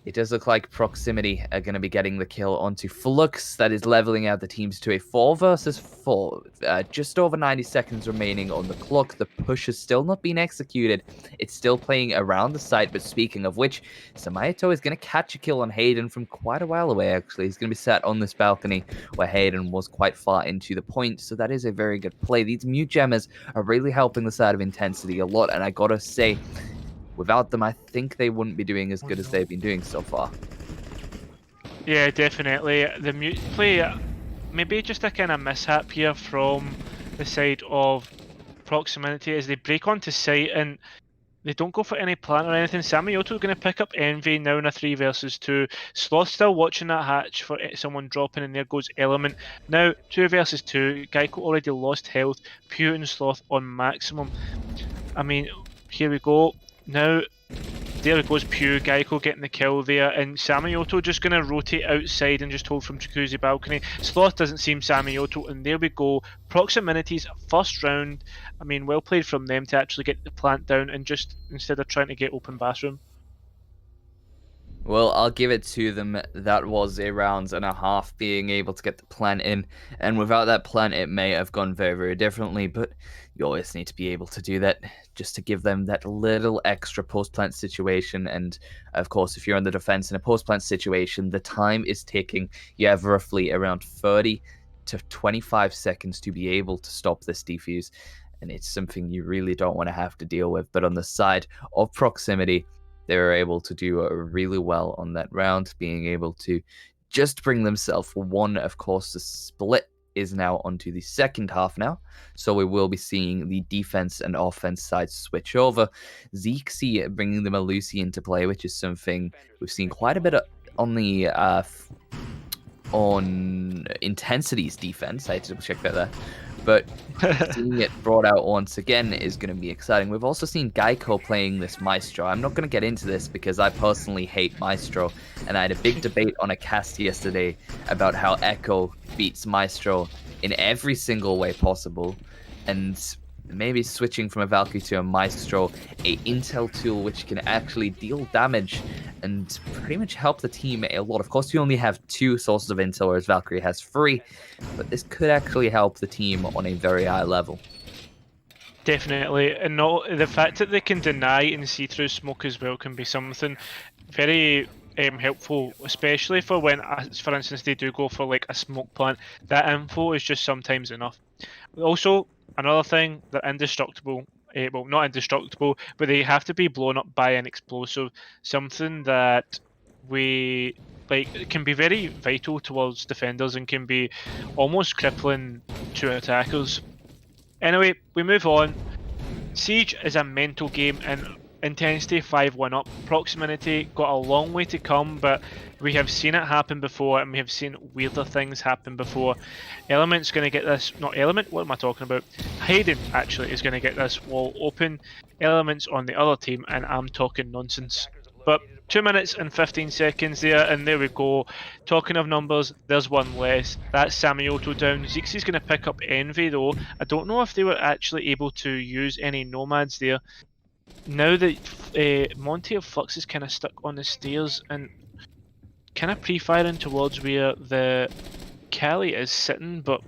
it does look like Proximity are going to be getting the kill onto Flux. That is leveling out the teams to a 4 versus 4. Just over 90 seconds remaining on the clock. The push has still not been executed. It's still playing around the site, but speaking of which, Samayato is going to catch a kill on Hayden from quite a while away, actually. He's going to be sat on this balcony where Hayden was quite far into the point, so that is a very good play. These mute gemmers are really helping the side of Intensity a lot, and I gotta say, without them, I think they wouldn't be doing as good as they've been doing so far. Yeah, definitely. The mute play, maybe just a kind of mishap here from the side of Proximity as they break onto site and they don't go for any plant or anything. Samioto's going to pick up Envy now in a 3 versus 2. Sloth still watching that hatch for someone dropping, and there goes Element. Now 2 versus 2. Geico already lost health. Pew and Sloth on maximum. I mean, here we go. Now, there goes Pew, Geico getting the kill there, and Samioto just going to rotate outside and just hold from Jacuzzi balcony. Sloth doesn't seem Samioto, and there we go. Proximity's first round. I mean, well played from them to actually get the plant down and just, instead of trying to get open bathroom. Well, I'll give it to them. That was a round and a half being able to get the plant in. And without that plant, it may have gone very, very differently. But you always need to be able to do that just to give them that little extra post-plant situation. And of course, if you're on the defense in a post-plant situation, the time is ticking. You have roughly around 30 to 25 seconds to be able to stop this defuse. And it's something you really don't want to have to deal with. But on the side of Proximity, they were able to do really well on that round, being able to just bring themselves one. Of course, the split is now onto the second half now, so we will be seeing the defense and offense sides switch over. Zeke's bringing the Melusi into play, which is something we've seen quite a bit on the on Intensity's defense. I had to double check that there. But seeing it brought out once again is going to be exciting. We've also seen Geico playing this Maestro. I'm not going to get into this because I personally hate Maestro, and I had a big debate on a cast yesterday about how Echo beats Maestro in every single way possible, and maybe switching from a Valkyrie to a Maestro, a intel tool which can actually deal damage and pretty much help the team a lot. Of course, you only have 2 sources of intel, whereas Valkyrie has 3, but this could actually help the team on a very high level. Definitely, and no, the fact that they can deny and see through smoke as well can be something very helpful, especially for when, for instance, they do go for like a smoke plant. That info is just sometimes enough. Also, another thing, they're indestructible. Well, not indestructible, but they have to be blown up by an explosive. Something that we like can be very vital towards defenders and can be almost crippling to attackers. Anyway, we move on. Siege is a mental game, and Intensity 5-1 up. Proximity got a long way to come, but we have seen it happen before, and we have seen weirder things happen before. Element's going to get this, not Element, what am I talking about? Hayden actually is going to get this wall open. Element's on the other team, and I'm talking nonsense. But 2 minutes and 15 seconds there, and there we go. Talking of numbers, there's one less. That's Samioto down. Zeke's going to pick up Envy though. I don't know if they were actually able to use any nomads there. Now that Monty of Flux is kind of stuck on the stairs and kind of pre-firing towards where the Cali is sitting, but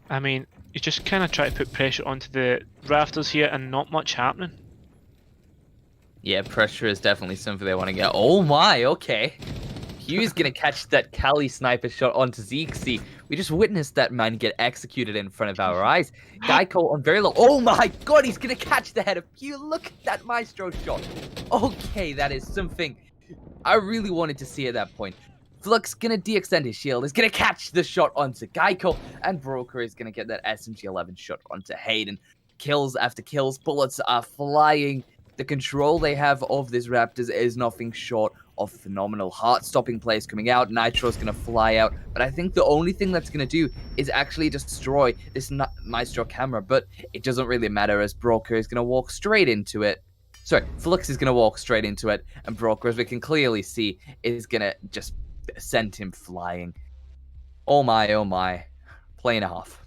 I mean, you just kind of try to put pressure onto the rafters here and not much happening. Yeah, pressure is definitely something they want to get. Oh my, okay. Hugh's going to catch that Cali sniper shot onto Zeke's. We just witnessed that man get executed in front of our eyes. Geico on very low. Oh my god, he's going to catch the head of Hugh. Look at that Maestro shot. Okay, that is something I really wanted to see at that point. Flux going to de-extend his shield. He's going to catch the shot onto Geico. And Broker is going to get that SMG-11 shot onto Hayden. Kills after kills. Bullets are flying. The control they have of this Raptors is nothing short of phenomenal. Heart-stopping plays coming out. Nitro's going to fly out. But I think the only thing that's going to do is actually destroy this Maestro camera. But it doesn't really matter as Broker is going to walk straight into it. Sorry, Flux is going to walk straight into it. And Broker, as we can clearly see, is going to just sent him flying. Oh my. Play and a half.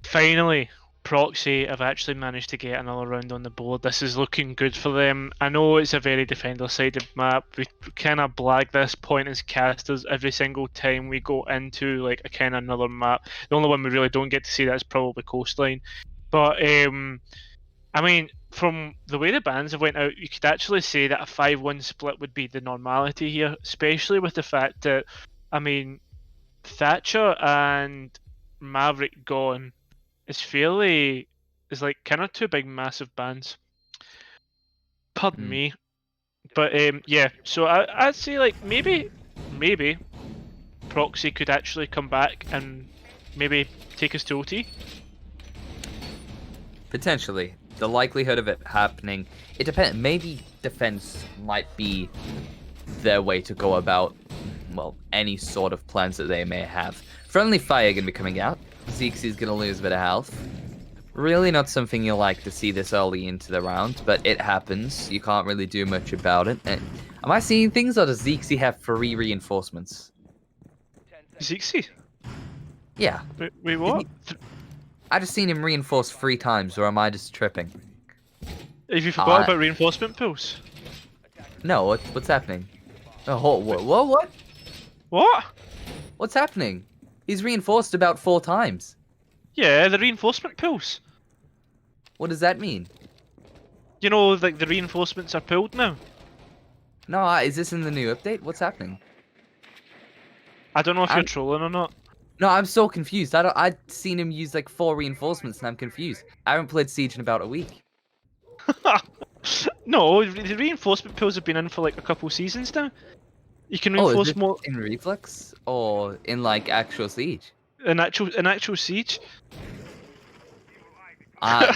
Finally, Proxy have actually managed to get another round on the board. This is looking good for them. I know it's a very defender-sided map. We kind of blag this point as casters every single time we go into like a kind of another map. The only one we really don't get to see that is probably Coastline. But I mean, from the way the bans have went out, you could actually say that a 5-1 split would be the normality here, especially with the fact that, I mean, Thatcher and Maverick gone is like kind of two big massive bans. Pardon Hmm. me, but yeah. So I'd say like maybe Proxy could actually come back and maybe take us to OT. Potentially. The likelihood of it happening, it depends. Maybe defense might be their way to go about, well, any sort of plans that they may have. Friendly fire going to be coming out. Zeke's going to lose a bit of health. Really not something you like to see this early into the round, but it happens. You can't really do much about it. And am I seeing things, or does Zeke's have free reinforcements? Zixi? Yeah. Wait, what? I just seen him reinforce 3 times, or am I just tripping? Have you forgot about reinforcement pools? No, what's happening? Oh, what? What? What's happening? He's reinforced about 4 times. Yeah, the reinforcement pools. What does that mean? You know, like the reinforcements are pulled now. No, is this in the new update? What's happening? I don't know if you're trolling or not. No, I'm so confused. I'd seen him use like 4 reinforcements, and I'm confused. I haven't played Siege in about a week. No, the reinforcement pools have been in for like a couple seasons now. You can Oh, is reinforce this more in Reflex or in like actual Siege? in actual Siege. Uh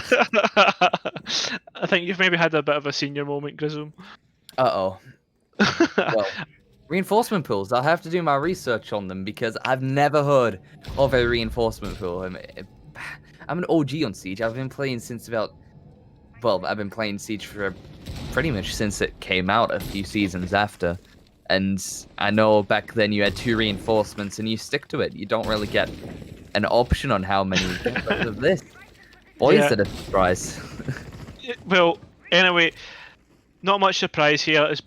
I think you've maybe had a bit of a senior moment, Grism. oh. Well, reinforcement pools. I'll have to do my research on them because I've never heard of a reinforcement pool. I'm an OG on Siege. I've been playing since about. Well, I've been playing Siege for pretty much since it came out a few seasons after. And I know back then you had 2 reinforcements and you stick to it. You don't really get an option on how many of this. Boy, Yeah. is it a surprise. Well, anyway, not much surprise here as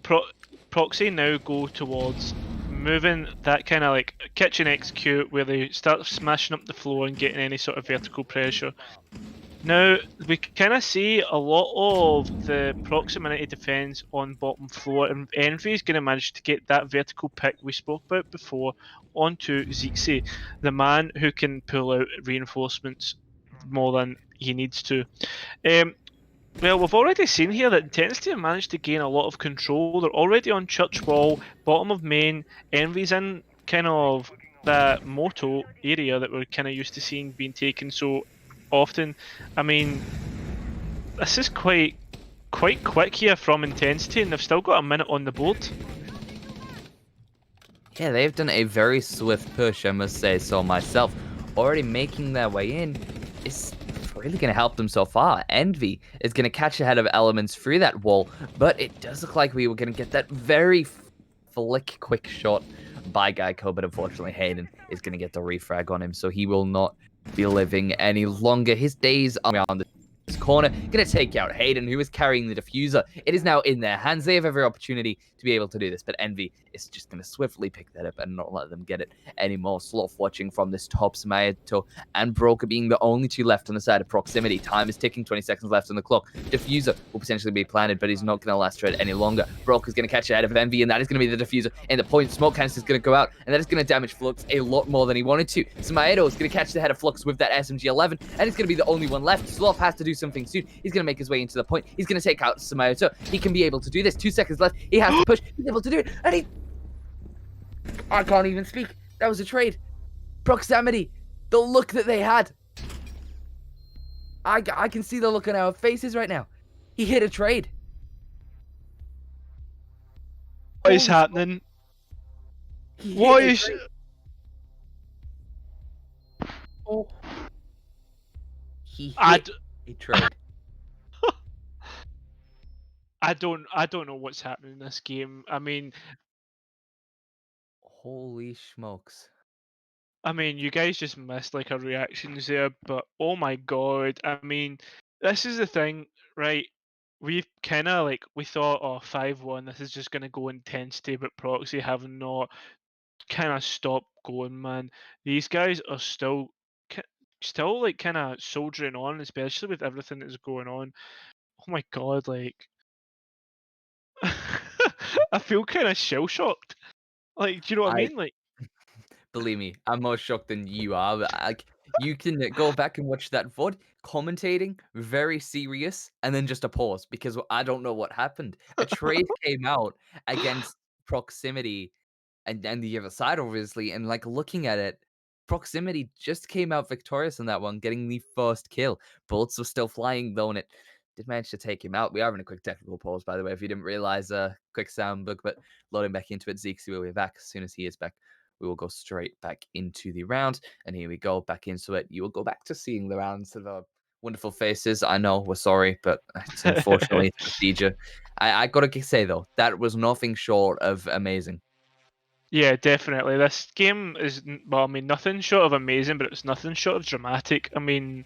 Proxy now go towards moving that kind of like kitchen execute where they start smashing up the floor and getting any sort of vertical pressure. Now, we kind of see a lot of the proximity defense on bottom floor, and Envy is going to manage to get that vertical pick we spoke about before onto Zixi, the man who can pull out reinforcements more than he needs to. Well, we've already seen here that Intensity have managed to gain a lot of control. They're already on Church Wall, bottom of main. Envy's in kind of that Moto area that we're kind of used to seeing being taken so often. I mean, this is quite quick here from Intensity, and they've still got a minute on the board. Yeah, they've done a very swift push, I must say so myself. Already making their way in is really going to help them so far. Envy is going to catch ahead of Elements through that wall, but it does look like we were going to get that very quick shot by Geico, but unfortunately Hayden is going to get the refrag on him, so he will not be living any longer. His days are around this corner. Going to take out Hayden, who is carrying the diffuser. It is now in their hands. They have every opportunity to be able to do this, but Envy is just going to swiftly pick that up and not let them get it anymore. Sloth watching from this top. Samayato and Broker being the only 2 left on the side of proximity. Time is ticking, 20 seconds left on the clock. Diffuser will potentially be planted, but he's not going to last thread any longer. Broker's going to catch ahead of Envy, and that is going to be the diffuser. And the point smoke canister is going to go out, and that is going to damage Flux a lot more than he wanted to. Samayato is going to catch the head of Flux with that SMG-11, and it's going to be the only one left. Sloth has to do something soon. He's going to make his way into the point. He's going to take out Samayato. He can be able to do this. 2 seconds left. He has to push. He's able to do it, and he... I can't even speak. That was a trade. Proximity. The look that they had. I can see the look on our faces right now. He hit a trade. What is happening? He What hit a is... trade. Oh. He hit a trade. I don't know what's happening in this game. I mean, Holy smokes. I mean, you guys just missed like our reactions there, but oh my god! I mean, this is the thing, right? We've kind of like we thought, oh, 5-1. This is just gonna go intensity, but Proxy have not kind of stopped going, man. These guys are still, ki- still like kind of soldiering on, especially with everything that's going on. Oh my god, like I feel kind of shell shocked. Like, do you know what I I mean? Like, Believe me, I'm more shocked than you are. Like, you can go back and watch that VOD, commentating, very serious, and then just a pause because I don't know what happened. A trade came out against Proximity and the other side, obviously, and like looking at it, Proximity just came out victorious in that one, getting the first kill. Bullets were still flying though, and it did manage to take him out. We are in a quick technical pause, by the way, if you didn't realize. Quick sound book, but loading back into it. Zeke will be back as soon as he is back. We will go straight back into the round, and here we go back into it. You will go back to seeing the rounds of wonderful faces. I know we're sorry, but it's unfortunately a procedure. I gotta say though, that was nothing short of amazing. yeah, definitely. This game is, well, I mean, nothing short of amazing, but it's nothing short of dramatic. I mean,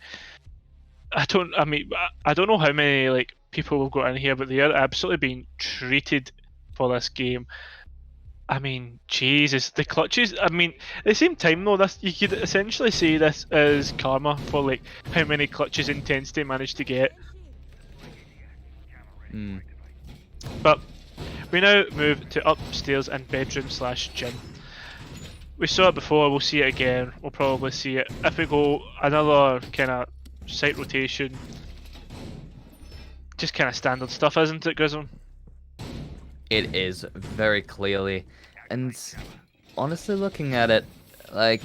I don't know how many like people have got in here, but they are absolutely being treated for this game. I mean, Jesus, the clutches. I mean, at the same time though, this you could essentially say this is karma for like how many clutches Intensity managed to get. Hmm. But we now move to upstairs and bedroom slash gym. We saw it before, we'll see it again, we'll probably see it. If we go another kind of site rotation, just kind of standard stuff, isn't it, Grizzle? It is very clearly, and honestly, looking at it, like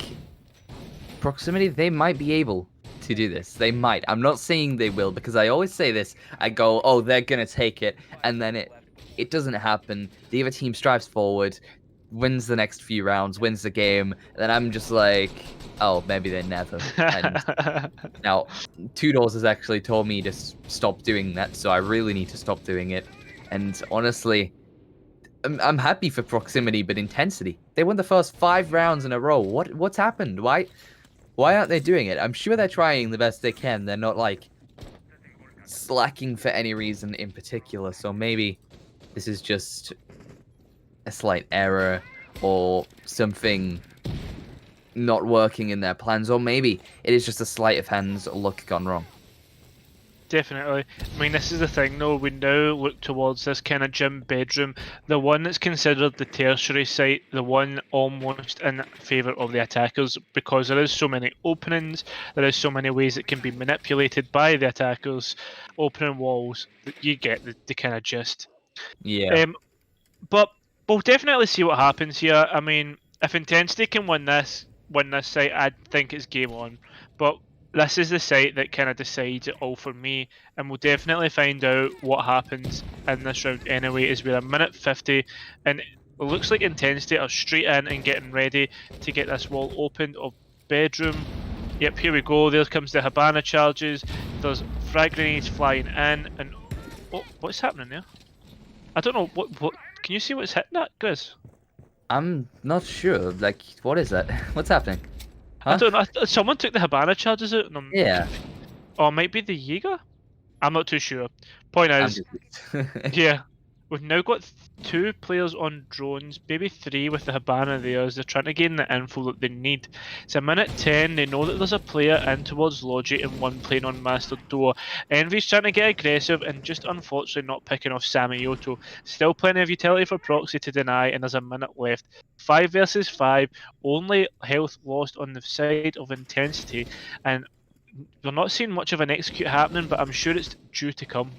Proximity, they might be able to do this. They might. I'm not saying they will because I always say this. I go, oh, they're gonna take it, and then it doesn't happen. The other team strives forward, wins the next few rounds, wins the game, and then I'm just like, oh, maybe they never. And now, Two Doors has actually told me to stop doing that, so I really need to stop doing it. And honestly, I'm happy for Proximity, but Intensity. They won the first 5 rounds in a row. What's happened? Why aren't they doing it? I'm sure they're trying the best they can. They're not like slacking for any reason in particular. So maybe this is just a slight error or something not working in their plans, or maybe it is just a sleight of hand luck gone wrong. Definitely. I mean, this is the thing though, we now look towards this kind of gym bedroom, the one that's considered the tertiary site, the one almost in favour of the attackers, because there is so many openings, there is so many ways it can be manipulated by the attackers, opening walls, you get the kind of gist. Yeah. But we'll definitely see what happens here. I mean, if Intensity can win this site, I think it's game on. But this is the site that kind of decides it all for me, and we'll definitely find out what happens in this round anyway. Is we're a minute 50, and it looks like Intensity are straight in and getting ready to get this wall opened of bedroom. Yep, here we go. There comes the Habana charges. There's frag grenades flying in, and oh, what's happening there? I don't know what. Can you see what's hitting that, Grizz? I'm not sure. Like, what is that? What's happening? I Huh? don't know. Someone took the Habana charges out, and I'm Yeah. or it might be the Jaeger. I'm not too sure. Point I'm is, confused. yeah, we've now got 2 players on drones, maybe 3 with the Habana there as they're trying to gain the info that they need. It's a minute 10, they know that there's a player in towards Logic and one playing on Master Door. Envy's trying to get aggressive and just unfortunately not picking off Samioto. Still plenty of utility for Proxy to deny, and there's a minute left. 5 versus 5, only health lost on the side of Intensity, and we're not seeing much of an execute happening, but I'm sure it's due to come.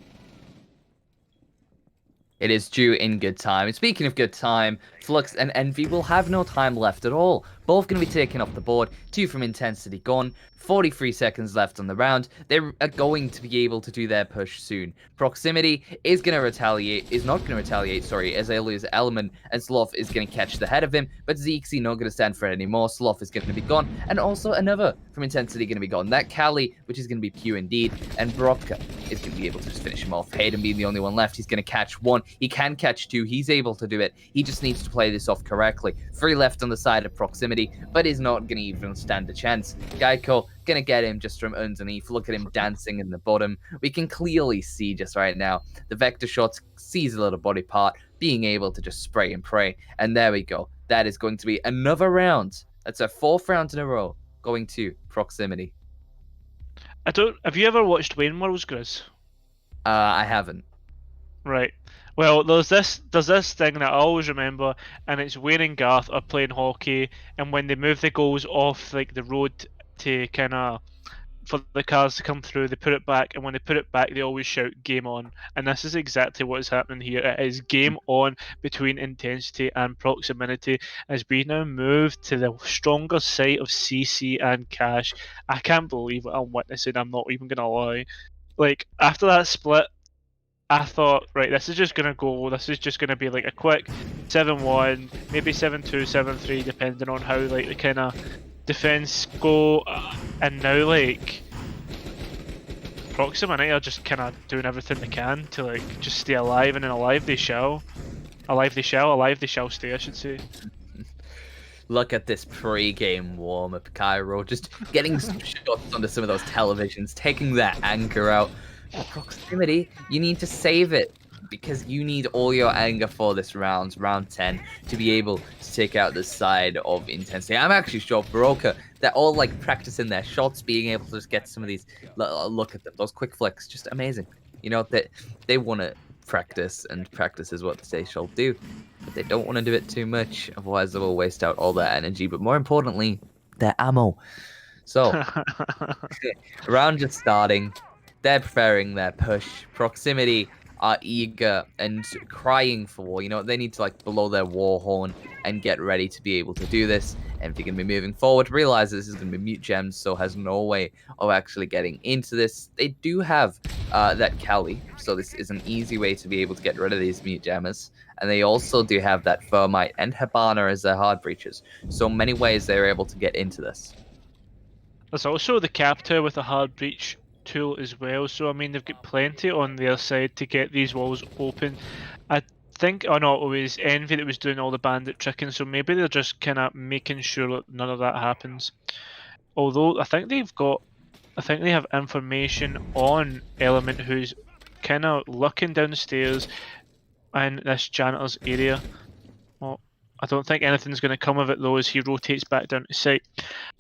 It is due in good time. And speaking of good time, Flux and Envy will have no time left at all. Both going to be taken off the board. 2 from Intensity gone. 43 seconds left on the round. They are going to be able to do their push soon. Proximity is going to retaliate, is not going to retaliate, sorry, as they lose Element, and Sloth is going to catch the head of him, but Zeke's not going to stand for it anymore. Sloth is going to be gone, and also another from Intensity going to be gone. That Kali, which is going to be Pew indeed, and Brotka is going to be able to just finish him off. Hayden being the only one left, he's going to catch 1. He can catch 2. He's able to do it. He just needs to play this off correctly. 3 left on the side of proximity, but he's not going to even stand a chance. Geico going to get him just from underneath. Look at him dancing in the bottom. We can clearly see just right now the vector shots, sees a little body part, being able to just spray and pray. And there we go. That is going to be another round. That's our 4th round in a row going to proximity. Have you ever watched Wayne Worlds, Grizz? I haven't. Right. Well, there's this thing that I always remember, and it's Wayne and Garth are playing hockey, and when they move the goals off like the road to kind of for the cars to come through, they put it back, and when they put it back, they always shout "Game on," and this is exactly what is happening here. It is game on between intensity and proximity as we now move to the stronger side of CC and Cash. I can't believe what I'm witnessing. I'm not even gonna lie. Like after that split, I thought, right, this is just gonna go. This is just gonna be like a quick 7-1, maybe 7-2, 7-3, depending on how like the kind of defense go. And now like Proximity are just kind of doing everything they can to like just stay alive, and then alive they shall stay, I should say. Look at this pre-game warm-up, Cairo, just getting some shots onto some of those televisions, taking that anchor out. For proximity, you need to save it, because you need all your anger for this round 10, to be able to take out the side of intensity. I'm actually sure Baroka, they're all like practicing their shots, being able to just get some of these, look at them, those quick flicks, just amazing. You know, that they want to practice, and practice is what they shall do. But they don't want to do it too much, otherwise they will waste out all their energy, but more importantly, their ammo. So, round just starting, they're preparing their push. Proximity are eager and crying for war. You know, they need to like blow their war horn and get ready to be able to do this. And if they're going to be moving forward, realize this is going to be mute gems, so has no way of actually getting into this. They do have that Kali, so this is an easy way to be able to get rid of these mute gemmers. And they also do have that Thermite and Habana as their hard breaches. So many ways they're able to get into this. There's also the Captor with a hard breach tool as well, so I mean they've got plenty on their side to get these walls open. I think, oh no, it was Envy that was doing all the bandit tricking, so maybe they're just kind of making sure that none of that happens. Although I think they have information on Element, who's kind of looking down the stairs in this janitor's area. Well, I don't think anything's going to come of it though, as he rotates back down to sight.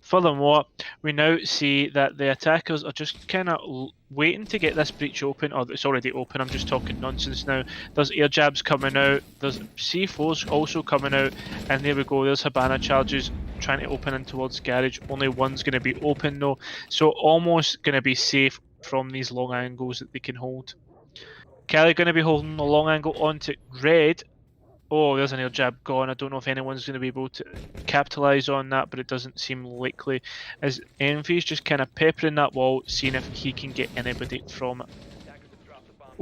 Furthermore, we now see that the attackers are just kind of waiting to get this breach open, or it's already open, I'm just talking nonsense now. There's air jabs coming out, there's C4s also coming out, and there we go, there's Habana charges trying to open in towards garage. Only one's going to be open though, so almost going to be safe from these long angles that they can hold. Kelly going to be holding the long angle onto red. Oh, there's an air jab gone. I don't know if anyone's going to be able to capitalise on that, but it doesn't seem likely, as Envy's just kind of peppering that wall, seeing if he can get anybody from it.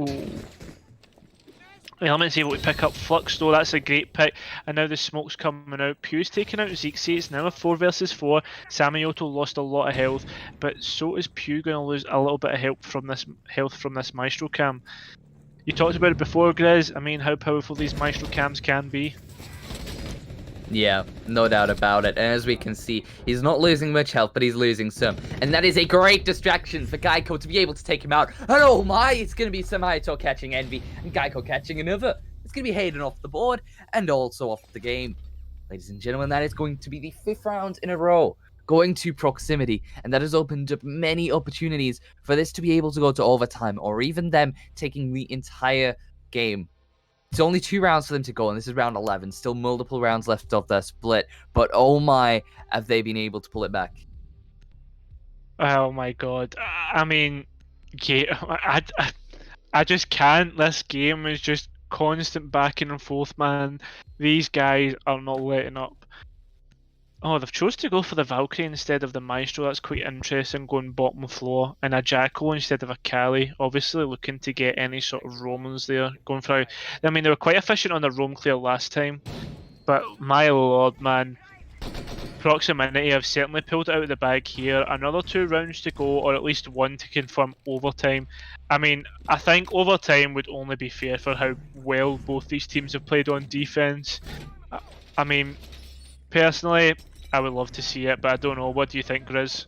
Ooh. Element's able to pick up Flux though, that's a great pick, and now the smoke's coming out. Pew's taking out Zeke, it's now a 4 versus 4. Samioto lost a lot of health, but so is Pew going to lose a little bit of health from this Maestro cam. You talked about it before, Grizz. I mean, how powerful these Maestro cams can be. Yeah, no doubt about it. And as we can see, he's not losing much health, but he's losing some. And that is a great distraction for Geico to be able to take him out. And oh my, it's going to be Samioto catching Envy and Geico catching another. It's going to be Hayden off the board and also off the game. Ladies and gentlemen, that is going to be the 5th round in a row going to proximity, and that has opened up many opportunities for this to be able to go to overtime, or even them taking the entire game. It's only 2 rounds for them to go, and this is round 11. Still multiple rounds left of their split, but oh my, have they been able to pull it back. Oh my god. I mean, yeah, I just can't. This game is just constant back and forth, man. These guys are not letting up. Oh, they've chose to go for the Valkyrie instead of the Maestro. That's quite interesting, going bottom floor. And a Jackal instead of a Kali. Obviously looking to get any sort of Romans there. Going for I mean, they were quite efficient on the Rome clear last time. But my lord, man. Proximity have certainly pulled it out of the bag here. Another 2 rounds to go, or at least 1 to confirm overtime. I mean, I think overtime would only be fair for how well both these teams have played on defense. I mean, personally, I would love to see it, but I don't know. What do you think, Grizz?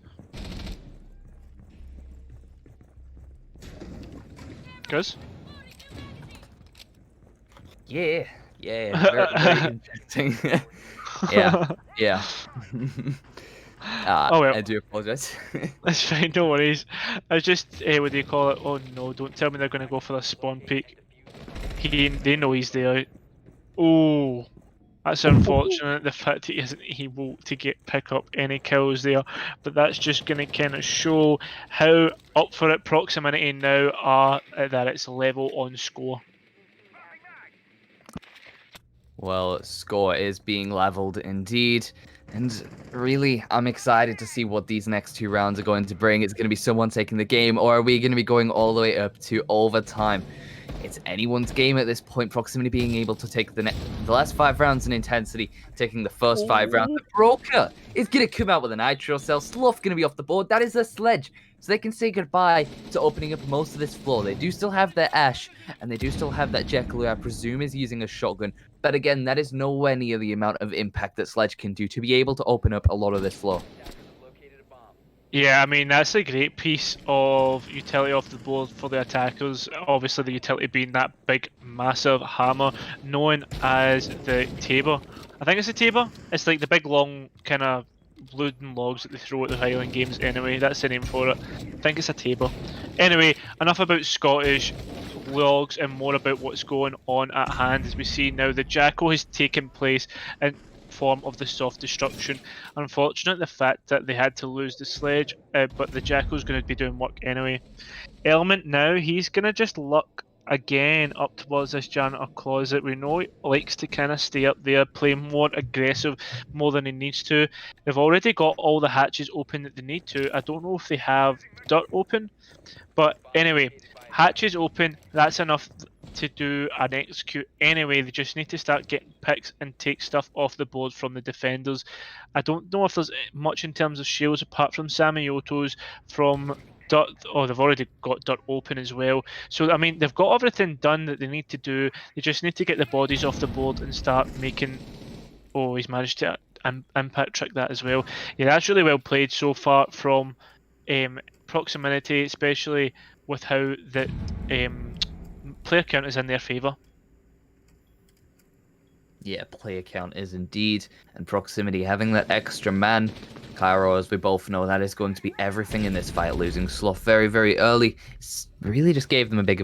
Grizz? Yeah, yeah, very, very interesting. Yeah, yeah. Oh well, I do apologize. that's fine. No worries. I was just, what do you call it? Oh no! Don't tell me they're going to go for the spawn peak. They know he's there. Oh, that's unfortunate. The fact that he isn't able to pick up any kills there, but that's just going to kind of show how up for it proximity now are that it's level on score. Well, score is being leveled indeed. And really, I'm excited to see what these next 2 rounds are going to bring. Is it going to be someone taking the game, or are we going to be going all the way up to overtime? It's anyone's game at this point. Proximity being able to take the last 5 rounds in intensity, taking the first 5 rounds. The Broker is going to come out with a Nitro Cell. Slough going to be off the board. That is a Sledge. So they can say goodbye to opening up most of this floor. They do still have their Ash, and they do still have that Jekyll, who I presume is using a shotgun. But again, that is nowhere near the amount of impact that Sledge can do to be able to open up a lot of this floor. Yeah, I mean, that's a great piece of utility off the board for the attackers. Obviously, the utility being that big, massive hammer, known as the Tabor. I think it's a Tabor. It's like the big, long, kind of wooden logs that they throw at the Highland Games anyway. That's the name for it. I think it's a Tabor. Anyway, enough about Scottish logs and more about what's going on at hand. As we see now, the Jackal has taken place in form of the soft destruction. Unfortunate the fact that they had to lose the Sledge, but the Jackal's going to be doing work anyway. Element now, he's going to just luck again up towards this janitor closet. We know he likes to kind of stay up there, play more aggressive more than he needs to. They've already got all the hatches open that they need to. I don't know if they have dirt open, but anyway, hatches open, that's enough to do an execute anyway. They just need to start getting picks and take stuff off the board from the defenders. I don't know if there's much in terms of shields apart from Samioto's from dirt. Oh, they've already got dirt open as well. So, I mean, they've got everything done that they need to do. They just need to get the bodies off the board and start making... Oh, he's managed to impact trick that as well. Yeah, that's really well played so far from proximity, especially with how the player count is in their favour. Yeah, player count is indeed, and proximity having that extra man. Cairo, as we both know, that is going to be everything in this fight. Losing Slough very, very early really just gave them a big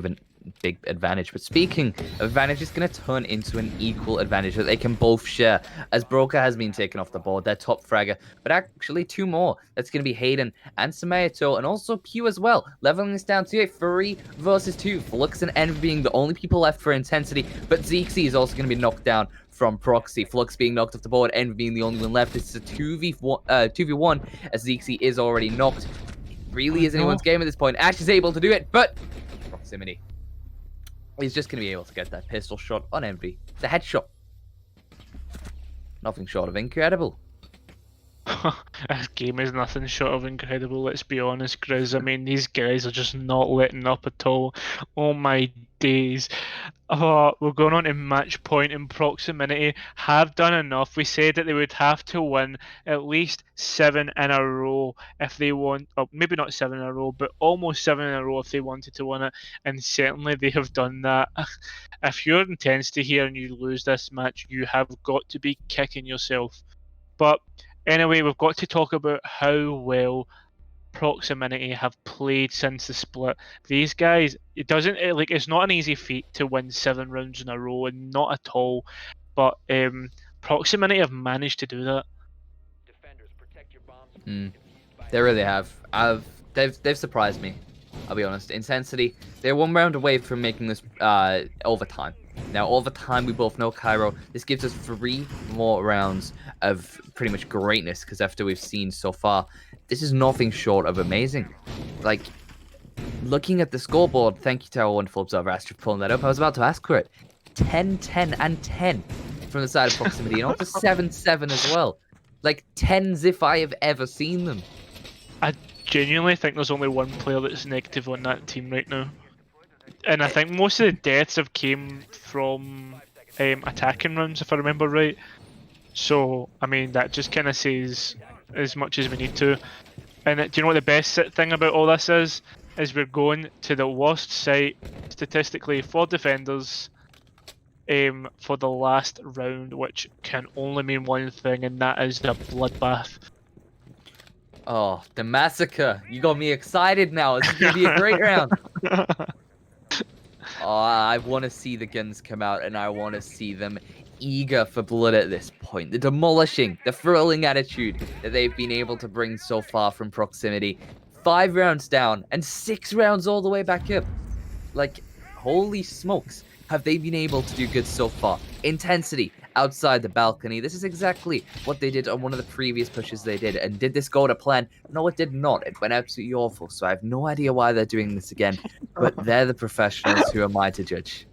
advantage. But speaking of advantage, it's going to turn into an equal advantage that they can both share, as Broker has been taken off the board, their top fragger, but actually 2 more. That's going to be Hayden and Samayato, and also Pew as well, leveling this down to a 3 versus 2. Flux and Envy being the only people left for intensity, but Zeexy is also going to be knocked down from Proxy. Flux being knocked off the board, Envy being the only one left. It's a 2v1, as Zeexy is already knocked. It really is anyone's game at this point. Ash is able to do it, but proximity. He's just going to be able to get that pistol shot on Envy. The headshot. Nothing short of incredible. This game is nothing short of incredible, let's be honest, Grizz. I mean, these guys are just not letting up at all. Oh my days. Oh, we're going on to match point and proximity. Have done enough. We said that they would have to win at least 7 in a row if they want, or maybe not 7 in a row, but almost 7 in a row if they wanted to win it. And certainly they have done that. If you're intensity here and you lose this match, you have got to be kicking yourself. But anyway, we've got to talk about how well proximity have played since the split. These guys, it's not an easy feat to win 7 rounds in a row, and not at all. But proximity have managed to do that. They really have. They've surprised me. I'll be honest. Intensity, they're 1 round away from making this overtime. Now, overtime, we both know, Cairo, this gives us 3 more rounds of pretty much greatness, because after we've seen so far, this is nothing short of amazing. Like, looking at the scoreboard, thank you to our wonderful observer, Astrid, for pulling that up. I was about to ask for it. 10, 10, and 10 from the side of proximity, and also 7, 7 as well. Like, 10s if I have ever seen them. I genuinely think there's only one player that's negative on that team right now. And I think most of the deaths have came from attacking rounds, if I remember right. So, I mean, that just kind of says as much as we need to. And do you know what the best thing about all this is? Is we're going to the worst site statistically for defenders for the last round, which can only mean one thing, and that is a bloodbath. Oh, the massacre. You got me excited now. This is going to be a great round. Oh, I want to see the guns come out, and I want to see them eager for blood at this point. The demolishing, the thrilling attitude that they've been able to bring so far from proximity. 5 rounds down, and 6 rounds all the way back up. Like, holy smokes, have they been able to do good so far? Intensity outside the balcony. This is exactly what they did on one of the previous pushes they did. And did this go to plan? No, it did not. It went absolutely awful. So I have no idea why they're doing this again. But they're the professionals. Who am I to judge?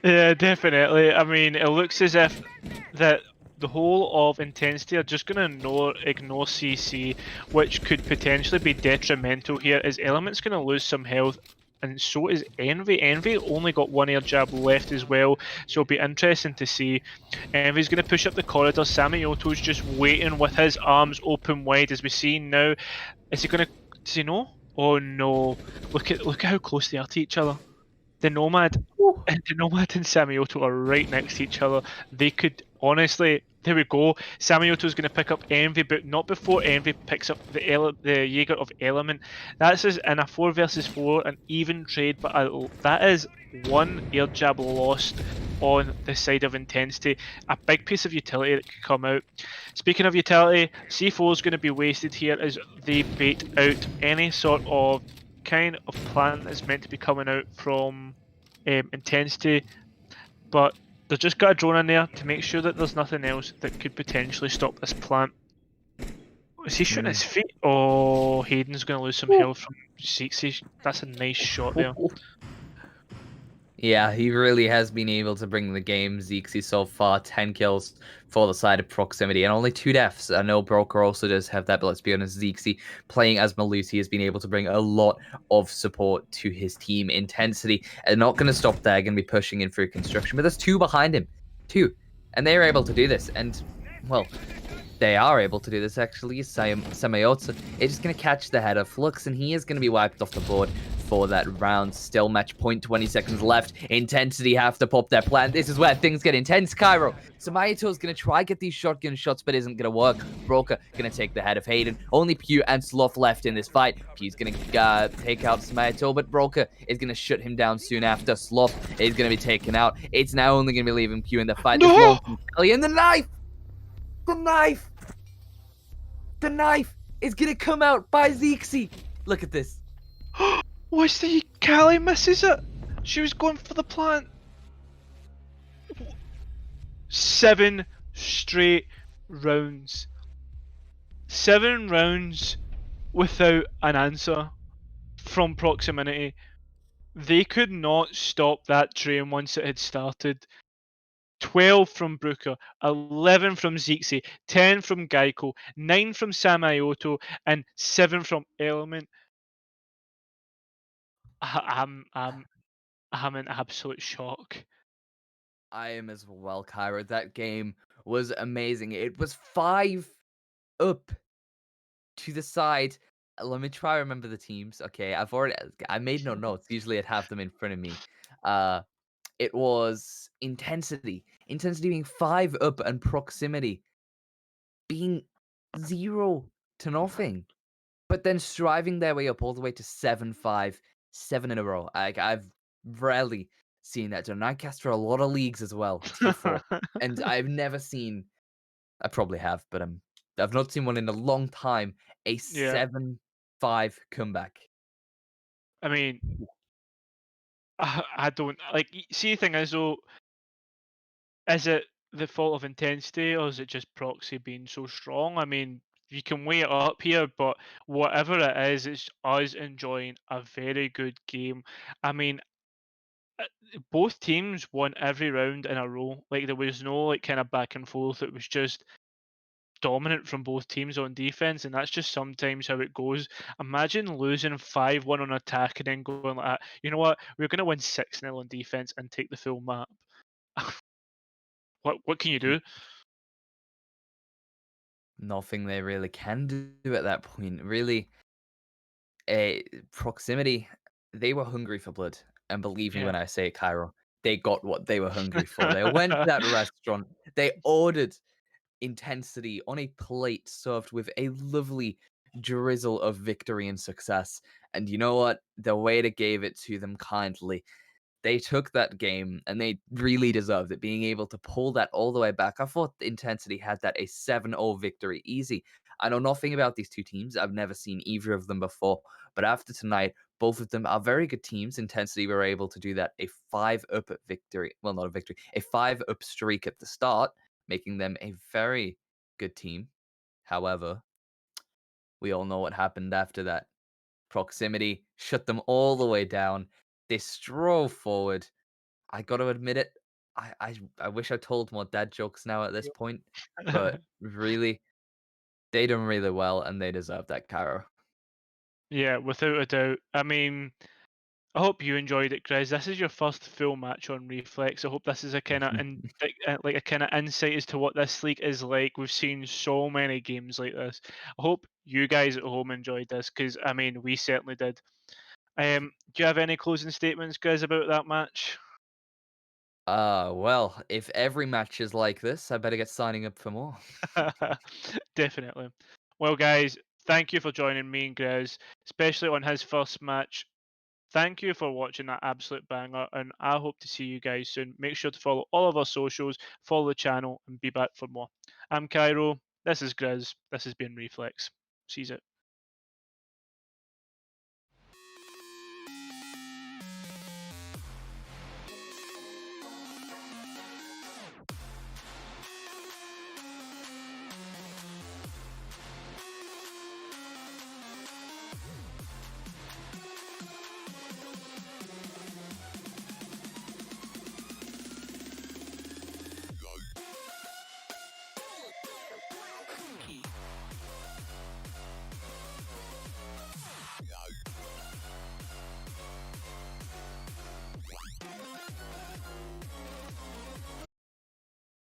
Yeah, definitely. I mean, it looks as if that the whole of Intensity are just going to ignore CC, which could potentially be detrimental here, as Element's going to lose some health, and so is Envy. Envy only got one air jab left as well, so it'll be interesting to see. Envy's going to push up the corridor. Samioto's just waiting with his arms open wide, as we see now. Is he going to... Does he know? Oh no. Look at how close they are to each other. The Nomad and the Nomad and Samioto are right next to each other. They could honestly. There we go. Samioto's going to pick up Envy, but not before Envy picks up the Jaeger of Element. That's in a 4 versus 4, an even trade, but that is one air jab lost on the side of Intensity. A big piece of utility that could come out. Speaking of utility, C4 is going to be wasted here as they bait out any sort of kind of plan that's meant to be coming out from Intensity, but they've just got a drone in there to make sure that there's nothing else that could potentially stop this plant. Is he shooting his feet? Oh, Hayden's going to lose some health from Zixi. That's a nice shot there. Yeah, he really has been able to bring the game. Zixi so far, 10 kills for the side of proximity and only 2 deaths. I know Broker also does have that, but let's be honest, Zixi playing as Malusi has been able to bring a lot of support to his team. Intensity and not going to stop there, going to be pushing in through construction, but there's 2 behind him. 2. And they're able to do this. And, well, they are able to do this actually. Samayotsu is just going to catch the head of Flux, and he is going to be wiped off the board for that round. Still match point, 20 seconds left. Intensity have to pop their plan. This is where things get intense, Cairo. Samayoto is going to try get these shotgun shots, but isn't going to work. Broker going to take the head of Hayden. Only Pew and Sloth left in this fight. Pew's going to take out Samayoto, but Broker is going to shut him down soon after. Sloth is going to be taken out. It's now only going to be leaving Pew in the fight. No! And the knife! The knife! The knife is gonna come out by Zixi. Look at this. What's the Callie misses it? She was going for the plant. 7 straight rounds. 7 rounds without an answer from proximity. They could not stop that train once it had started. 12 from Brooker, 11 from Zixi, 10 from Geico, 9 from Samayoto, and 7 from Element. I'm in absolute shock. I am as well, Kyra. That game was amazing. It was 5 up to the side. Let me try remember the teams. Okay, I made no notes. Usually I'd have them in front of me. It was intensity. Intensity being 5 up and proximity being 0 to nothing. But then striving their way up all the way to 7-5, 7 in a row. I've rarely seen that done. I cast for a lot of leagues as well, tier 4. And I've never seen, I probably have, but I've not seen one in a long time, a Yeah. 7-5 comeback. I mean, I don't like. See, the thing is though, is it the fault of intensity or is it just proxy being so strong? I mean, you can weigh it up here, but whatever it is, it's us enjoying a very good game. I mean, uh, both teams won every round in a row. Like there was no like kind of back and forth. It was just dominant from both teams on defense, and that's just sometimes how it goes. Imagine losing 5-1 on attack and then going like that. You know what? We're gonna win 6-0 on defense and take the full map. what can you do? Nothing they really can do at that point. Really, uh, proximity, they were hungry for blood. And believe me Yeah. when I say it, Cairo, they got what they were hungry for. They went to that restaurant, they ordered intensity on a plate served with a lovely drizzle of victory and success. And you know what? The waiter gave it to them kindly. They took that game and they really deserved it, being able to pull that all the way back. I thought Intensity had that a 7-0 victory easy. I know nothing about these two teams. I've never seen either of them before. But after tonight, both of them are very good teams. Intensity were able to do that a 5-up victory. Well, not a victory, a 5-up streak at the start, making them a very good team. However, we all know what happened after that. Proximity shut them all the way down. They strove forward. I got to admit it. I wish I told more dad jokes now at this point, but really, they done really well and they deserve that, Caro. Yeah, without a doubt. I mean, I hope you enjoyed it, Chris. This is your first full match on Reflex. I hope this is a kind of like a kind of insight as to what this league is like. We've seen so many games like this. I hope you guys at home enjoyed this because I mean we certainly did. Do you have any closing statements, guys, about that match? Well, if every match is like this, I better get signing up for more. Definitely. Well, guys, thank you for joining me and Grizz, especially on his first match. Thank you for watching that absolute banger, and I hope to see you guys soon. Make sure to follow all of our socials, follow the channel, and be back for more. I'm Cairo. This is Grizz. This has been Reflex. See you.